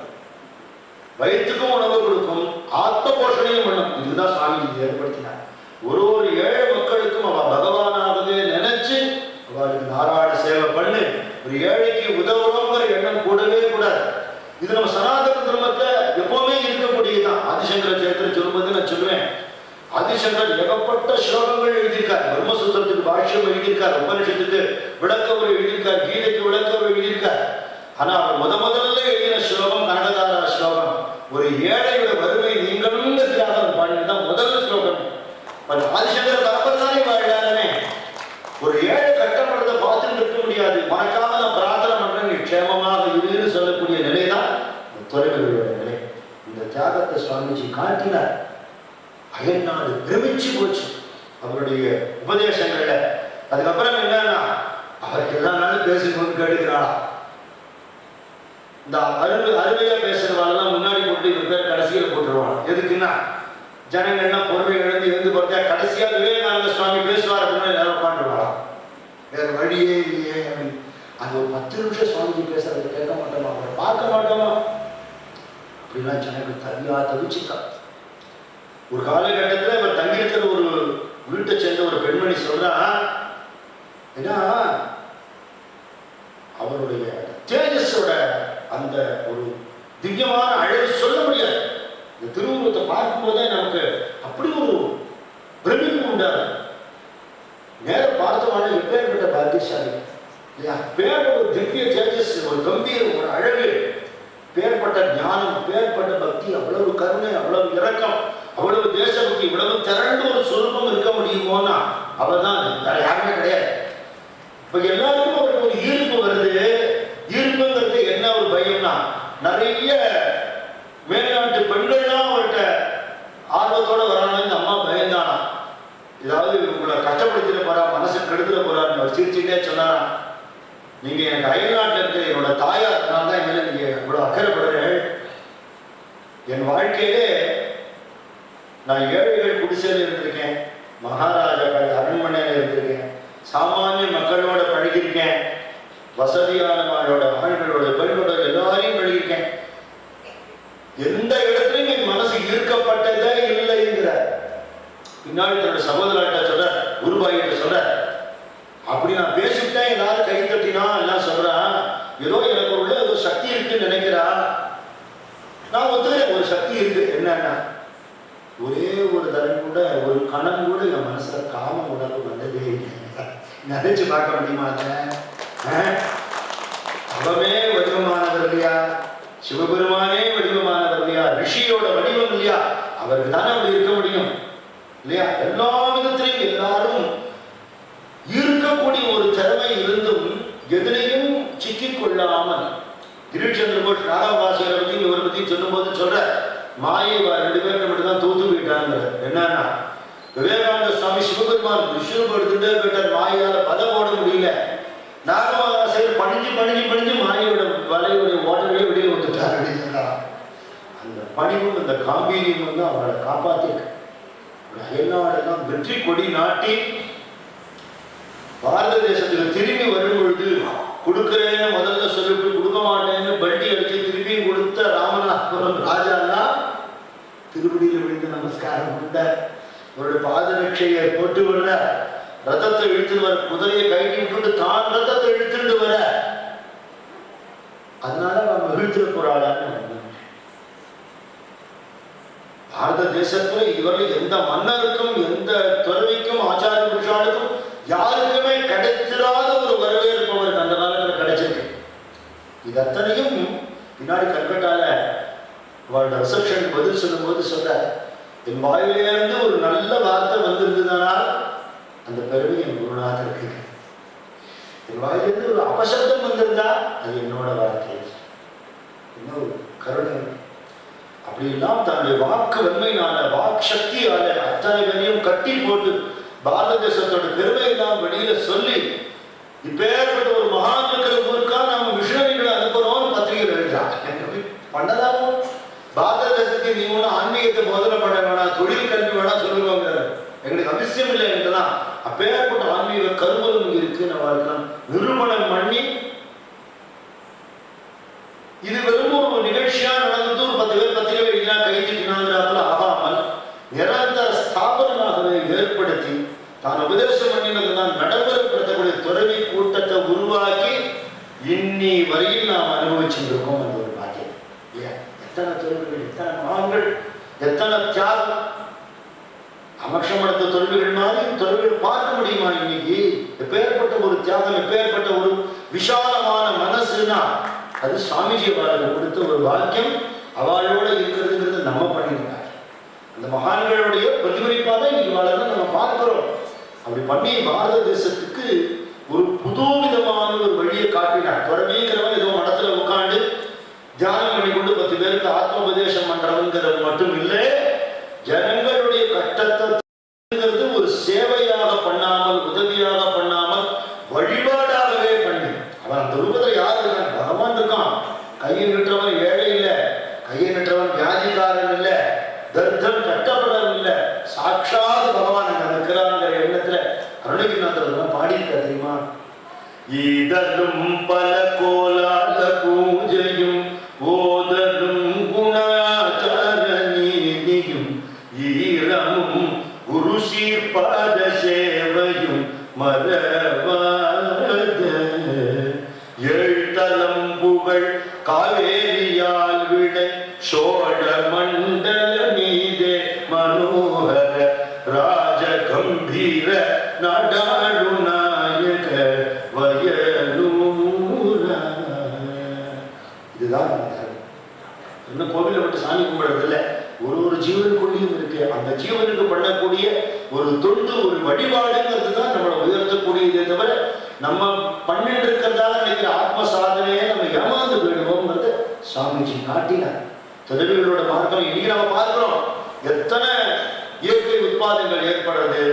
வயிற்றுக்கும் உணவு கொடுக்கும், ஆத்ம போஷணையும் பண்ணும். இதுதான் சுவாமி ஏற்படுத்தினார். ஒரு ஒரு ஏழை மக்களுக்கும் அவ பகவானாகவே நினைச்சு அவளுக்கு நாராயண சேவை பண்ணு, ஒரு ஏழைக்கு உதவுறோங்கிற எண்ணம் கூடவே கூடாது. இது நம்ம சனாதன தர்மத்தை எப்பவுமே இருக்கக்கூடியதுதான். ஆதிசங்கர சேத்திரம் சொல்லும்போது நான் சொல்லுவேன், ஆதிசங்கர் ஏகப்பட்ட ஸ்லோகங்கள் எழுதியிருக்கார். பிரம்மசூத்திரத்துக்கு பாஷ்யம் எழுதியிருக்கார், உபனிஷத்துக்கு விளக்க உரை எழுதியிருக்கார், கீதைக்கு விளக்க உரை எழுதியிருக்கார். ஆனா அவர் முதல்ல எழுதின ஸ்லோகம் கனகதாரா ஸ்லோகம். ஒரு ஏழையோட வறுமை நீங்களும்ங்கிறதுக்காக அவர் பாடினதான் முதல் ஸ்லோகம். ஆதிசங்கர பரம்பரை தானே வாழ்ந்தானே. ஒரு ஏழை கட்டப்படுறதை பார்த்துட்டு இருக்க முடியாது, மறக்காம நான் பிரார்த்தனை பண்றேன் நீ க்ஷேமமாக இருக்குன்னு சொல்லக்கூடிய நிலைதான் துறவிகளோட நிலை. இந்த தியாகத்தை சுவாமிஜி காட்டினார். அயல்நாடு பிரமிச்சு போச்சு அவருடைய உபதேசங்கள்ல. அதுக்கப்புறம் என்னன்னா, அவருக்கு எல்லா நாளும் பேசும்போது கேட்டுக்கிறாளா, இந்த அருமையா பேசுறவாள்லாம் முன்னாடி போட்டு இவர் பேர் கடைசியில் போட்டுருவாங்க. எதுக்குன்னா ஜனங்கள்லாம் பொறுமை இழந்து இருந்து பார்த்தா கடைசியா விவேகானந்த சுவாமி பேசுவார் அப்படின்னு எல்லாரும் உட்காந்துருவாங்க. வேற வழியே இல்லையே அப்படின்னு. அந்த ஒரு 10 நிமிஷம் சுவாமிஜி பேசுறதை கேட்க மாட்டோமா, அவரை பார்க்க மாட்டோமா, அப்படிலாம் ஜனங்கள் தவிச்சுக்கா. ஒரு காலகட்டத்தில் அவர் தங்கியிருக்கிற ஒரு வீட்டை சேர்ந்த ஒரு பெண்மணி சொல்றா, ஏன்னா அவருடைய தேஜஸோட அந்த ஒரு திவ்யமான அழகு சொல்ல முடியாது. இந்த திருவுருவத்தை பார்க்கும் போதே நமக்கு அப்படி ஒரு பிரமிப்பு உண்டாது. நேர பார்த்தவான எப்பேற்பட்ட பாக்கியசாலி இல்லையா? பேர் ஒரு திவ்ய தேஜஸ், ஒரு கம்பீரம், ஒரு அழகு, பேர்பட்ட ஞானம், பேர்பட்ட பக்தி, அவ்வளவு கருணை, அவ்வளவு இரக்கம், அவ்வளவு தேசபக்தி, இவ்வளவு திரண்டு ஒரு சொரூபம் இருக்க முடியுமோன்னா அவர் தான், வேற யாருமே கிடையாது. இப்ப எல்லாருக்கும் அவருக்கு ஒரு ஈர்ப்பு வருது. ஈர்ப்புங்கிறது என்ன ஒரு பயம்னா, நிறைய மேல்நாட்டு பெண்கள்லாம் அவர்கிட்ட ஆர்வத்தோட வரான்னு இந்த அம்மா பயந்தானா, ஏதாவது உங்களை கஷ்டப்படுத்திட போறா, மனசு கெடுத்துட போறான்னு அவர் சிரிச்சுட்டே சொன்னாரா, நீங்க எனக்கு அயல்நாட்டில் இருக்கிற என்னோட தாயார் தான் என் மேல நீங்க இவ்வளவு அக்கறைப்படுறேன். என் வாழ்க்கையிலே நான் ஏழைகள் குடிசையில் இருந்திருக்கேன், மகாராஜாக்கள் அரண்மனையில் இருந்திருக்கேன், சாமானிய மக்களோட பழகிருக்கேன், வசதியானவர்களோட, ஆண்களோட, பெண்களோட எல்லாரையும் பழகிருக்கேன். எந்த இடத்துலையும் என் மனசு ஈர்க்கப்பட்டதே இல்லைங்கிற பின்னாடி தன்னோட சகோதரர்கிட்ட சொல்ற, குருபாயிட்ட சொல்ற, அப்படி நான் பேசிவிட்டேன், எல்லாரும் கை தட்டினா எல்லாம் சொல்றான், ஏதோ எனக்கு உள்ள ஏதோ சக்தி இருக்குன்னு நினைக்கிறா. நான் ஒத்துக்கிறேன், ஒரு சக்தி இருக்கு. என்னன்னா, ஒரே ஒரு தரம் கூட, ஒரு கணம் கூட என் மனசுல காம உணர்வு வந்ததே இல்லை. நினைச்சு பார்க்க முடியுமா? அவமே வடிவமானவர் இல்லையா? சிவபெருமானே வடிவமானவர் இல்லையா? ரிஷியோட வடிவம் இல்லையா? அவருக்கு தானே அப்படி இருக்க முடியும் இல்லையா? எல்லா விதத்திலையும் எல்லாரும் இருக்கக்கூடிய ஒரு திறமை இருந்தும் எதிலையும் சிக்கிக் கொள்ளாமல், கிரீஷ் கோஷ் நாராவாசியரை பத்தி இவரை பத்தி சொல்லும் போது சொல்ற, மாயை ரெண்டு பேருக்கு மட்டும்தான் தோத்து போயிட்டாங்க. என்னன்னா, விவேகானந்த சுவாமி சிவபெருமான் விஷ்ணுவை எடுத்துட்டே போயிட்டார், மாயால பல போட முடியல. நாராவாசியர் பணிஞ்சு பணிஞ்சு பணிஞ்சு மாயோட வலையுடைய ஓட்டவே வெளியே வந்துட்டார் அப்படின்னு சொன்னார். அந்த பணிவும் அந்த காம்பீரியம் வந்து அவரை காப்பாத்திருக்கு. அயல்நாடெல்லாம் வெற்றி கொடி நாட்டி பாரத தேசத்துக்கு திரும்பி வரும் பொழுது, கொடுக்கிறேன்னு முதல்ல சொல்லிட்டு கொடுக்க மாட்டேன்னு பண்டி அடிச்சு திரும்பி கொடுத்த ராமநாதபுரம் ராஜானா திருப்பதியில் விழுந்து நமஸ்காரம் பண்ணார். அவருடைய பாதரட்சையை போட்டு வர, ரதத்தை இழுத்துட்டு வர, குதிரையை கைட்டி விட்டு தான் ரதத்தை இழுத்துட்டு வர, அதனால நம்ம மகிழ்ச்சிட போறாளான்னு. பாரத தேசத்துல இதுவரை எந்த மன்னருக்கும், எந்த துறவிக்கும், ஆச்சாரிய புருஷாளுக்கும் யாருக்குமே கிடைச்சிடாத ஒரு வரவேற்பு அவருக்கு அந்த காலத்தில் கிடைச்சிருக்கு. இது அத்தனையும் பின்னாடி கல்கட்டால அவரோட ரிசப்ஷனுக்கு பதில் சொல்லும் போது சொல்ற, என் வாயிலிருந்து ஒரு நல்ல வார்த்தை வந்திருந்ததுனால் அந்த பெருமை என் குருநாதருக்கு, என் வாயிலிருந்து ஒரு அபசப்தம் வந்திருந்தா அது என்னோட வார்த்தை, இன்னொரு கருணை. அப்படி எல்லாம் தன்னுடைய வாக்கு வன்மையினால, வாக்கு சக்தியால அத்தனை பேரையும் கட்டி போட்டு பாரத தேசத்தோட பெருமை எல்லாம் வெளியில சொல்லி, இப்பேற்பட்ட ஒரு மகான் இருக்கிற ஊருக்கா நாம மிஷனரிகளை அனுப்புறோம்னு பத்திரிகை எழுதுறான். பண்ணதாமோ பாரத தேசத்தை நீ ஒண்ணு ஆன்மீகத்தை போதனை பண்ண வேணாம், தொழில் கல்வி வேணா சொல்லுவாங்க, எங்களுக்கு அவசியம் இல்லை என்றுதான். அப்பேற்பட்ட ஆன்மீக கருவலும் இருக்கு. நம்ம நிரூபணம் பண்ணி, இது வெறும் ஒரு நிகழ்ச்சியா நடந்தது, ஒரு 10 பேர் பத்திரிகை எழுதினா கைதினாங்கிறாப்புல ஆகாமல் நிரந்தர ஸ்தாபனமாகவே ஏற்படுத்தி தான் உபதேசம் பண்ணினதுதான் நடைமுறைப்படுத்தக்கூடிய துறவி கூட்டத்தை உருவாக்கி இன்னி வரையில் நாம் அனுபவிச்சுருக்கோம். அந்த ஒரு பாக்கியம் இல்லையா? எத்தனை துறவிகள், எத்தனை மகான்கள், எத்தனை தியாகம். அமர்ஷமடத்த துறவிகள் மாதிரி துறவிகள் பார்க்க முடியுமா இன்னைக்கு? எப்பேற்பட்ட ஒரு தியாகம், எப்பேற்பட்ட ஒரு விசாலமான மனசுனா அது சுவாமிஜி அவர்களுக்கு கொடுத்த ஒரு வாக்கியம். அவளோட இருக்கிறதுங்கிறது நம்ம பண்ணியிருக்காங்க. அந்த மகான்களுடைய பிரதிபலிப்பாக தான் இன்னைக்கு வளர்ந்து நம்ம பார்க்கிறோம். அப்படி பண்ணி பாரத தேசத்துக்கு ஒரு புது விதமான ஒரு வழியை காட்டினார். துறவிங்கிறவன் ஏதோ மடத்துல உட்காந்து தியானம் பண்ணி கொண்டு 10 பேருக்கு ஆத்மோபதேசம் பண்றவங்கிறது மட்டும் இல்லை, ஜனங்களுடைய கட்டத்தை ஒரு சேவையாக பண்ணாமல், உதவியாக பண்ணாமல், வழிபாடாகவே பண்ணி அவன் அந்த ரூபத்தில் யார் இருக்கான்? பகவான் இருக்கான். கையை நிற்றவன் ஏழை இல்லை, கையை நிற்றவன் வியாதிகாரன் இல்லை, தர்த்தம் கட்டப்படவும் இல்லை, சாட்சாத் பகவான் அங்க இருக்கிறாங்கிற எண்ணத்துல அருணகிரிநாதர் பாடியிருக்க தெரியுமா? ஈதலும் பல கோலால பூஜையும் ஓதலும் குணாச்சார நீதியும் ஈரமும் குரு சீர்பாத சேவையும் மரவாத எழுத்தலம் புகழ் காவேரியால் விடை சோழ மண்டல மீதே மனோகர ராஜ கம்பீர நடாடு நாயக வயலூர. இதுதான் இன்னும் கோவில விட்டு சாமி கும்பிடுறது இல்லை, ஒரு ஜீவனுக்குள்ளேயும் இருக்கு. அந்த ஜீவனுக்கு பண்ணக்கூடிய ஒரு தொண்டு, ஒரு வழிபாடுங்கிறது தான் நம்மளை உயர்த்தக்கூடியதே தவிர நம்ம பண்ணிட்டு இருக்கிறதால நினைக்கிற ஆத்ம சாதனையே நம்ம ஏமாந்து போயிடுவோம்ங்கிறது சாமிஜி காட்டினார். திருவிகளோட மார்க்கம் இன்னைக்கு நம்ம பார்க்கிறோம். எத்தனை இயற்கை உட்பாதங்கள் ஏற்படுறது,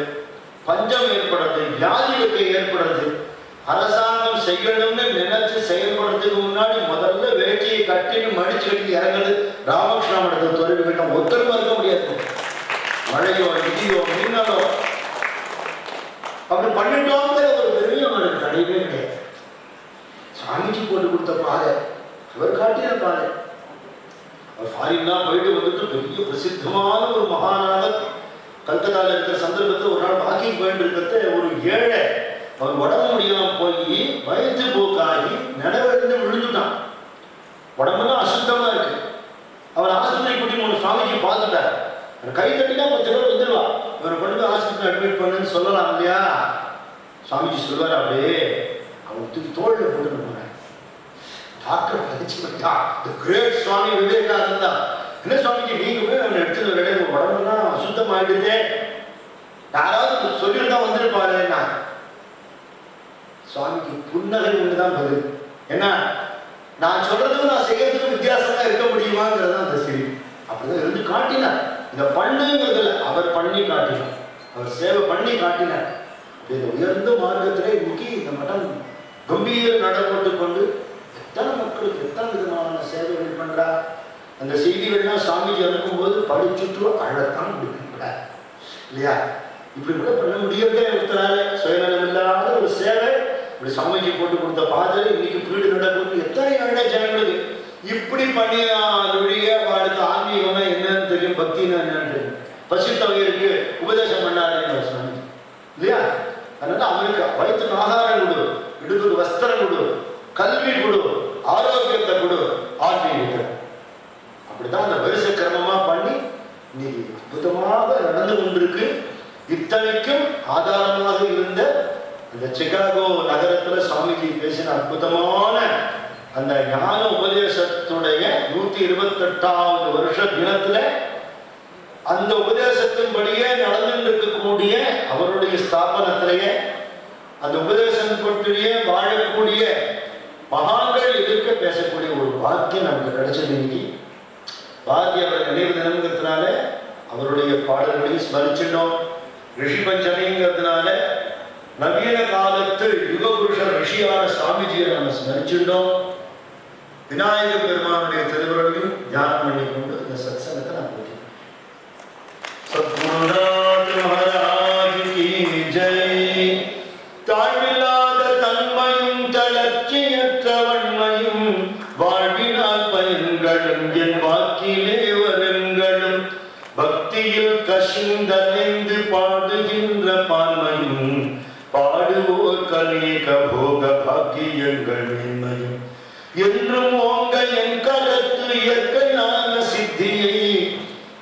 பஞ்சம் ஏற்படுறது, வியாதிகளுக்கு ஏற்படுறது. அரசாங்கம் செய்யணும்னு நினைச்சு செயல்படுறதுக்கு முன்னாடி முதல்ல வேட்டியை கட்டின்னு மடிச்சு கட்டி இறங்குறது ராமகிருஷ்ணா மடத்தை துறவிகிட்ட ஒத்தரும் இருக்க முடியாது. மழையோ இடியோ மின்னலோ அப்படி பண்ணிட்டோங்கிற ஒரு பெரிய அவருக்கு தடையவே கிடையாது. சாமிஜி போட்டு கொடுத்த பாதை, அவர் காட்டின பாதை. அவர் ஃபாரின்லாம் போயிட்டு வந்துட்டு பெரிய பிரசித்தமான ஒரு மகாநாதர். கல்கத்தாவில் இருக்கிற சந்தர்ப்பத்தில் ஒரு நாள் வாக்கிங் போயிட்டு இருக்கிறத ஒரு ஏழை அவர் உடம்பு முடியாம போய் வயிற்று போக்காகி நடவடிந்து விழுந்துட்டான். உடம்புலாம் அசுத்தமா இருக்கு. அவர் ஆஸ்பத்திரி கூட்டி மூணு சாமிஜி பார்த்துட்டார். கை தட்டினா 10 பேர் வந்துடுவா. இவரை கொண்டு போய் ஆஸ்பத்திரி அட்மிட் பண்ணுன்னு சொல்லலாம் இல்லையா? சாமிஜி சொல்வார், அப்படியே அவர் தூக்கி தோல்ல போட்டு போனேன். டாக்டர் பதிச்சு விட்டா கிரேட் சுவாமி விவேகானந்தா தான். என்ன சுவாமிஜி நீங்க போய் அவனை எடுத்துட்டு விட உடம்புலாம் அசுத்தமாயிடுதே, யாராவது சொல்லிட்டு தான் வந்துருப்பாரு. சுவாமிக்கு புன்னகை ஒன்றுதான் பதில். ஏன்னா நான் சொல்றதுக்கும் நான் செய்யறதுக்கும் வித்தியாசமா இருக்க முடியுமாங்கிறது அந்த சரி. அப்படிதான் இருந்து காட்டினார். இந்த பண்ணுங்கிறதுல அவர் பண்ணி காட்டினார், அவர் சேவை பண்ணி காட்டினார். இந்த உயர்ந்த மார்க்கத்திலே இன்னைக்கு இந்த மடம் கம்பீர நடப்பட்டு கொண்டு எத்தனை மக்களுக்கு எத்தனை விதமான சேவைகள் பண்றார். அந்த செய்திகள்லாம் சாமிஜி அனுப்பும்போது படிச்சுட்டு அழத்தான் கொடுக்கிறார் இல்லையா? இப்படி கூட பண்ண முடியவே ஒருத்தரால சுயநலம் இல்லாத ஒரு சேவை. இப்படி சாமிஜி போட்டு கொடுத்த பாதை இன்னைக்கு வீடு நடக்கும். எத்தனை ஏழை ஜனங்களுக்கு இப்படி பண்ணிய வாழ்க்கை ஆன்மீகம்னா என்னன்னு தெரியும், பக்தினா என்னன்னு தெரியும். பசித்தவங்களுக்கு உபதேசம் பண்ணாரு சாமி இல்லையா? அதனால அவருக்கு வயிற்றுக்கு ஆகாரம் கொடு, இடுப்புக்கு வஸ்திரம் கொடு, கல்வி கொடு, ஆரோக்கியத்தை கொடு, ஆன்மீகத்தை. அப்படிதான் அந்த வரிசை கிரமமா பண்ணி இன்னைக்கு அற்புதமாக நடந்து கொண்டிருக்கு. இத்தனைக்கும் ஆதாரமாக இருந்த அந்த சிகாகோ நகரத்துல சாமிஜி பேசின அற்புதமான அந்த ஞான உபதேசத்துடைய 128வது வருஷ தினத்துல அந்த உபதேசத்தின்படியே நடந்து இருக்கக்கூடிய அவருடைய ஸ்தாபனத்திலேயே அந்த உபதேசம் பற்றியே வாழக்கூடிய மகான்கள் எதிர்க்க பேசக்கூடிய ஒரு வாக்கியம் நமக்கு கிடைச்சது. இன்னைக்கு பாரதி அவர் நினைவு தினம்ங்கிறதுனால அவருடைய பாடல்களையும் ஸ்மரிச்சிடணும். ரிஷி பஞ்சமிங்கிறதுனால நவீன காலத்து யுகபுருஷர் ரிஷியான சாமிஜியை நம்ம ஸ்மரிச்சிடணும். விநாயக பெருமானுடைய திருவுருளையும் தியானம் பண்ணி கொண்டு இந்த சத்சங்கத்தை நாம் போகிறோம். சத்குருநாத் மகாராஜ் கி ஜெய். தாழ்வில்லாத தன்மையும் தளர்ச்சியற்ற வன்மையும் வாழ்வினால் பயன்களும் என் வாக்கிலே வருங்களும் பக்தியில் கசிந்தலைந்து பாடுகின்ற பான்மையும் பாடுவோர் கலேக போக பாக்கியங்கள் மேன்மையும் என்றும் ஓங்க என் கருத்து இயற்கையான சித்தியை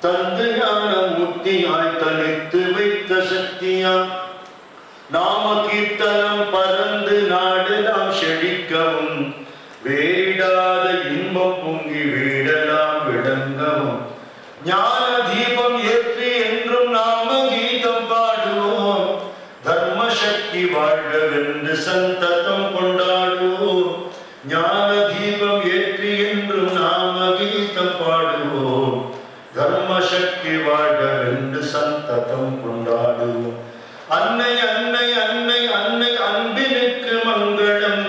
தந்து ஞான முக்தியாய் தனித்து வைத்த சக்தியாம் நாம கீர்த்தனம் பறந்து நாடு நாம் செழிக்கவும் வேடாத இன்பம் பொங்கி வீடலாம் விளங்கவும் ஞான தீபம் ஏற்றி என்றும் நாம கீதம் பாடுவோம் தர்ம சக்தி வாழ்கவென்று சந்ததம் கொண்டாடுவோம் ஞான தீபம் ஏற்றி என்றும் நாம கீதம் பாடுவோம் தர்ம சக்தி வாழ்கவென்று சந்ததம் கொண்டாடுவோம். அன்னை அன்னை அன்னை அன்னை அன்பினுக்கு மங்களம்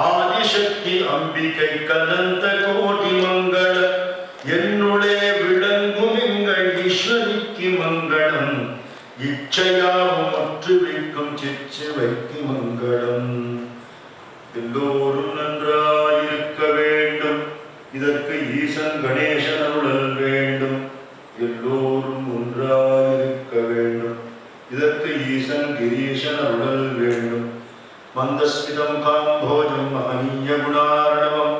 ஆதிசக்தி அம்பிகை கலந்த கோடி மங்களம் என்னுடைய விளங்கும் எங்கள் ஈஸ்வரிக்கு மங்களம் இச்சையாவும் மற்று வைக்கும் சிச்சு வைக்கு மங்களம். எல்லோரும் நன்றாயிருக்க வேண்டும், இதற்கு ஈசன் கணேசன் அருளல் வேண்டும். எல்லோரும் ஒன்றாயிருக்க வேண்டும், இதற்கு ஈசன் கிரீசன் அருளல் வேண்டும். மந்தஸ்மிதம் காம்போஜம் மகனீய குணார்ணவம்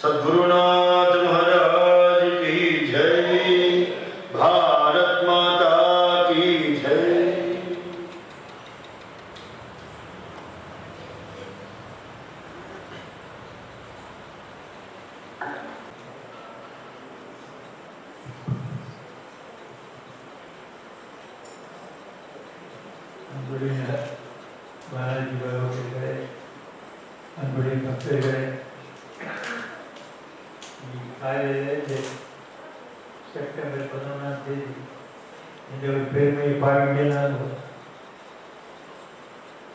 सद्गुरुनाथ महाराज की जय। भारत माता की जय। बालाजी भगवती अनबड़ी भक्तர்களே காலையிலே செப்டம்பர் 11ஆம் தேதி இந்த ஒரு பெருமையை பாடிட்டே நான்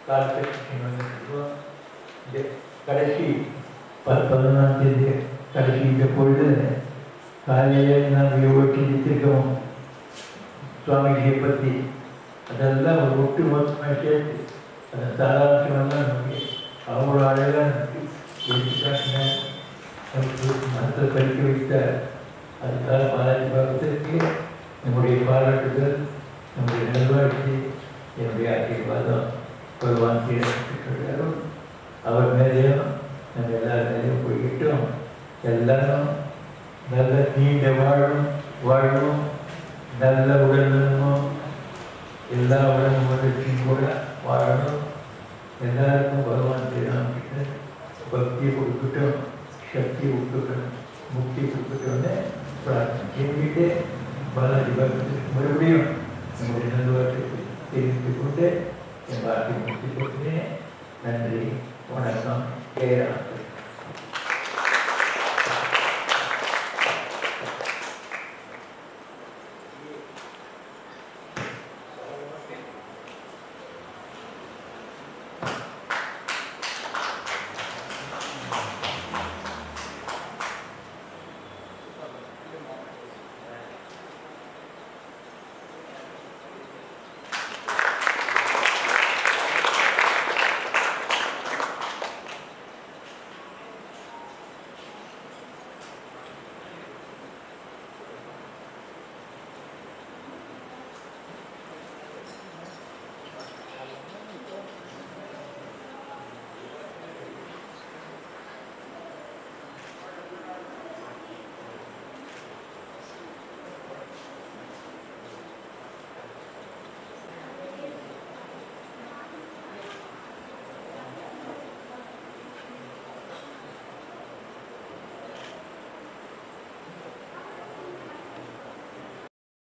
காலத்துக்கு வந்திருக்கோம். இந்த கடைசி 11ஆம் தேதி கடைசி இந்த பொழுது காலையிலே நாம் யோகா சிந்தித்திருக்கோம் சுவாமிஜியை பற்றி. அதெல்லாம் ஒரு ஒட்டு மொத்தமாக சேர்த்து அந்த சாராம்சமெல்லாம் நமக்கு அவ்வளோ அழகாக நமக்கு எடுத்துக்காட்டின நமக்கு மனத்தை படிக்க வைத்தார். அதுக்காக பாலாஜி பாகத்திற்கு நம்முடைய பாராட்டுதல், நம்முடைய நல்வாழ்ச்சி, என்னுடைய ஆசீர்வாதம் பகவான் சொல்கிறாரும். அவர் மேலேயும் நம்ம எல்லார் மேலேயும் போய்கிட்டோம். எல்லாரும் நல்ல நீண்ட வாழ்வும் நல்ல உடல்நலமும் எல்லா உடலும் மகிழ்ச்சியும் கூட வாழணும். எல்லாருக்கும் பகவான் ஸ்ரீராமகிட்ட பக்தியை கொடுக்கட்டும், சக்தியை கொடுக்கட்டும், முக்தி கொடுக்கட்டும்னு பிரார்த்தனை செஞ்சுட்டு பாலாஜி பக்தருக்கு மறுபடியும் நம்முடைய நல்வாழ்த்தை தெரிவித்துக் கொண்டு என் வார்த்தை முடித்துக் கொண்டேன். நன்றி, வணக்கம், ஜெயராம்.